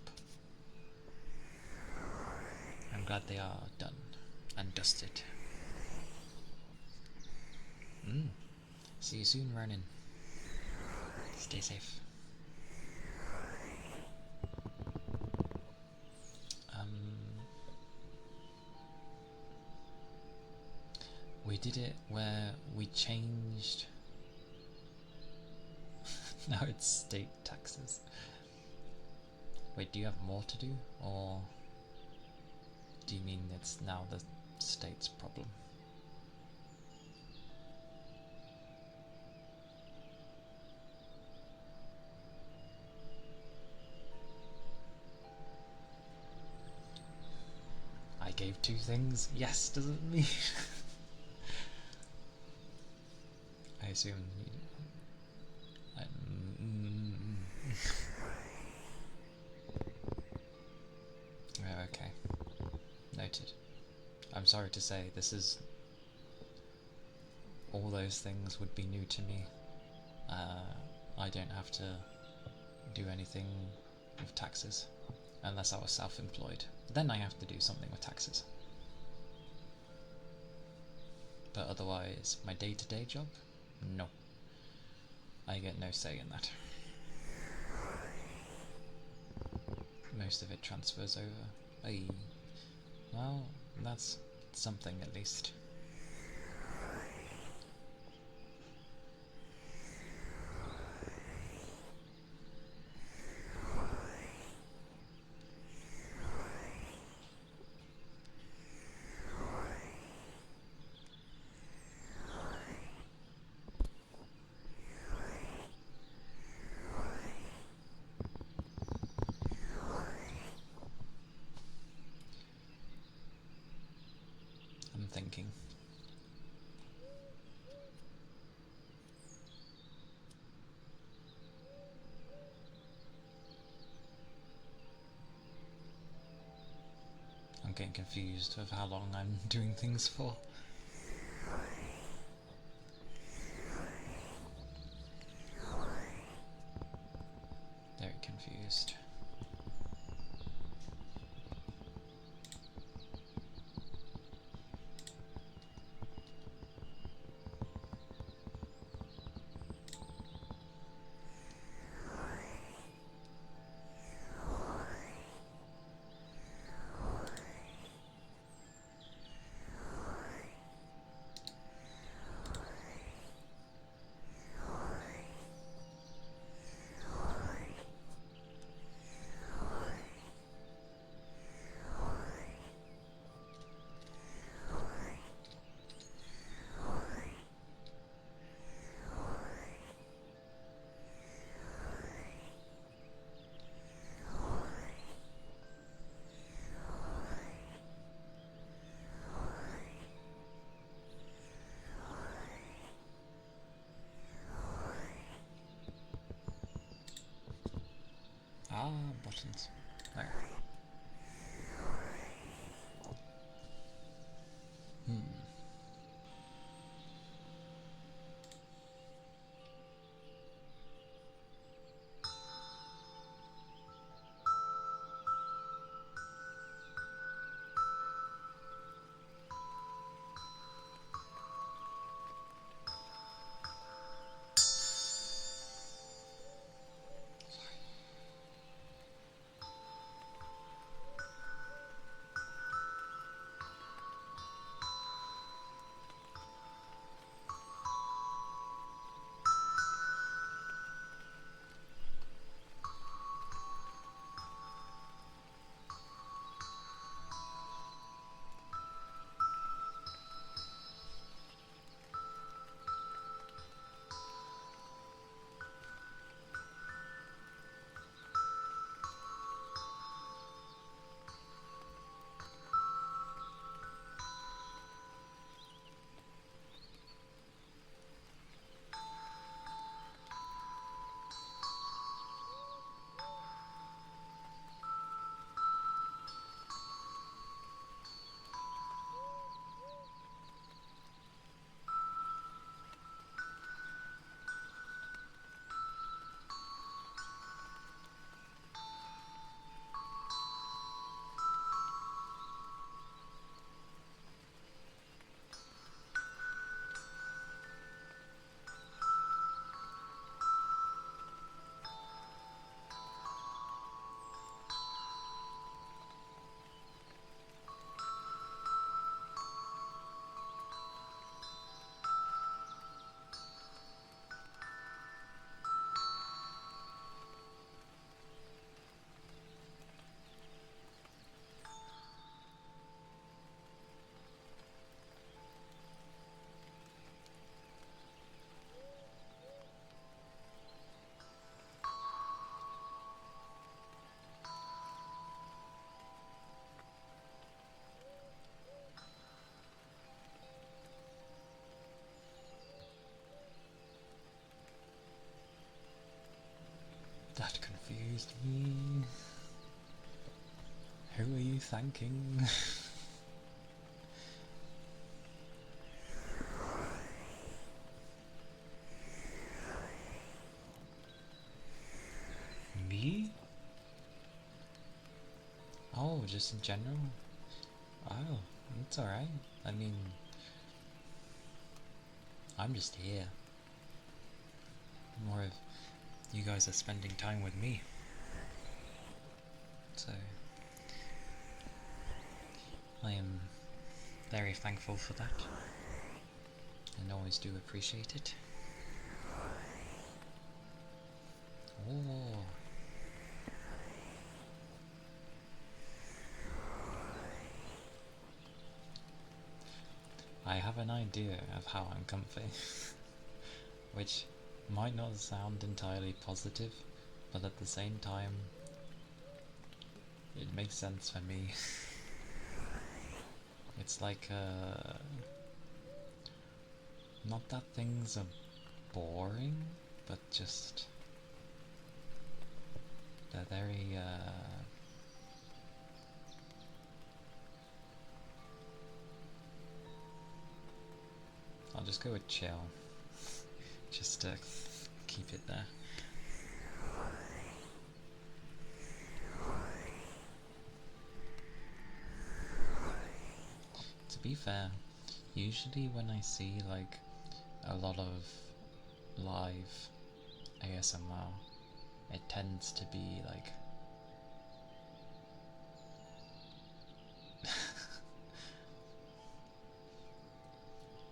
Speaker 1: I'm glad they are done and dusted. See you soon, Ronin. Stay safe. We did it where we changed. Now it's state taxes. Wait, do you have more to do, or do you mean it's now the state's problem? I gave 2 things. Yes, does it mean? I assume you... Oh, okay. Noted. I'm sorry to say, this is... all those things would be new to me. I don't have to do anything with taxes, unless I was self-employed. Then I have to do something with taxes. But otherwise, my day-to-day job? No. I get no say in that. Most of it transfers over. Aye. Well, that's something at least. Thinking. getting confused with how long I'm doing things for. Very confused. Ah, buttons. There. That confused me. Who are you thanking? Me? Oh, just in general? Oh, it's alright. I mean, I'm just here. More of you guys are spending time with me. So, I am very thankful for that. And always do appreciate it. Oh. I have an idea of how I'm comfy, which might not sound entirely positive, but at the same time, it makes sense for me. It's like, not that things are boring, but just, they're very, just go with chill. Just to keep it there. To be fair, usually when I see like a lot of live ASMR, it tends to be like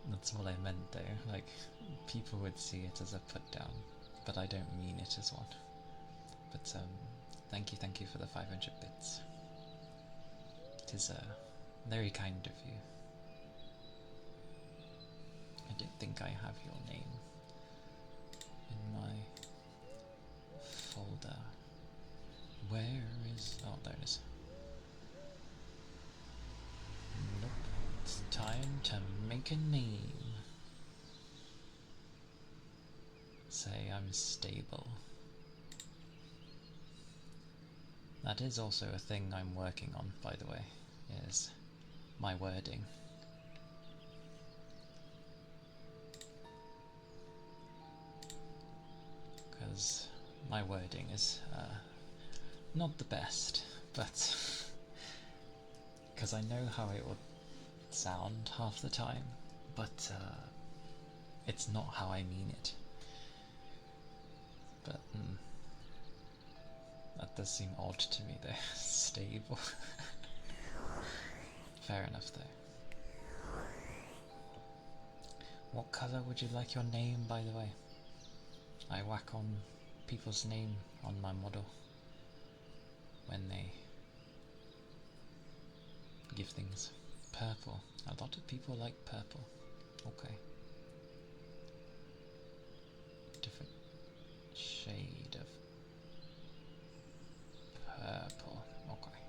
Speaker 1: that's what I meant though, like people would see it as a put down, but I don't mean it as one. But thank you for the 500 bits. It is very kind of you. I don't think I have your name in my folder. Where is... oh, there it is. Nope. It's time to make a name. Say I'm stable. That is also a thing I'm working on, by the way, is my wording. Because my wording is not the best, but because I know how it would sound half the time, but it's not how I mean it. But that does seem odd to me though. Stable. Fair enough though. What colour would you like your name, by the way? I whack on people's name on my model when they give things. Purple. A lot of people like purple. Okay. Different shade of purple. Okay.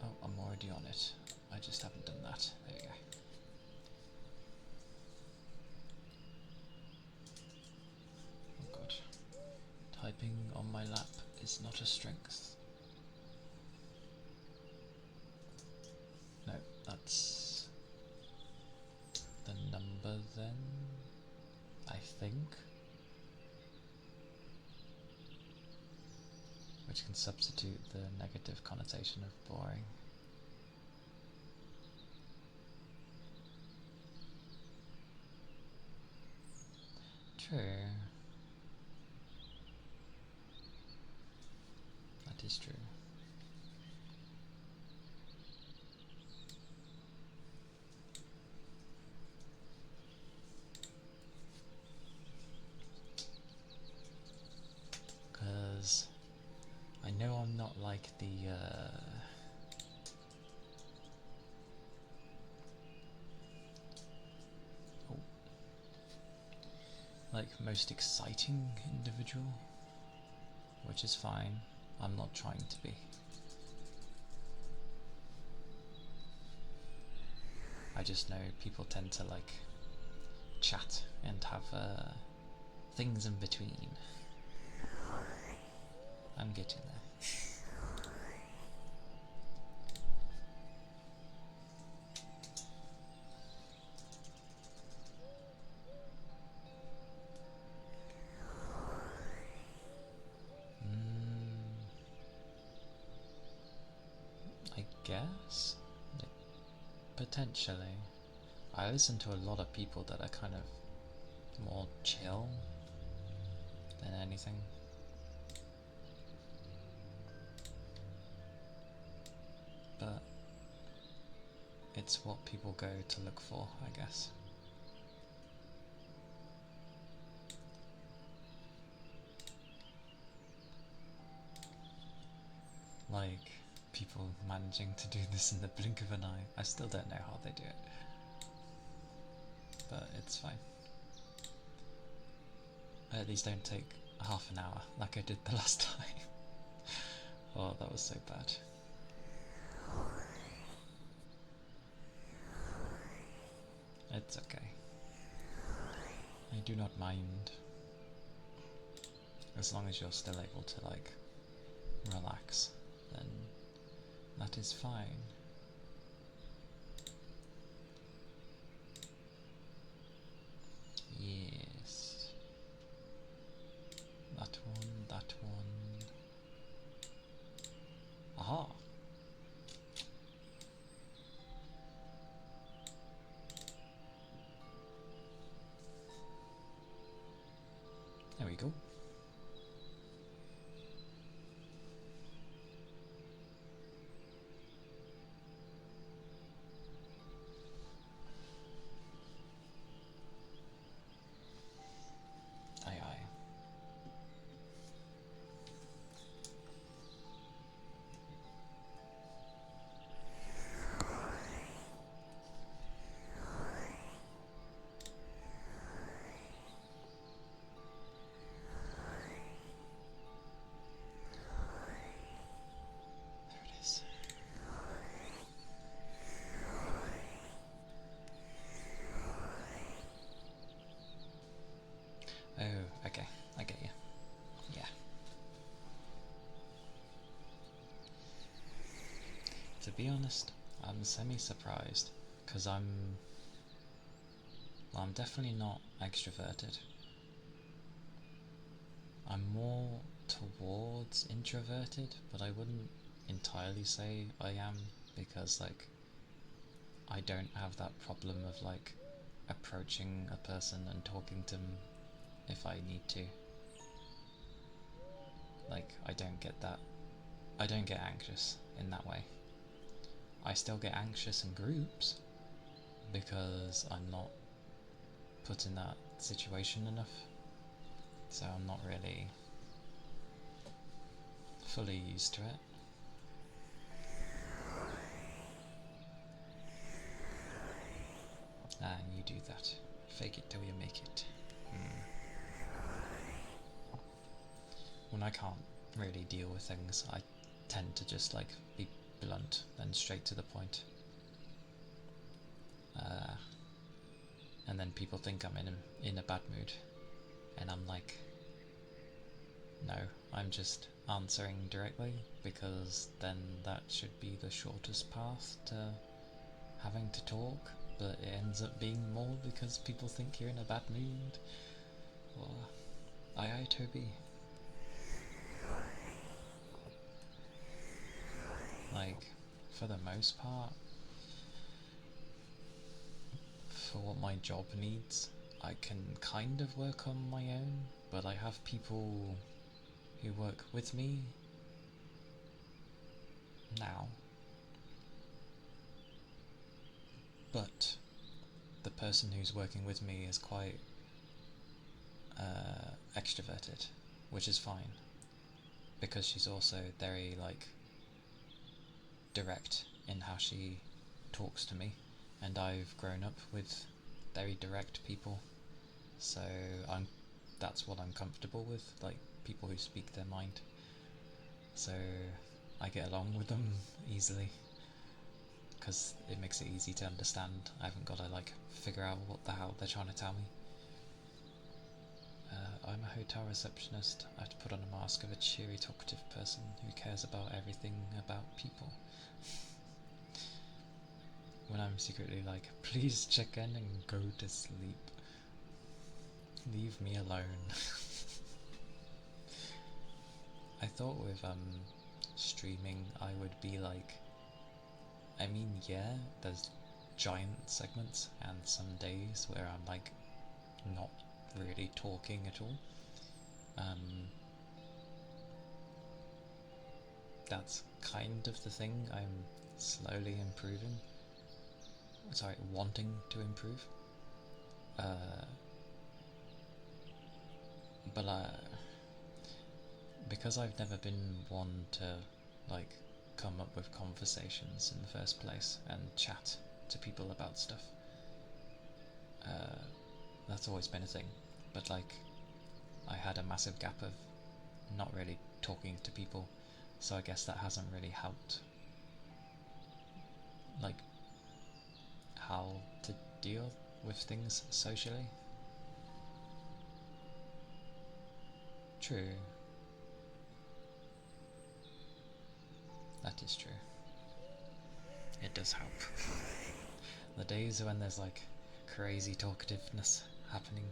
Speaker 1: Oh, I'm already on it. I just haven't done that. There you go. Oh god. Typing on my lap is not a strength. No, that's the number then, I think. Which can substitute the negative connotation of boring. True. That is true. Because I know I'm not like the like most exciting individual, which is fine. I'm not trying to be. I just know people tend to like chat and have things in between. I'm getting there. I guess, like, potentially. I listen to a lot of people that are kind of more chill than anything. But it's what people go to look for, I guess. Like, people managing to do this in the blink of an eye. I still don't know how they do it. But it's fine. I at least don't take half an hour like I did the last time. Oh, that was so bad. It's okay. I do not mind. As long as you're still able to, like, relax then that is fine. Yes. That one, that one. Aha! There we go. Aye aye. There it is. Oh, okay. I get you. Yeah. To be honest, I'm semi-surprised, because I'm definitely not extroverted. I'm more towards introverted, but I wouldn't entirely say I am, because like I don't have that problem of like approaching a person and talking to them if I need to. Like I don't get anxious in that way. I still get anxious in groups because I'm not put in that situation enough, so I'm not really fully used to it. And you do that. Fake it till you make it. When I can't really deal with things, I tend to just like be blunt and straight to the point. And then people think I'm in a bad mood, and I'm like, no, I'm just answering directly, because then that should be the shortest path to having to talk, but it ends up being more because people think you're in a bad mood. Or, aye aye Toby. Like, for the most part, for what my job needs, I can kind of work on my own, but I have people who work with me now. But the person who's working with me is quite extroverted, which is fine, because she's also very like direct in how she talks to me, and I've grown up with very direct people, so that's what I'm comfortable with, like people who speak their mind. So I get along with them easily, because it makes it easy to understand. I haven't got to like figure out what the hell they're trying to tell me. I'm a hotel receptionist. I have to put on a mask of a cheery, talkative person who cares about everything about people. When I'm secretly like, please check in and go to sleep. Leave me alone. I thought with streaming I would be like, I mean, yeah, there's giant segments and some days where I'm like not really talking at all. That's kind of the thing I'm slowly improving. Sorry, wanting to improve. But because I've never been one to like come up with conversations in the first place and chat to people about stuff, that's always been a thing. But like, I had a massive gap of not really talking to people, so I guess that hasn't really helped like how to deal with things socially. True. That is true. It does help. The days when there's like crazy talkativeness happening.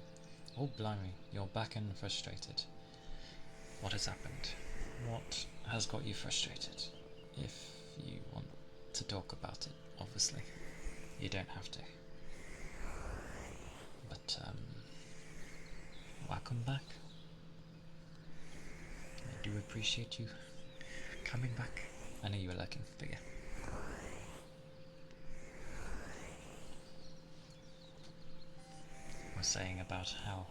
Speaker 1: Oh blimey, you're back and frustrated. What has happened? What has got you frustrated? If you want to talk about it, obviously. You don't have to. But, welcome back. I do appreciate you coming back. I know you were lurking, but yeah. I was saying about how...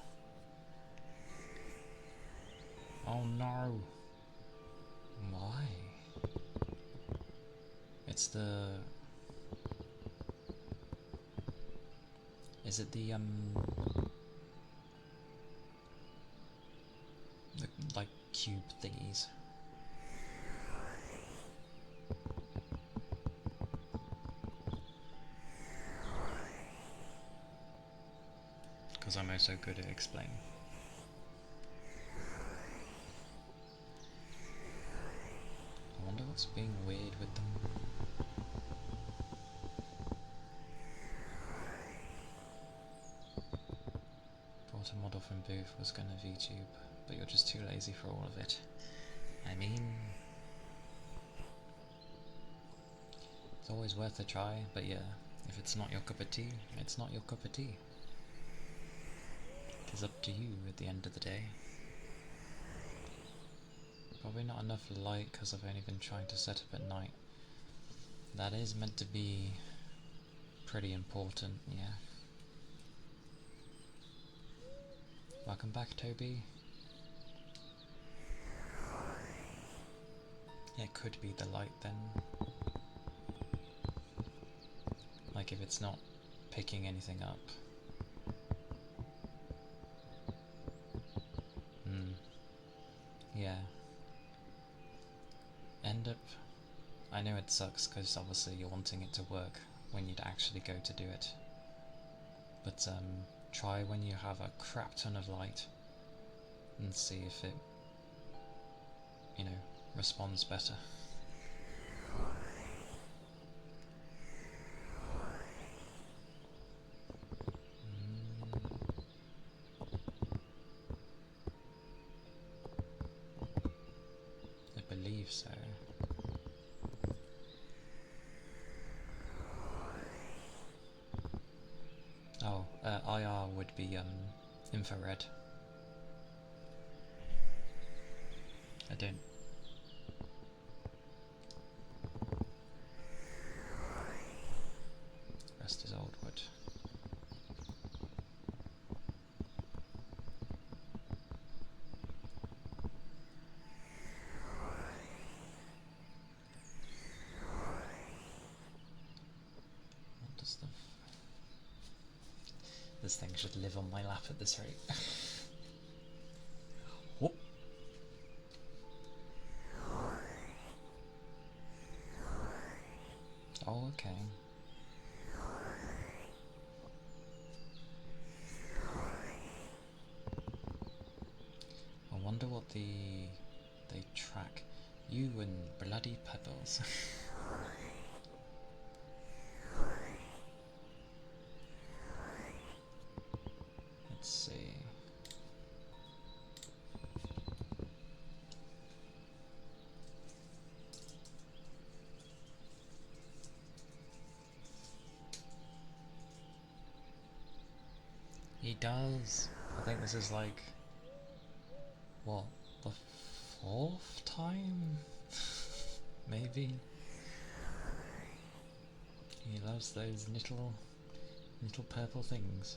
Speaker 1: Oh no! Why? It's the... Is it the, like, cube thingies? Because I'm so good at explaining. I wonder what's being weird with them. Bought a model from Booth, was gonna VTube, but you're just too lazy for all of it. I mean... It's always worth a try, but yeah, if it's not your cup of tea, it's not your cup of tea. It's up to you at the end of the day. Probably not enough light because I've only been trying to set up at night. That is meant to be pretty important, yeah. Welcome back, Toby. Yeah, it could be the light then. Like if it's not picking anything up. Yeah. End up... I know it sucks because obviously you're wanting it to work when you'd actually go to do it. But try when you have a crap ton of light and see if it, you know, responds better. I believe so. Oh, IR would be infrared. I don't... Rest is old wood. What does the... This thing should live on my lap at this rate. Whoop. Oh, okay. I wonder what they track. You and bloody pebbles. Let's see. He does. I think this is like, what, the 4th time? Maybe. He loves those little purple things.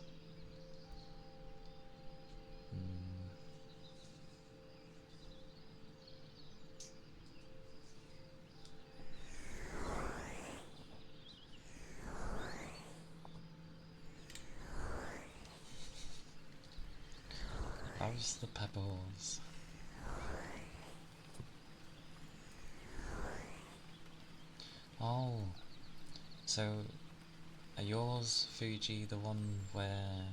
Speaker 1: Loves the pebbles. Oh, so are yours, Fuji, the one where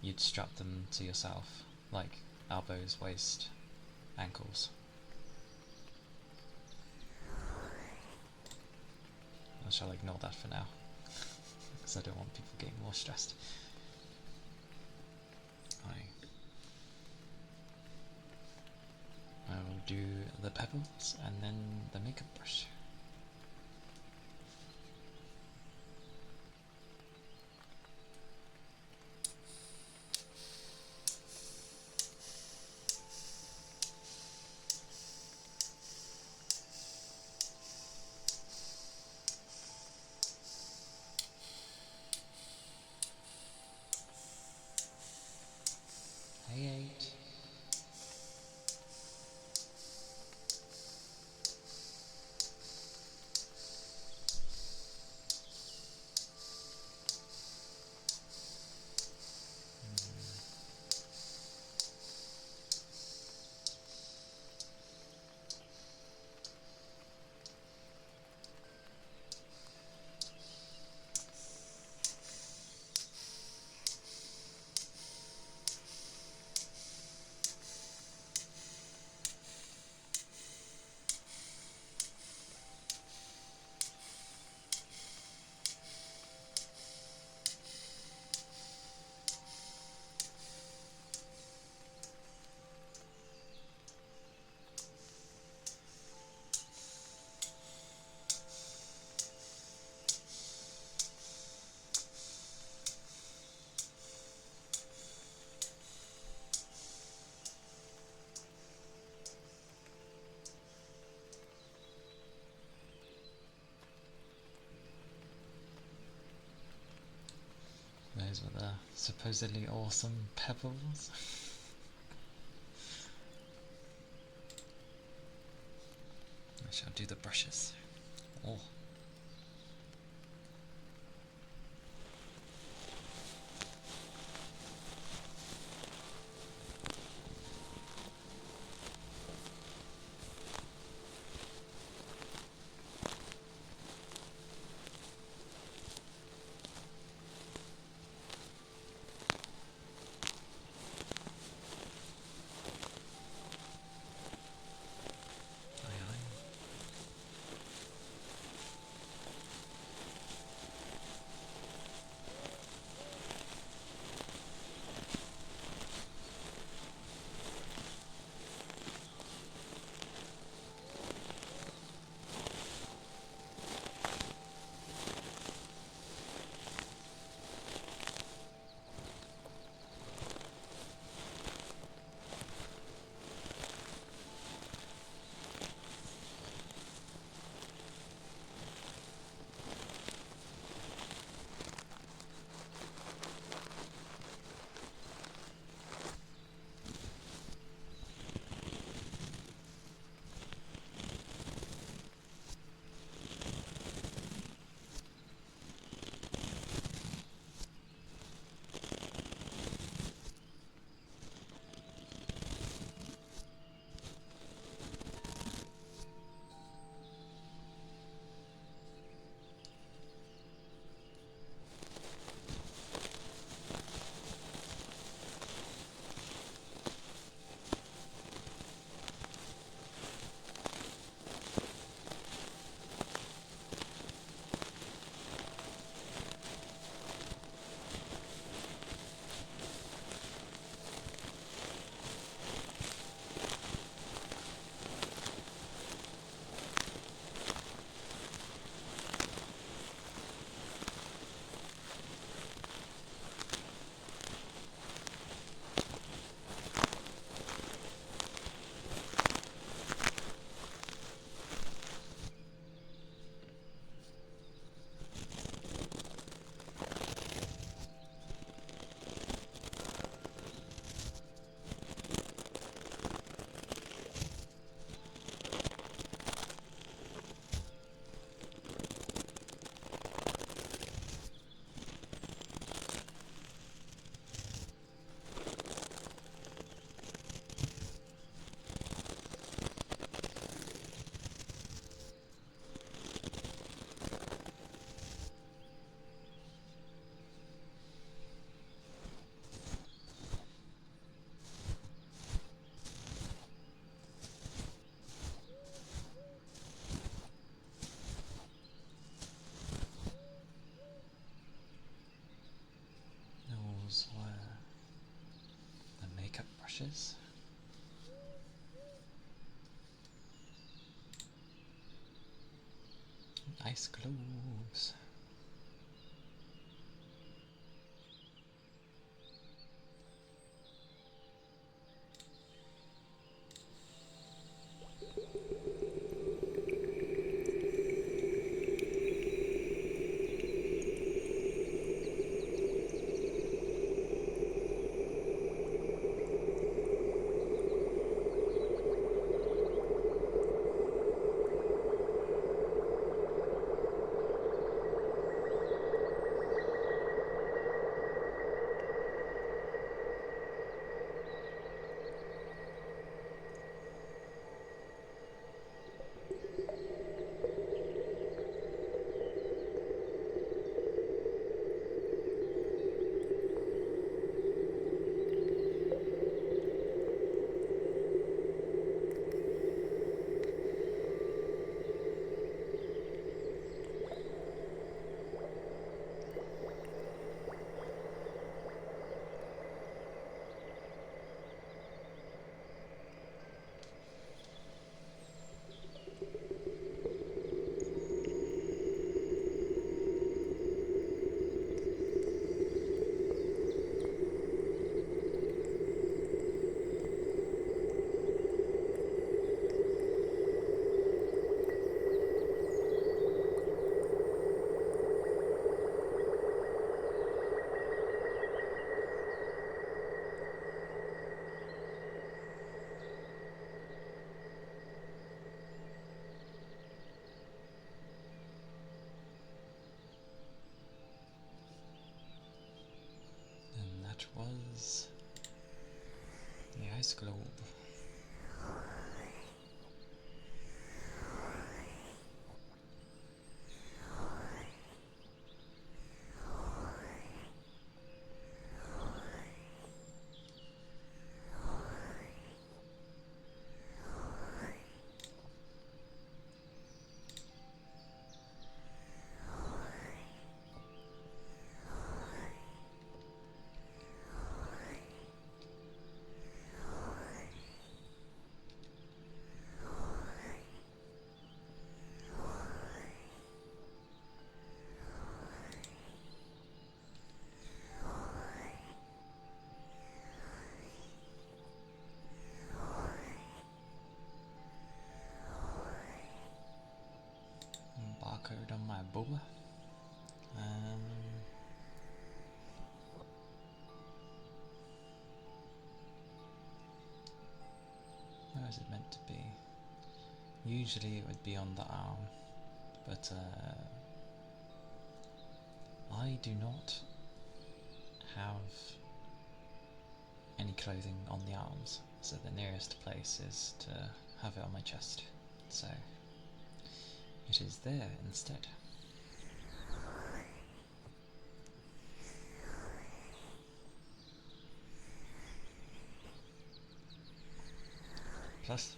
Speaker 1: you'd strap them to yourself, like elbows, waist, ankles? I shall ignore that for now, because I don't want people getting more stressed. I will do the pebbles and then the makeup brush. Hey, 8. Those were the supposedly awesome pebbles. I shall do the brushes. Oh. Aye, aye. brushes. Ice globes. That was the ice globe. Barcode on my boba. Where is it meant to be? Usually it would be on the arm, but I do not have any clothing on the arms, so the nearest place is to have it on my chest. So it is there instead. Plus,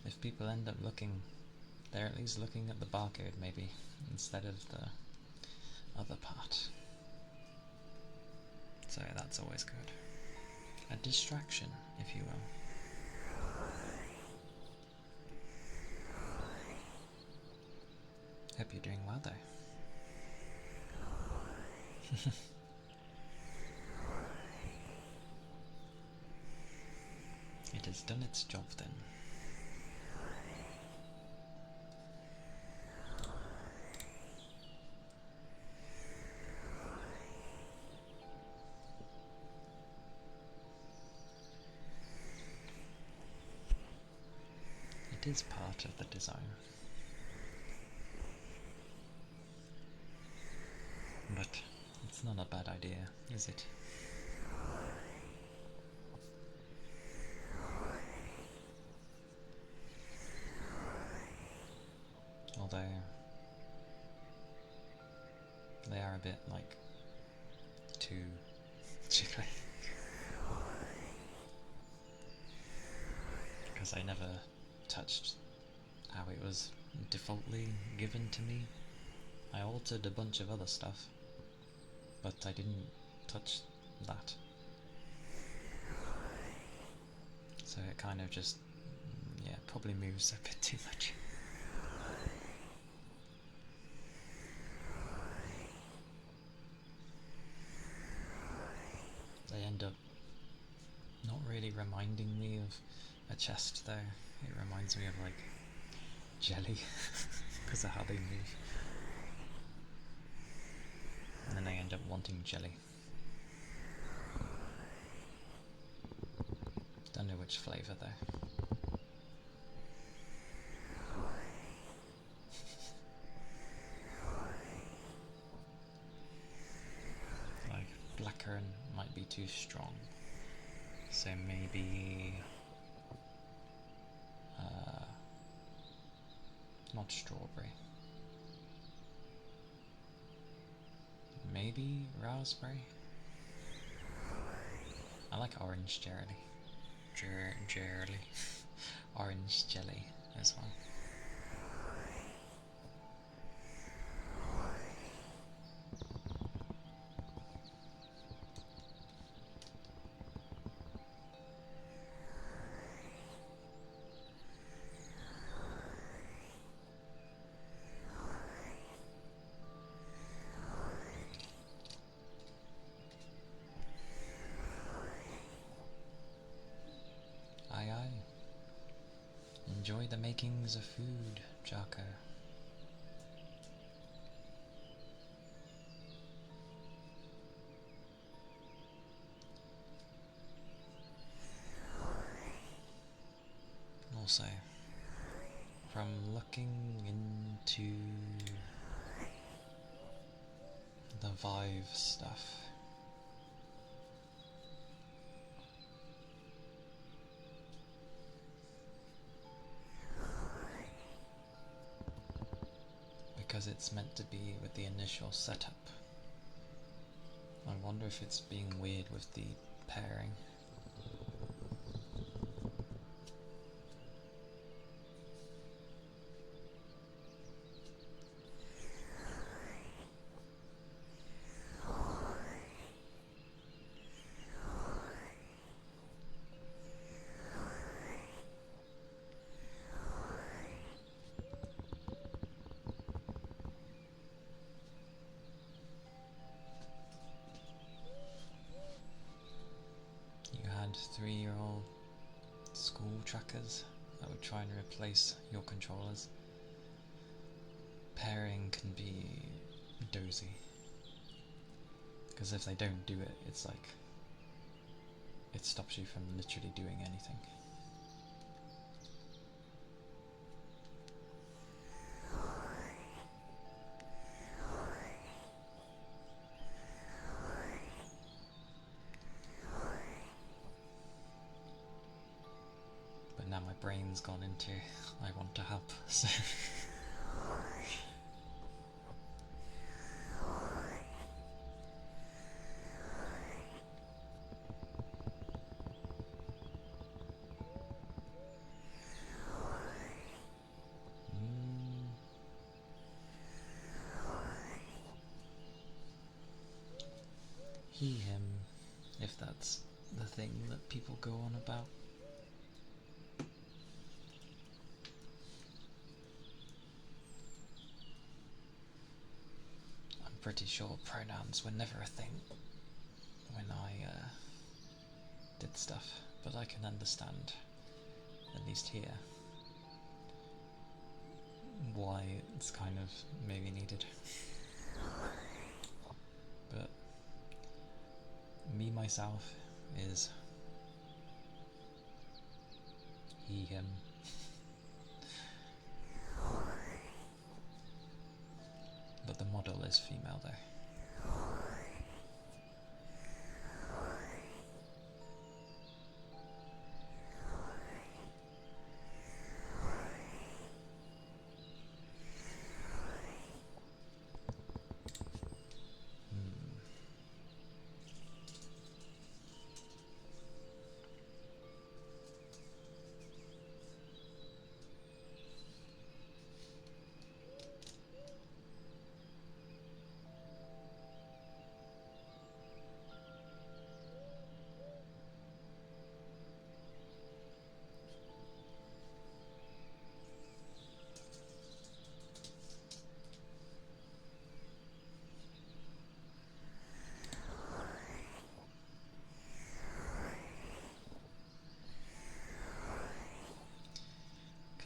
Speaker 1: if people end up looking, they're at least looking at the barcode maybe, instead of the other part. So that's always good. A distraction, if you will. Hope you're doing well though. It has done its job then. It is part of the design. But it's not a bad idea, is it? Although they are a bit like too jiggly. Because I never touched how it was defaultly given to me. I altered a bunch of other stuff, but I didn't touch that. So it kind of just, yeah, probably moves a bit too much. They end up not really reminding me of a chest though. It reminds me of like jelly because of how they move. And then I end up wanting jelly. Don't know which flavour though. Like blackcurrant might be too strong. So maybe not strawberry. Maybe raspberry? I like orange jelly. Jelly. Orange jelly as well. Aye aye. Enjoy the makings of food, Jaka. Also, from looking into the Vive stuff, because it's meant to be with the initial setup, I wonder if it's being weird with the pairing. You had 3-year-old school trackers that would try and replace your controllers. Pairing can be dozy, because if they don't do it, it's like it stops you from literally doing anything. But now my brain's gone into I want to help, so he, him, if that's the thing that people go on about. I'm pretty sure pronouns were never a thing when I did stuff, but I can understand, at least here, why it's kind of maybe needed. But me, myself, is he, him. But the model is female though.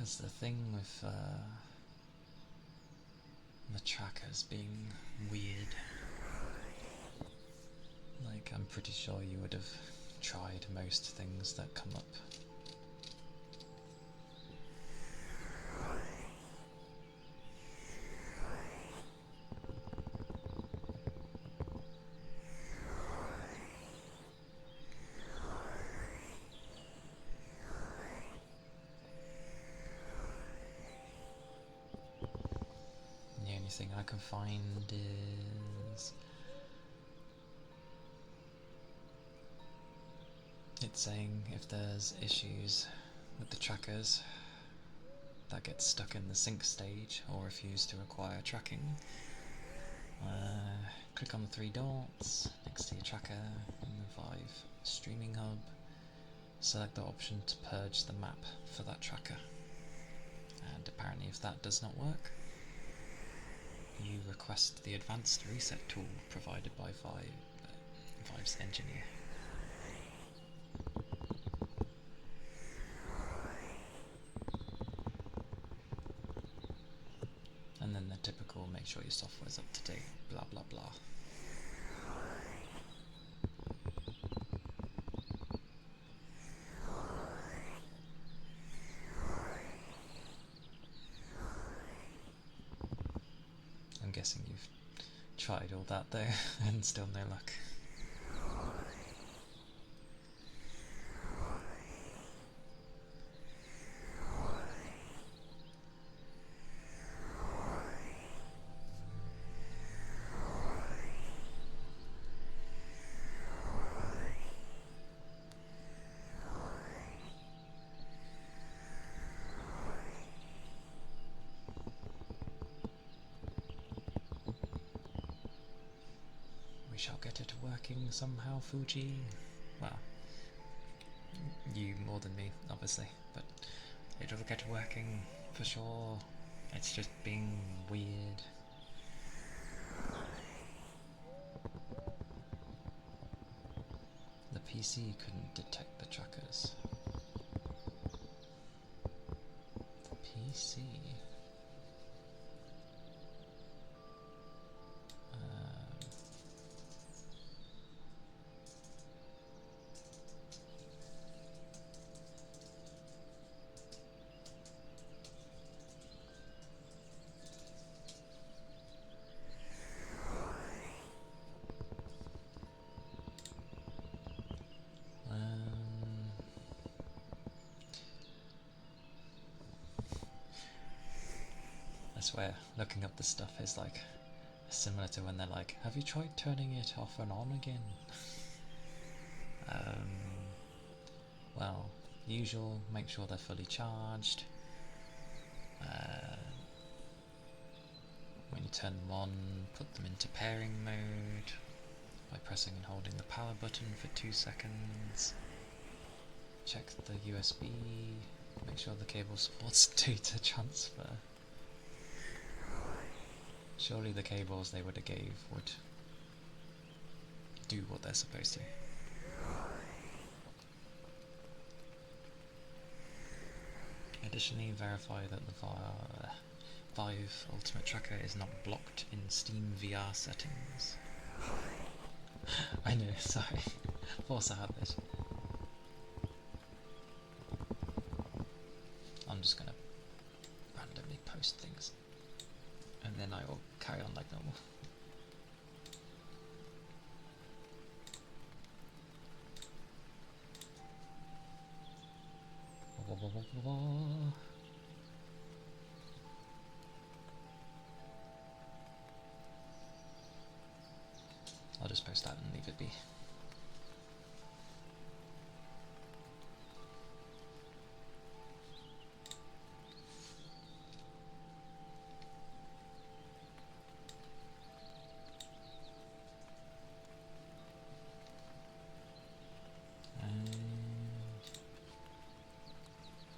Speaker 1: Because the thing with the trackers being weird, like I'm pretty sure you would have tried most things that come up. The only thing I can find is it's saying if there's issues with the trackers that get stuck in the sync stage or refuse to require tracking, click on the three dots next to your tracker in the Vive streaming hub, select the option to purge the map for that tracker, and apparently if that does not work, you request the advanced reset tool provided by Vive's engineer. And then the typical make sure your software's up to date, blah blah blah. I'm guessing you've tried all that though and still no luck. We shall get it working somehow, Fuji. Well, you more than me, obviously, but it'll get working for sure. It's just being weird. The PC couldn't detect the trackers. The PC? I swear, looking up this stuff is like similar to when they're like, have you tried turning it off and on again? Well, usual, make sure they're fully charged. When you turn them on, put them into pairing mode by pressing and holding the power button for 2 seconds. Check the USB, make sure the cable supports data transfer. Surely the cables they would have gave would do what they're supposed to. Additionally, verify that the Vive Ultimate Tracker is not blocked in Steam VR settings. I know, sorry. Force a habit. I'm just gonna randomly post things, and then I will carry on like normal. I'll just post that and leave it be.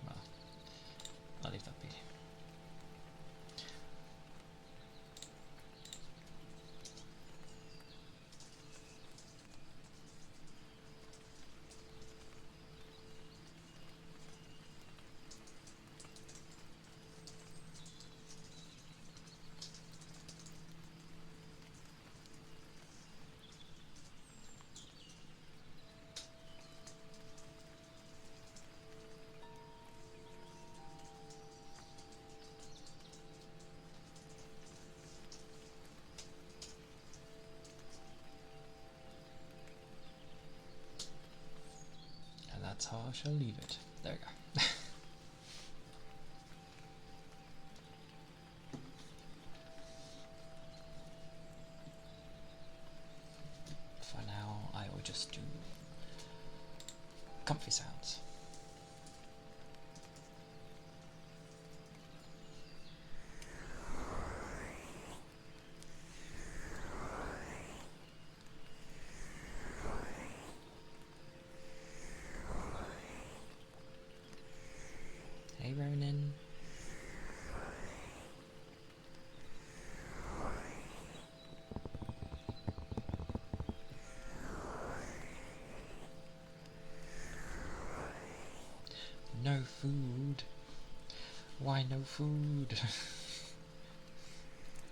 Speaker 1: Well, I'll leave that be. that's how I shall leave it. There we go. For now, I will just do comfy sounds. Hey Ronan. No food. Why no food?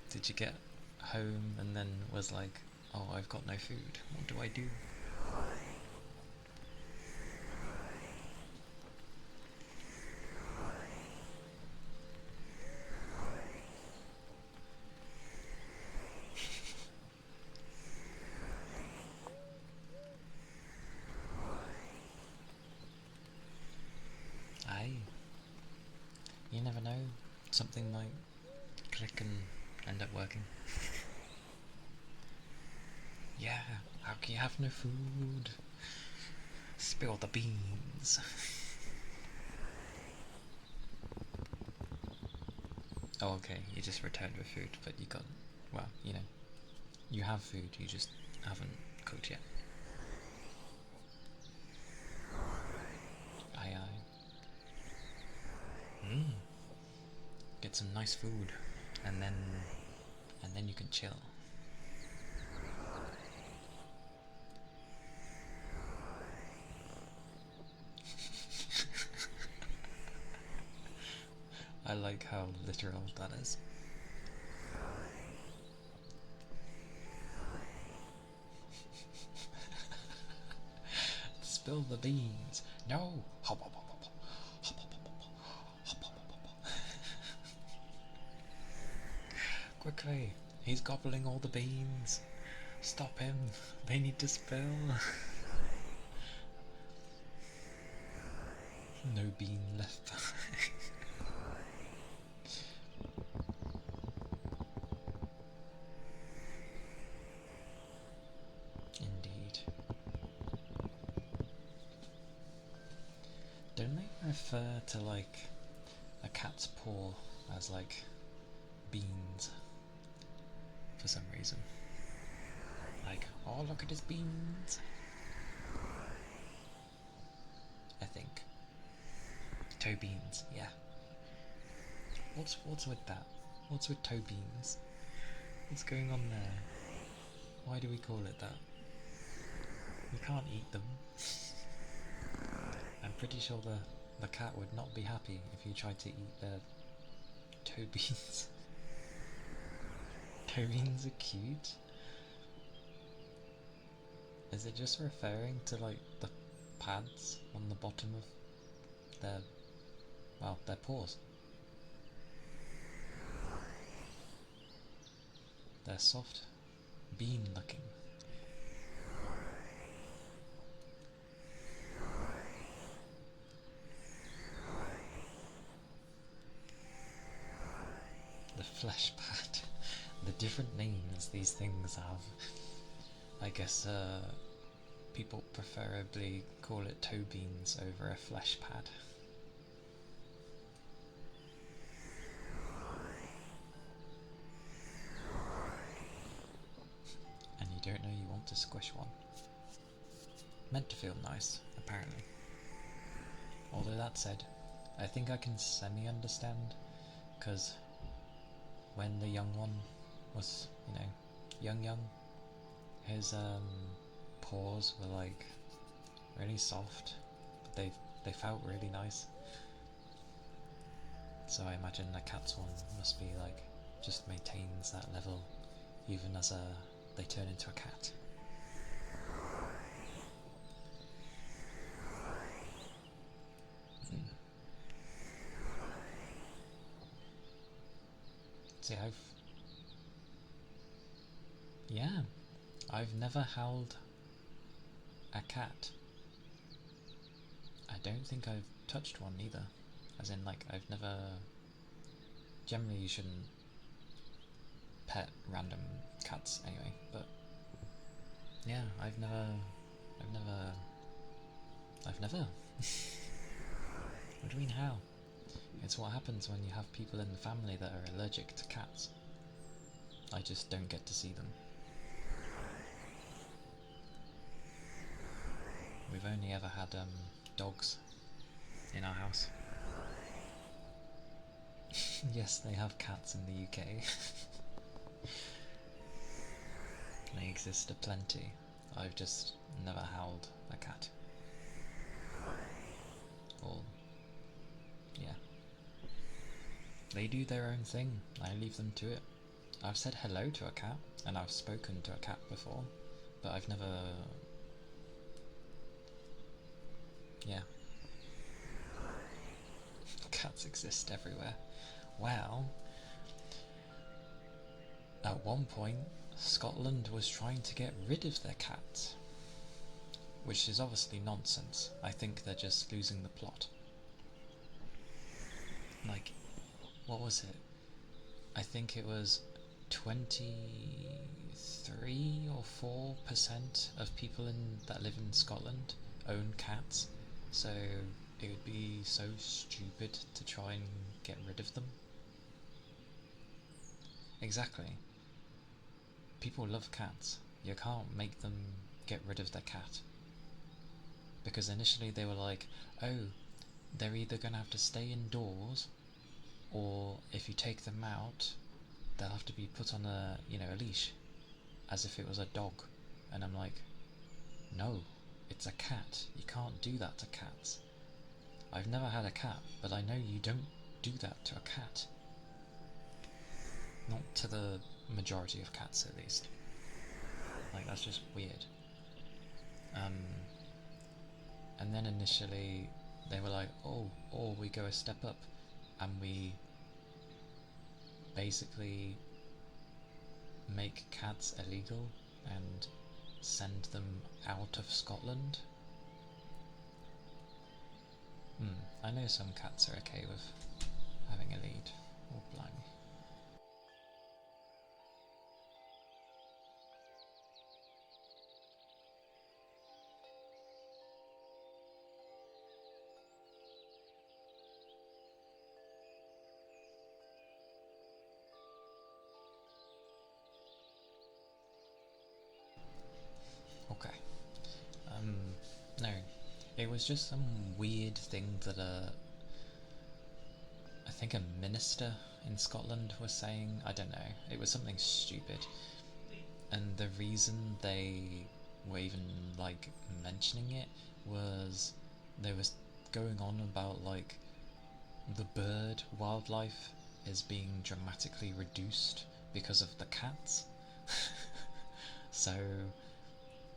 Speaker 1: Did you get home and then was like, oh, I've got no food. What do I do? Aye. You never know. Something might click and end up working. Yeah, how can you have no food? Spill the beans. Oh, okay, you just returned with food, but you got, well, you know, you have food, you just haven't cooked yet. Aye, aye. Get some nice food, and then you can chill. I like how literal that is. Spill the beans. No. Hop, hop, hop, hop, hop, hop, hop, hop, hop, hop, hop, hop. Quickly, he's gobbling all the beans. Stop him. They need to spill. No bean left behind. Indeed. Don't they refer to like a cat's paw as like beans for some reason? Like, oh look at his beans. I think. Toe beans, yeah. What's with that? What's with toe beans? What's going on there? Why do we call it that? We can't eat them. I'm pretty sure the cat would not be happy if you tried to eat their toe beans. Toe beans are cute. Is it just referring to like the pads on the bottom of their, well, their paws? They're soft, bean looking. The flesh pad. The different names these things have. I guess people preferably call it toe beans over a flesh pad. And you don't know you want to squish one. Meant to feel nice, apparently. Although that said, I think I can semi-understand, because when the young one was, you know, young, his paws were like really soft, but they felt really nice. So I imagine the cat's one must be like, just maintains that level even as they turn into a cat. See, I've never held a cat. don't think I've touched one either. As in, like, I've never... Generally, you shouldn't pet random cats anyway, but... Yeah, I've never... What do you mean, how? It's what happens when you have people in the family that are allergic to cats. I just don't get to see them. We've only ever had dogs in our house. Yes, they have cats in the UK. They exist aplenty. I've just never held a cat. Or, yeah. They do their own thing. I leave them to it. I've said hello to a cat, and I've spoken to a cat before, but I've never... Yeah. Cats exist everywhere. Well, at one point, Scotland was trying to get rid of their cats. Which is obviously nonsense. I think they're just losing the plot. Like, what was it? I think it was 23 or 4% of people that live in Scotland own cats, so it would be so stupid to try and get rid of them. Exactly. People love cats. You can't make them get rid of their cat. Because initially they were like, oh, they're either going to have to stay indoors, or if you take them out, they'll have to be put on a leash, as if it was a dog. And I'm like, no, it's a cat. You can't do that to cats. I've never had a cat, but I know you don't do that to a cat. Not to the majority of cats, at least. Like, that's just weird. And then initially they were like, oh, we go a step up, and we basically make cats illegal and send them out of Scotland. I know some cats are okay with having a lead. Oh, blimey. Okay. No. It was just some weird thing that I think a minister in Scotland was saying. I don't know. It was something stupid. And the reason they were even, like, mentioning it was they was going on about, like, the bird wildlife is being dramatically reduced because of the cats. So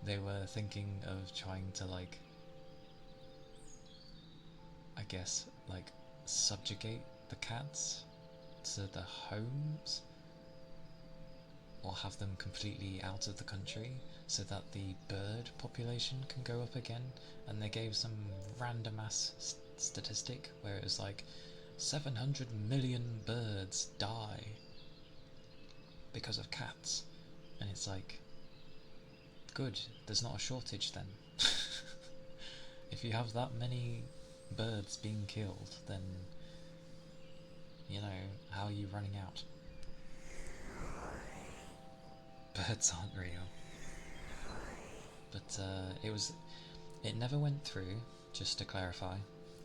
Speaker 1: they were thinking of trying to, like, I guess, like, subjugate the cats to the homes, or have them completely out of the country so that the bird population can go up again. And they gave some random ass statistic where it was like 700 million birds die because of cats, and it's like, good, there's not a shortage then. If you have that many birds being killed, then, how are you running out? Birds aren't real. But it never went through, just to clarify.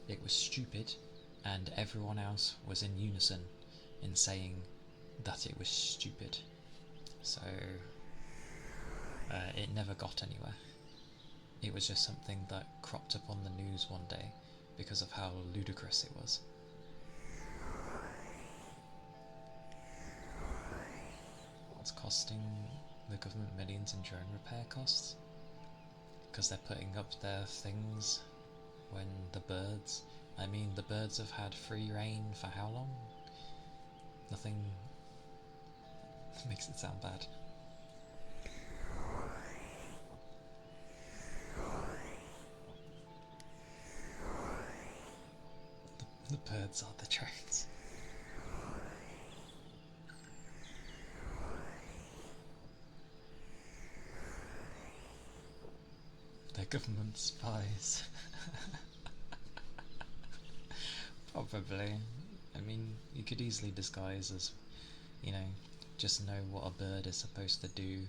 Speaker 1: It was stupid, and everyone else was in unison in saying that it was stupid. So it never got anywhere. It was just something that cropped up on the news one day because of how ludicrous it was. It's costing the government millions in drone repair costs because they're putting up their things when the birds have had free reign for how long? Nothing makes it sound bad. The birds are the trains. They're government spies. Probably. I mean, you could easily disguise as, you know, just know what a bird is supposed to do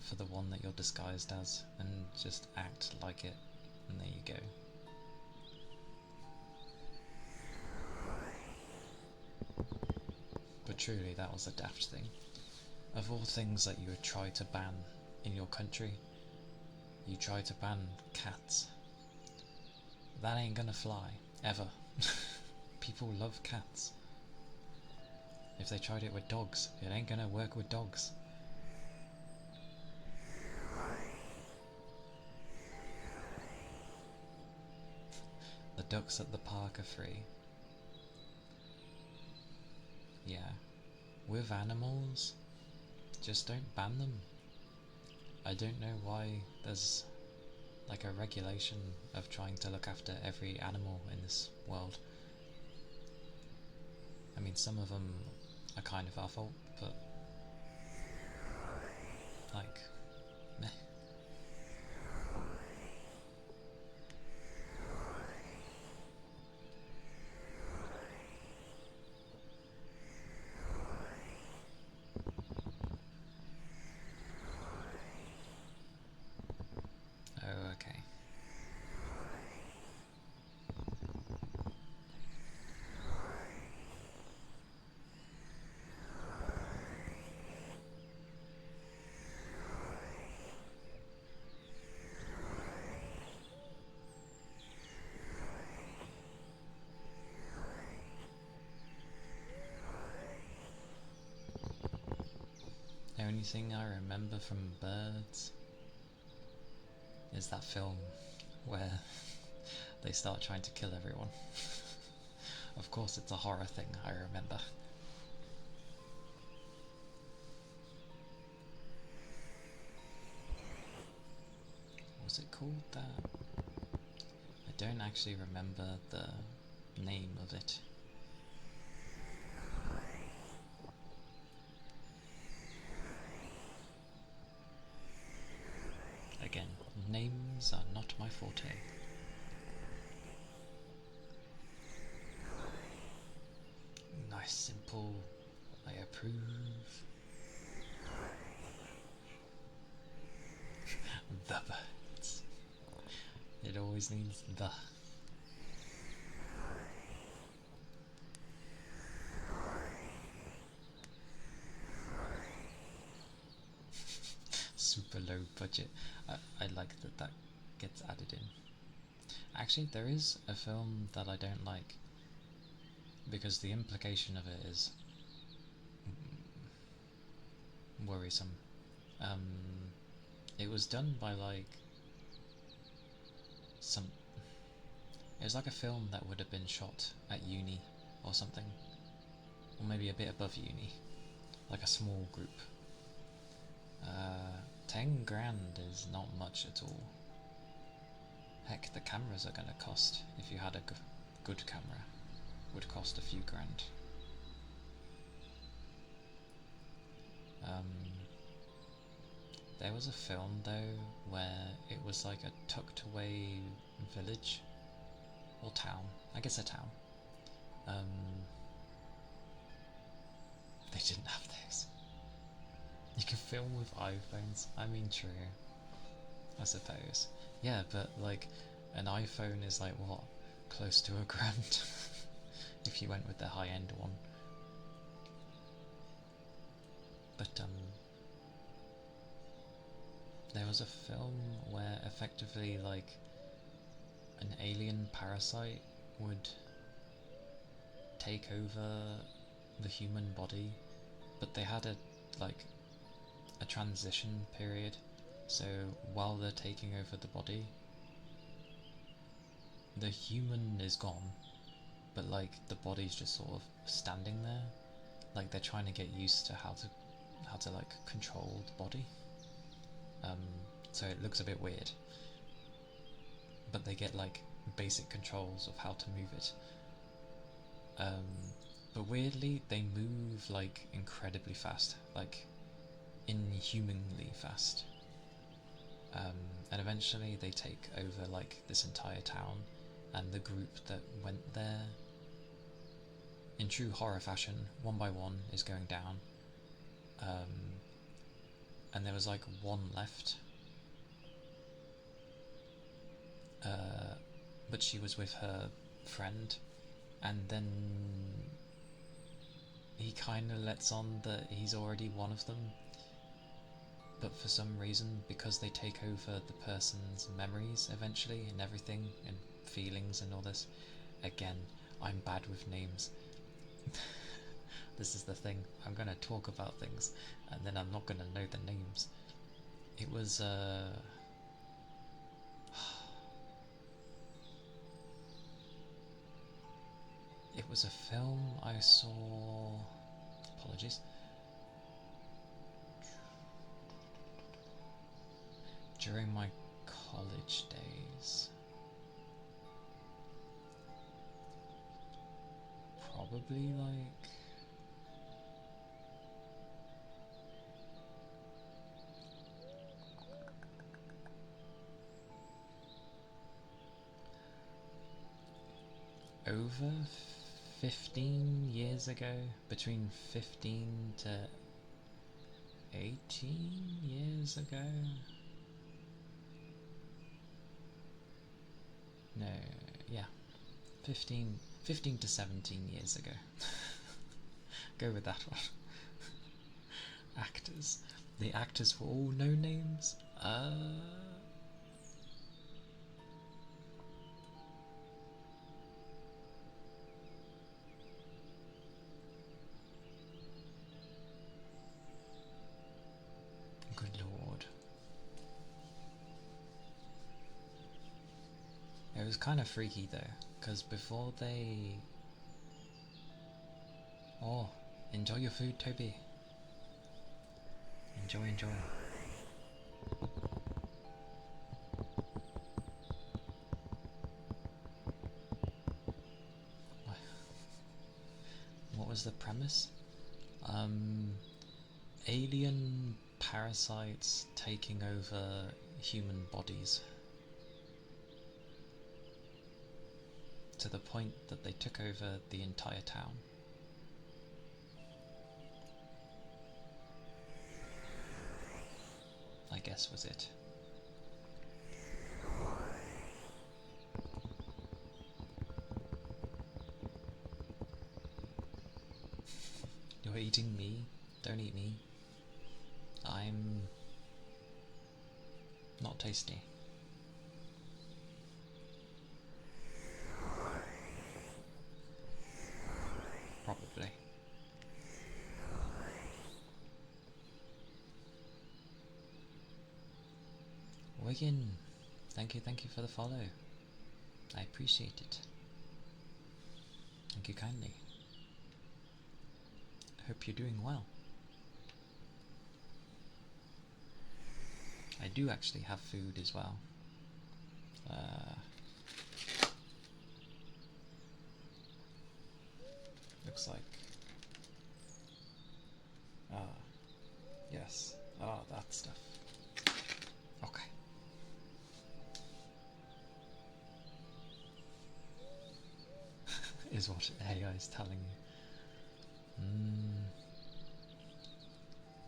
Speaker 1: for the one that you're disguised as, and just act like it, and there you go. But truly, that was a daft thing. Of all things that you would try to ban in your country, you try to ban cats. That ain't gonna fly, ever. People love cats. If they tried it with dogs, it ain't gonna work with dogs. The ducks at the park are free. Yeah. With animals, just don't ban them. I don't know why there's like a regulation of trying to look after every animal in this world. I mean, some of them are kind of our fault, but like, meh. Oh, okay. The only thing I remember from birds is that film where they start trying to kill everyone. Of course, it's a horror thing, I remember. Was it called that? I don't actually remember the name of it. Again, names are not my forte. Nice, simple, I approve. The birds. It always needs the. Super low budget. I like that gets added in. Actually, there is a film that I don't like because the implication of it is worrisome. It was done by like some. It was like a film that would have been shot at uni or something, or maybe a bit above uni, like a small group. 10 grand is not much at all. Heck, the cameras are gonna cost, if you had a good camera, would cost a few grand. There was a film though where it was like a tucked away village or town, I guess a town. They didn't have those. You can film with iPhones. I mean, true, I suppose. Yeah, but like an iPhone is like what, close to $1,000 if you went with the high-end one. But there was a film where effectively like an alien parasite would take over the human body, but they had a transition period, so while they're taking over the body, the human is gone, but like the body's just sort of standing there, like they're trying to get used to how to like control the body. So it looks a bit weird, but they get like basic controls of how to move it. But weirdly, they move like incredibly fast, like inhumanly fast. And eventually they take over like this entire town, and the group that went there, in true horror fashion, one by one is going down. And there was like one left, but she was with her friend, and then he kind of lets on that he's already one of them, but for some reason, because they take over the person's memories eventually and everything and feelings and all this, again, I'm bad with names. This is the thing, I'm gonna talk about things and then I'm not gonna know the names. It was it was a film I saw, apologies, during my college days. Probably like over 15 years ago, between 15 to 18 years ago. No, yeah, 15 to 17 years ago. Go with that one. Actors. The actors were all no names. Good lord. It was kind of freaky though, because before they... Oh, enjoy your food, Toby. Enjoy, enjoy. What was the premise? Alien parasites taking over human bodies, to the point that they took over the entire town. I guess was it. You're eating me? Don't eat me. I'm not tasty. Probably. Wigan, thank you for the follow. I appreciate it. Thank you kindly. I hope you're doing well. I do actually have food as well. Looks like... yes. That stuff. Okay. Is what AI is telling you.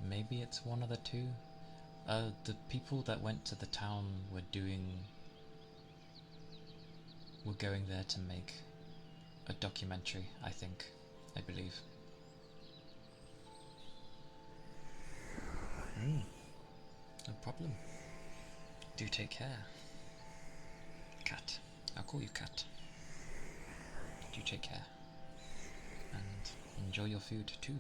Speaker 1: Maybe it's one of the two. The people that went to the town were going there to make a documentary, I believe. No problem. Do take care. Cat. I'll call you Cat. Do take care. And enjoy your food too.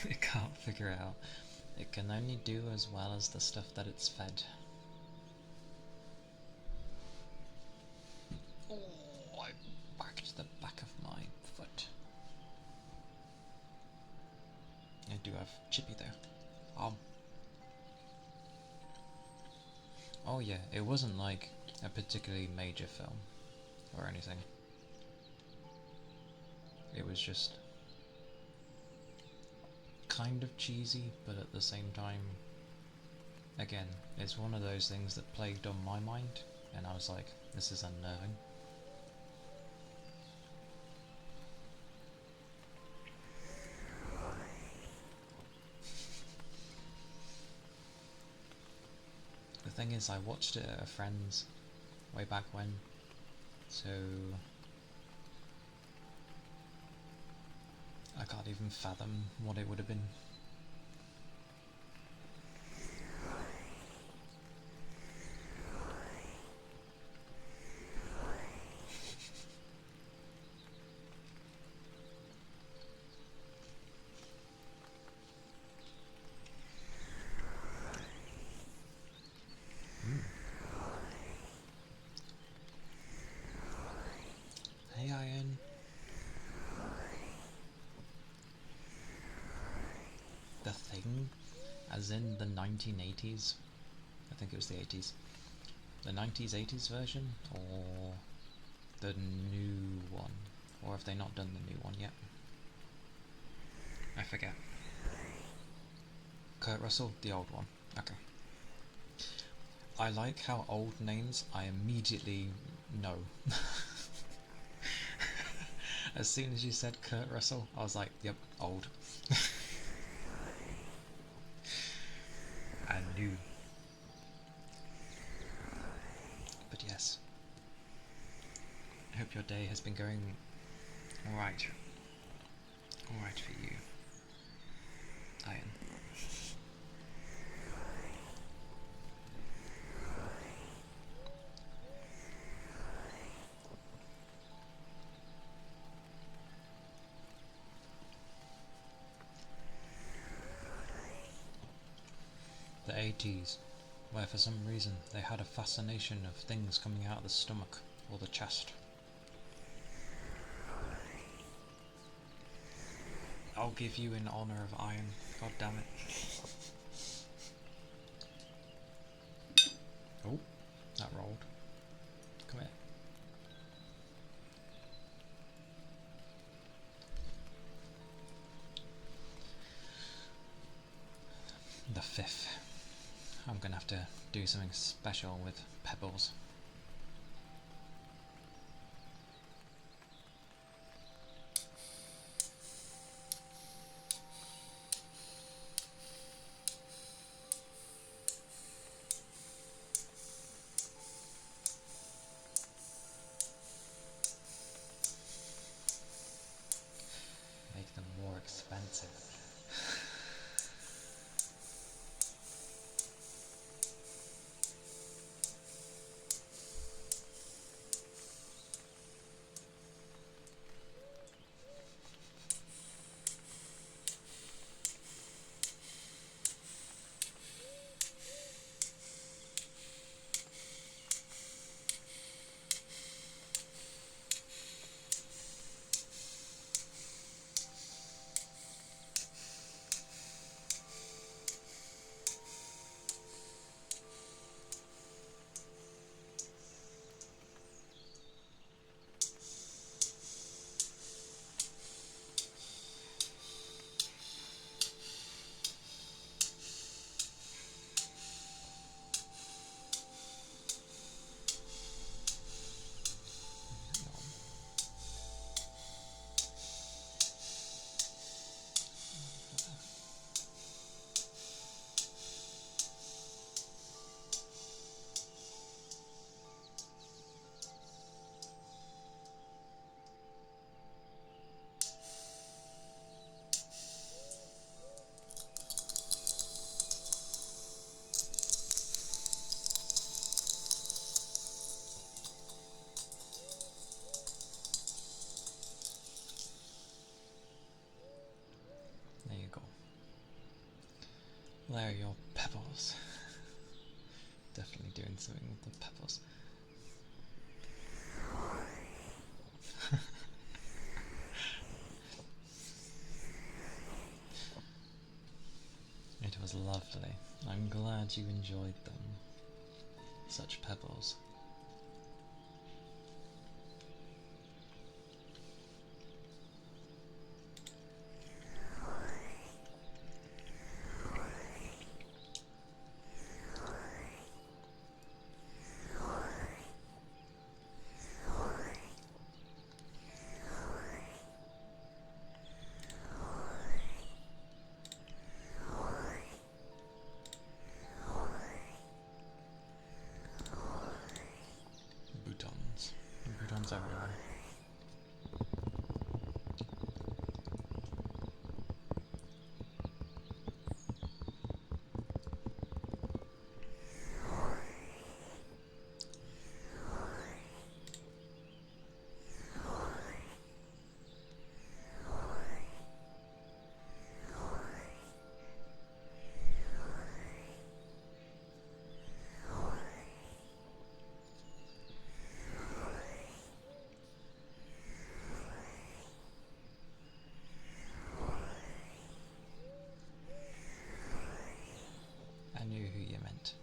Speaker 1: I can't figure out It can only do as well as the stuff that it's fed. Oh, I whacked the back of my foot. I do have Chippy though. Oh yeah, it wasn't like a particularly major film or anything. It was just kind of cheesy, but at the same time, again, it's one of those things that plagued on my mind, and I was like, this is unnerving. The thing is, I watched it at a friend's way back when, so I can't even fathom what it would have been. Hey, Ian. The Thing, as in the 1980s. I think it was the 80s. The 90s, 80s version, or the new one? Or have they not done the new one yet? I forget. Kurt Russell, the old one. Okay. I like how old names I immediately know. As soon as you said Kurt Russell, I was like, yep, old. I knew. But yes. I hope your day has been going alright. Alright for you, Ian. The 80s, where for some reason they had a fascination of things coming out of the stomach or the chest. I'll give you in honour of Iron. God damn it. Oh, that rolled. Come here. The 5th. I'm gonna have to do something special with pebbles. Make them more expensive. there are your pebbles. Definitely doing something with the pebbles. It was lovely. I'm glad you enjoyed them. Such pebbles. Boutons. Boutons everywhere. I knew who you meant.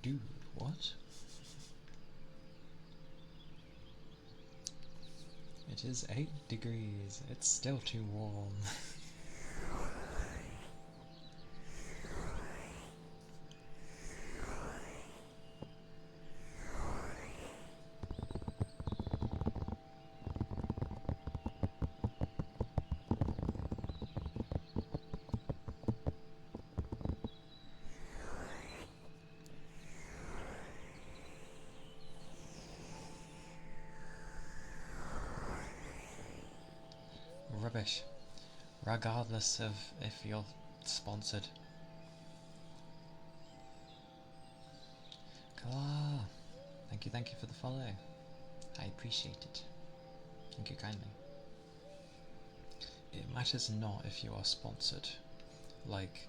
Speaker 1: Dude, what? It is 8 degrees. It's still too warm. Rubbish. Regardless of if you're sponsored. Calia, thank you for the follow. I appreciate it. Thank you kindly. It matters not if you are sponsored. Like,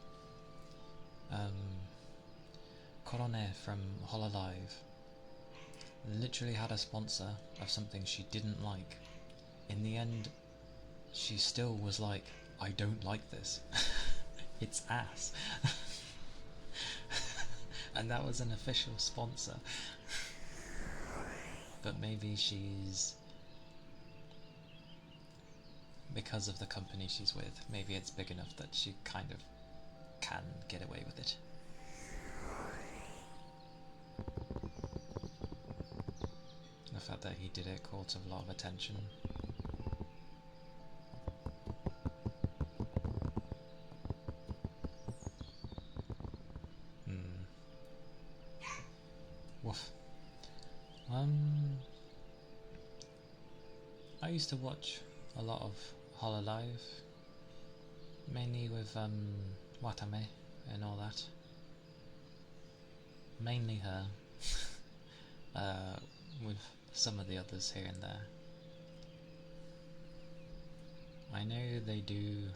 Speaker 1: Kana from Hololive literally had a sponsor of something she didn't like. In the end, she still was like, I don't like this. It's ass. And that was an official sponsor. But maybe she's... because of the company she's with, maybe it's big enough that she kind of can get away with it. The fact that he did it caught a lot of attention. Woof. I used to watch a lot of Hololive, mainly with Watame and all that. Mainly her, with some of the others here and there. I know they do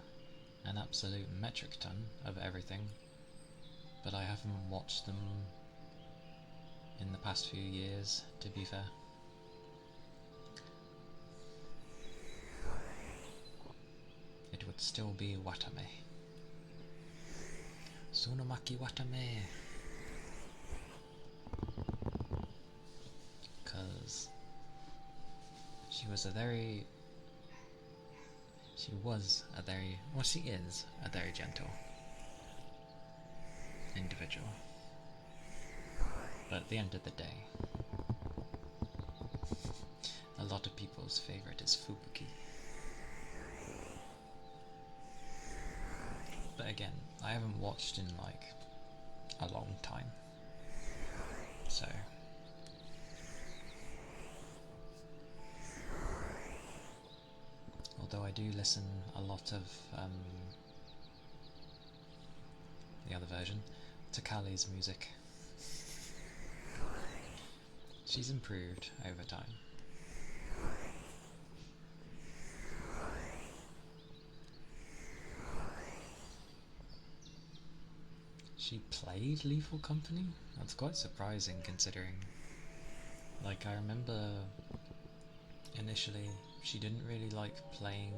Speaker 1: an absolute metric ton of everything, but I haven't watched them in the past few years, to be fair. It would still be Watame. Tsunomaki Watame. Because she is a very gentle individual. But at the end of the day, a lot of people's favourite is Fubuki. again, I haven't watched in like a long time, so although I do listen a lot of the other version, to Calia's music. She's improved over time. She played Lethal Company? That's quite surprising considering, like, I remember initially she didn't really like playing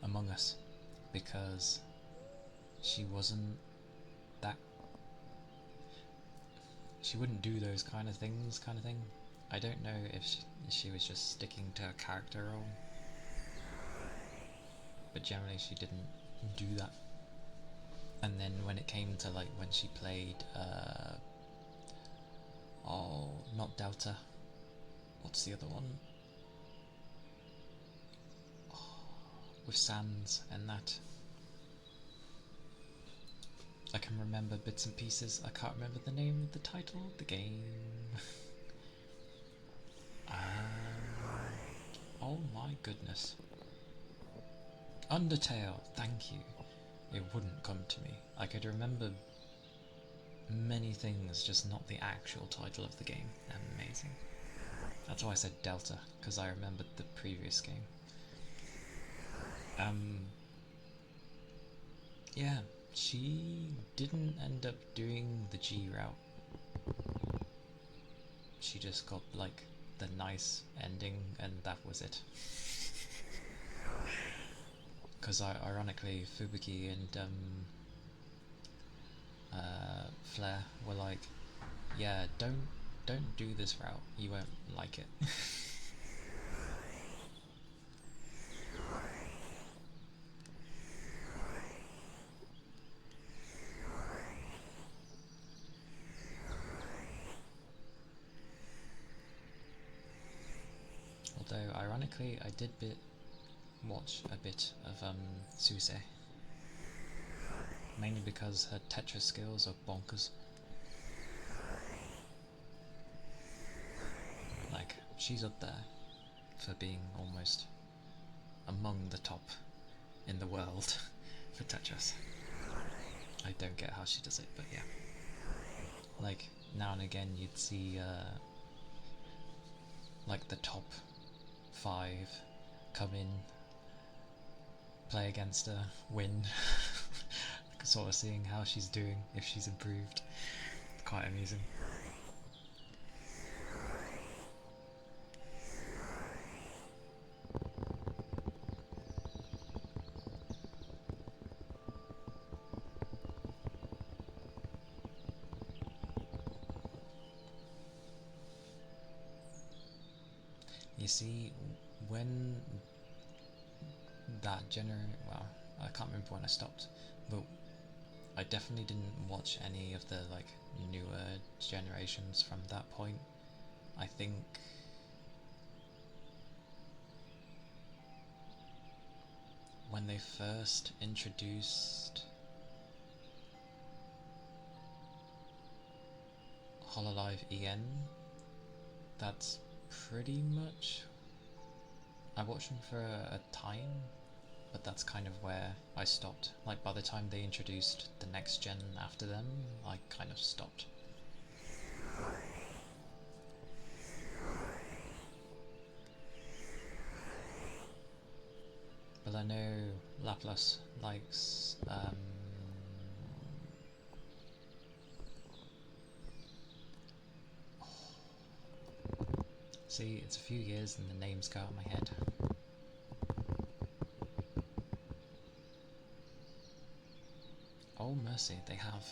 Speaker 1: Among Us because she wasn't that, she wouldn't do those kind of things kind of thing. I don't know if she was just sticking to her character role, but generally she didn't do that. And then when it came to like when she played oh, not Delta, what's the other one, with Sans and that, I can remember bits and pieces. I can't remember the name of the title of the game. Oh my goodness. Undertale, thank you. It wouldn't come to me. I could remember many things, just not the actual title of the game. Amazing. That's why I said Delta, because I remembered the previous game. Yeah, she didn't end up doing the G route. She just got like the nice ending and that was it. Because ironically Fubuki and Flair were like, yeah, don't do this route, you won't like it. Although ironically I did watch a bit of Suse, mainly because her Tetris skills are bonkers. Like, she's up there for being almost among the top in the world for Tetris. I don't get how she does it, but yeah. Like, now and again you'd see like the top 5 come in, play against her, win. Sort of seeing how she's doing, if she's improved. Quite amusing. You see, when that well, I can't remember when I stopped, but I definitely didn't watch any of the like newer generations from that point. I think when they first introduced Hololive EN, that's pretty much, I watched them for a time, but that's kind of where I stopped. Like by the time they introduced the next gen after them, I kind of stopped. But I know Laplace likes see, it's a few years and the names go out of my head. Oh mercy, they have.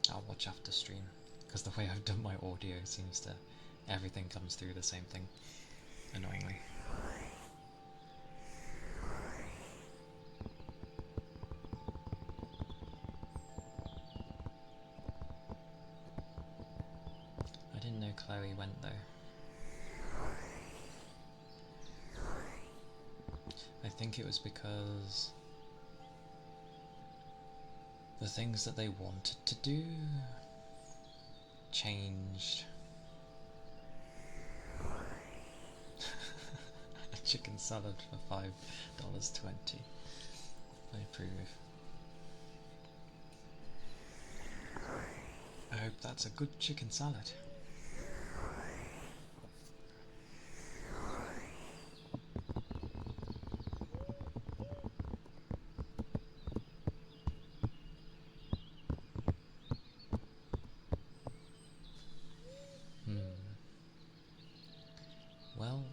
Speaker 1: I'll watch after stream, because the way I've done my audio seems to, everything comes through the same thing, annoyingly. Chloe went though. I think it was because the things that they wanted to do changed. A chicken salad for $5.20. I approve. I hope that's a good chicken salad. Well,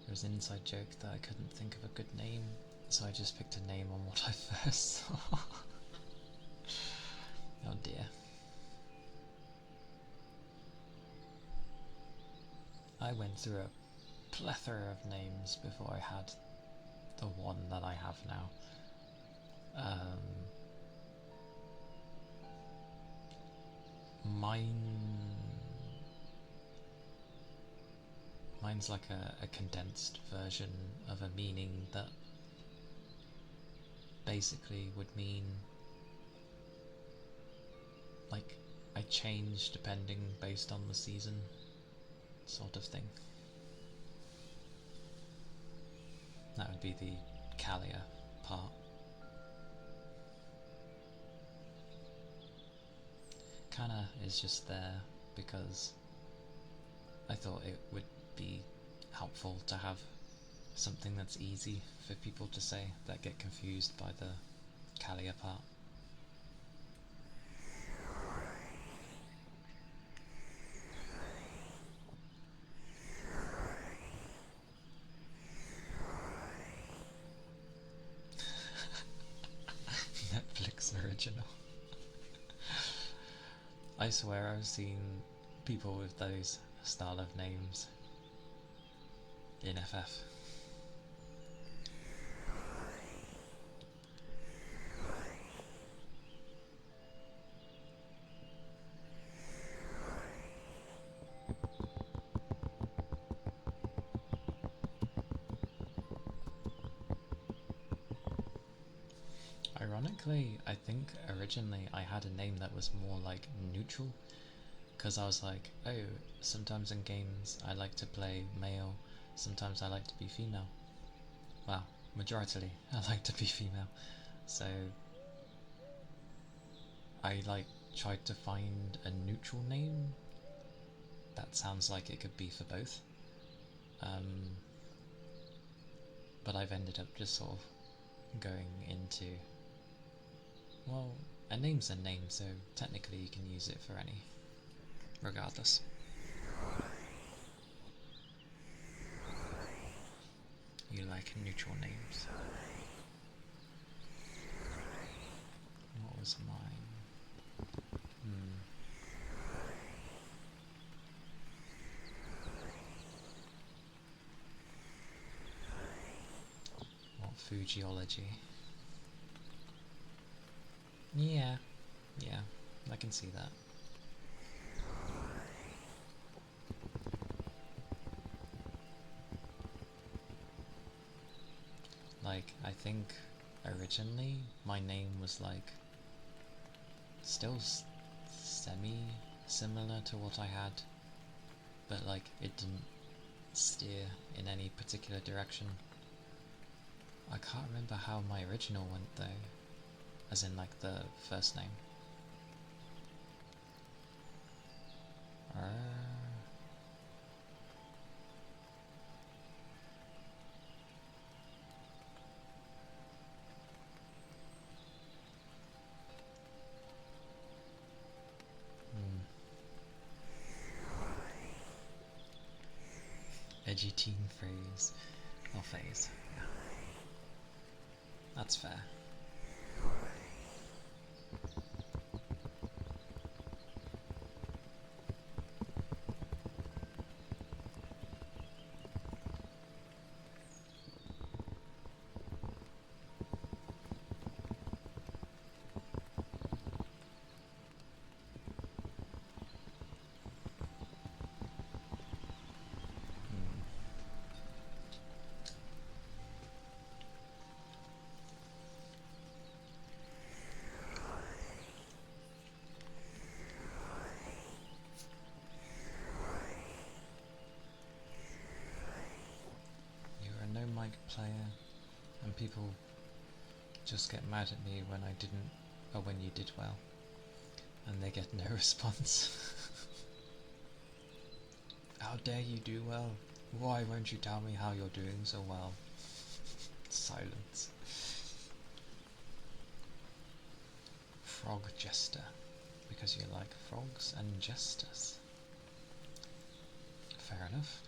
Speaker 1: there's an inside joke that I couldn't think of a good name, so I just picked a name on what I first saw. Oh dear. I went through a plethora of names before I had the one that I have now. Mine's like a condensed version of a meaning that basically would mean like I change depending based on the season sort of thing. That would be the Calia part. Kana is just there because I thought it would be helpful to have something that's easy for people to say that get confused by the Calia part. Netflix original. I swear I've seen people with those style of names in FF. Ironically, I think originally I had a name that was more like neutral, because I was like, oh, sometimes in games I like to play male, sometimes I like to be female. Well, majoritarily I like to be female, so I like tried to find a neutral name that sounds like it could be for both. But I've ended up just sort of going into, well, a name's a name, so technically you can use it for any, regardless. You like neutral names. What was mine? What, Fujiology? Yeah, I can see that. Like, I think originally my name was like still semi-similar to what I had, but like it didn't steer in any particular direction. I can't remember how my original went though, as in like the first name. Edgy teen phrase or phase. Yeah. That's fair. player, and people just get mad at me when I didn't, or when you did well, and they get no response. How dare you do well? Why won't you tell me how you're doing so well? Silence. Frog jester, because you like frogs and jesters. Fair enough.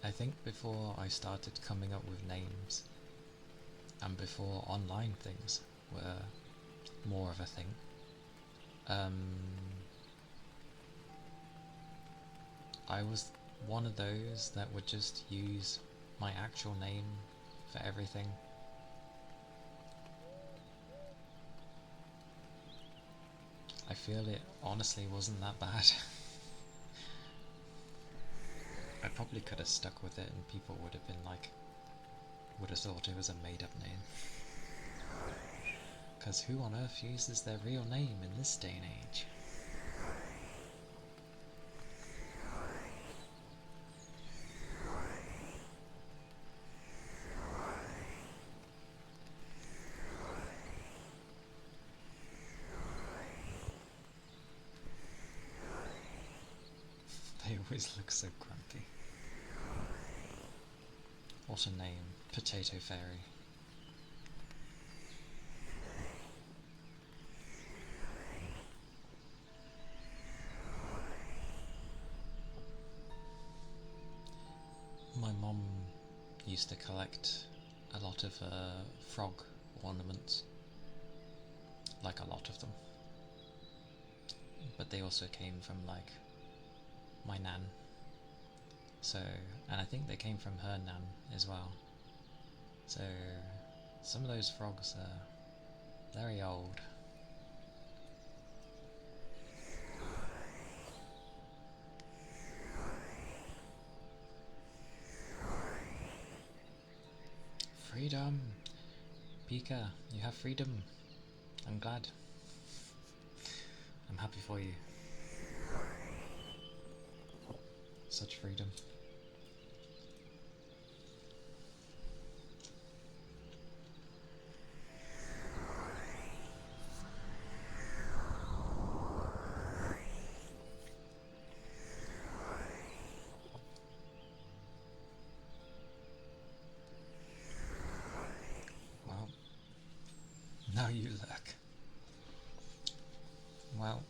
Speaker 1: I think before I started coming up with names, and before online things were more of a thing, I was one of those that would just use my actual name for everything. I feel it honestly wasn't that bad. I probably could have stuck with it and people would have been like, would have thought it was a made up name. Because who on earth uses their real name in this day and age? They always look so grumpy. What a name, Potato Fairy. My mom used to collect a lot of frog ornaments, like a lot of them, but they also came from like my nan, so, and I think they came from her nan as well, so some of those frogs are very old. Freedom! Pika, you have freedom. I'm glad. I'm happy for you. Such freedom. Well, now you look. Well,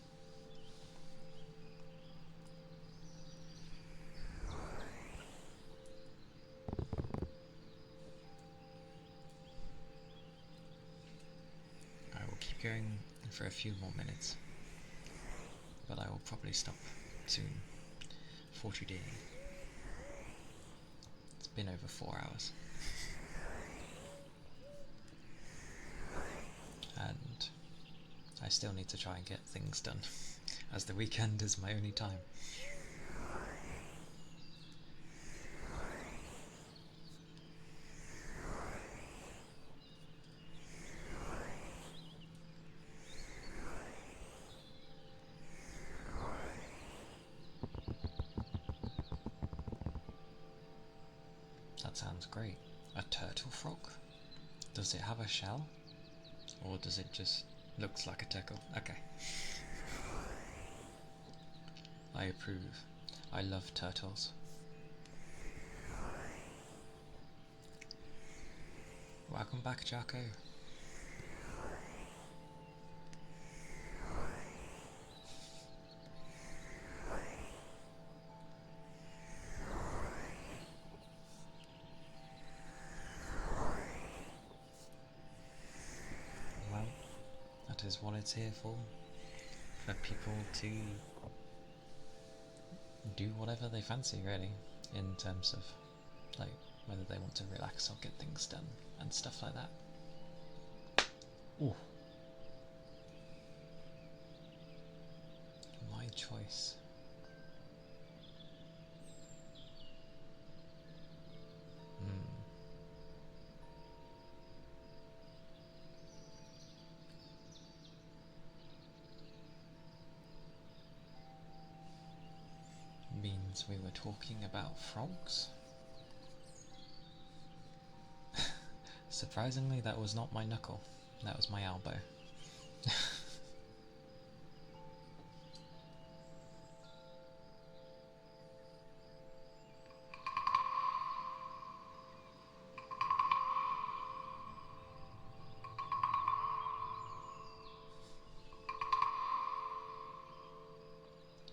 Speaker 1: I will keep going for a few more minutes, but I will probably stop soon for today. It's been over 4 hours. And I still need to try and get things done, as the weekend is my only time. That sounds great. A turtle frog? Does it have a shell? Or does it just looks like a turtle? Okay. I approve. I love turtles. Welcome back, Jacko. Well, that is what it's here for people to do whatever they fancy, really, in terms of like whether they want to relax or get things done and stuff like that. Ooh. My choice. means we were talking about frogs. Surprisingly, that was not my knuckle, that was my elbow.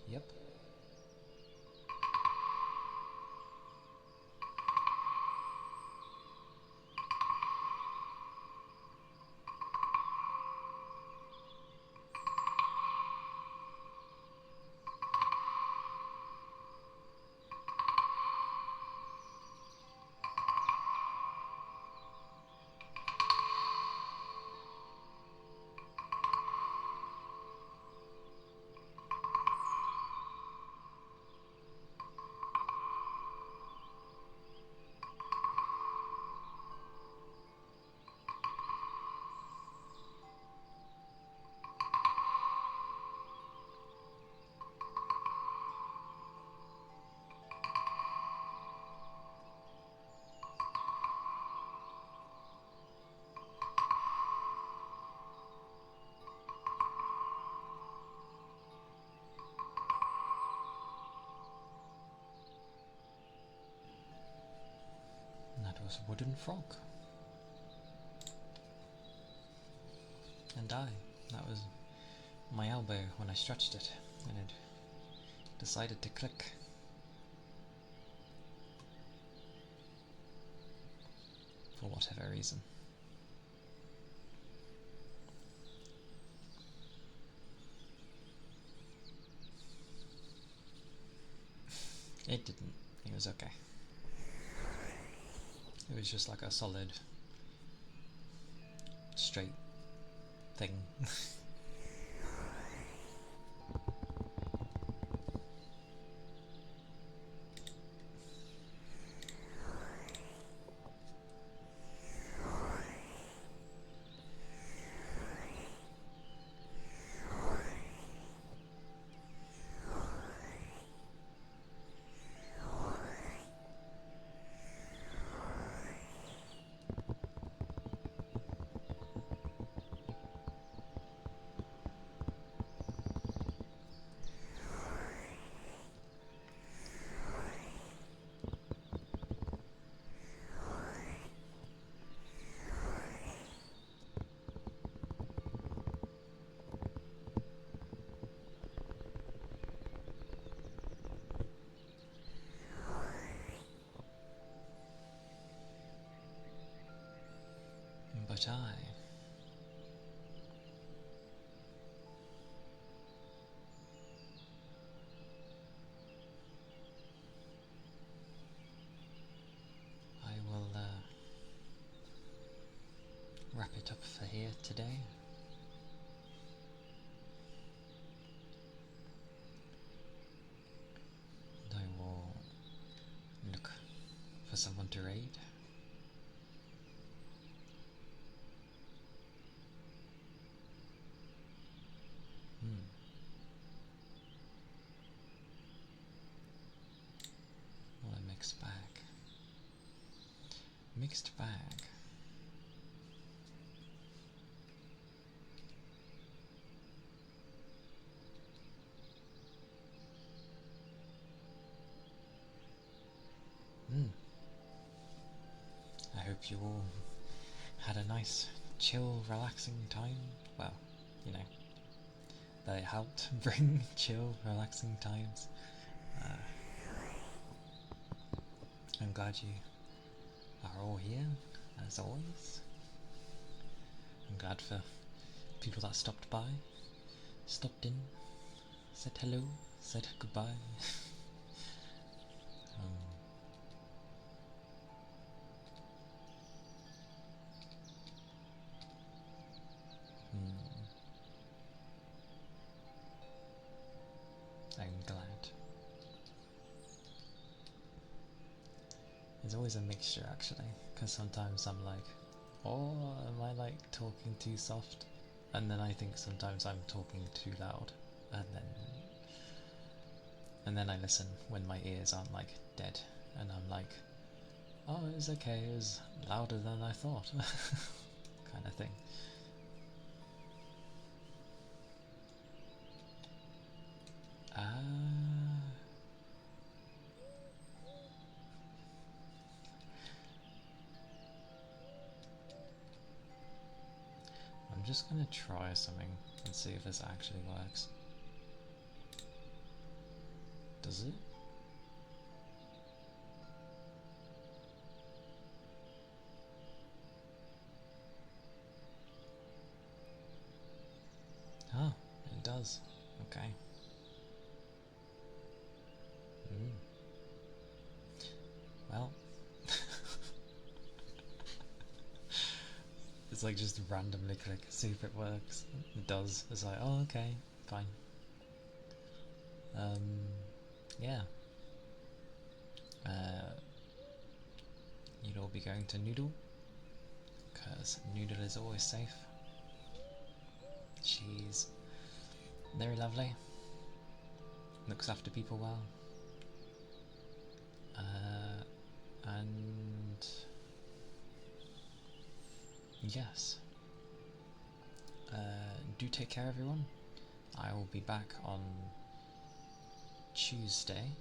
Speaker 1: Yep. That was a wooden frog. And that was my elbow when I stretched it, and it decided to click. For whatever reason. It didn't. It was okay. It was just like a solid, straight thing. But I will wrap it up for here today. And I will look for someone to raid. What a mixed bag. Mixed bag. I hope you all had a nice, chill, relaxing time. Well, you know, that it helped bring chill, relaxing times. I'm glad you are all here, as always. I'm glad for people that stopped by, stopped in, said hello, said goodbye. I'm glad. It's always a mixture actually, because sometimes I'm like, oh, am I like talking too soft? And then I think sometimes I'm talking too loud, and then And then I listen when my ears aren't like dead, and I'm like, oh, it was okay, it was louder than I thought, kind of thing. I'm just gonna try something and see if this actually works. Does it? Oh, it does. Okay. Well, it's like just randomly click, see if it works. It does. It's like, oh, okay, fine. Yeah. You'd all be going to Noodle, because Noodle is always safe. She's very lovely, looks after people well, and yes, do take care everyone. I will be back on Tuesday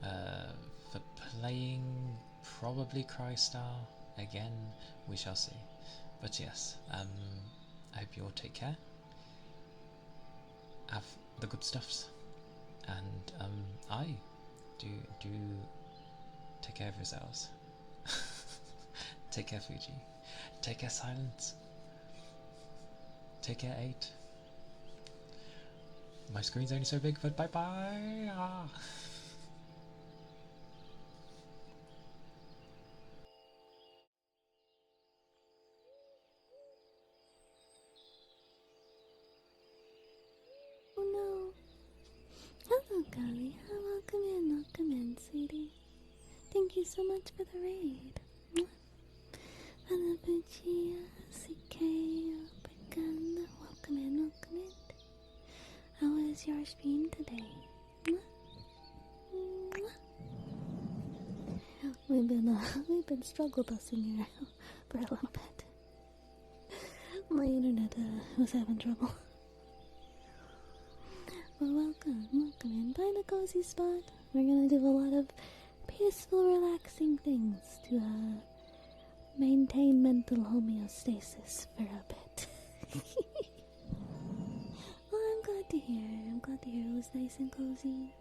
Speaker 1: for playing probably Crystar again, we shall see. But yes, I hope you all take care, have the good stuffs, and do take care of yourselves. Take care, Fuji. Take care, Silence. Take care, 8. My screen's only so big, but bye bye.
Speaker 2: Oh no. Hello, Calia. Welcome in, sweetie. Thank you so much for the raid. Hello, Bucci, CK, Kana. Welcome in. How was your stream today? We've been struggle busting here for a little bit. My internet was having trouble. Well, welcome in. Find a cozy spot. We're gonna do a lot of peaceful, relaxing things to maintain mental homeostasis for a bit. Well, I'm glad to hear. It was nice and cozy.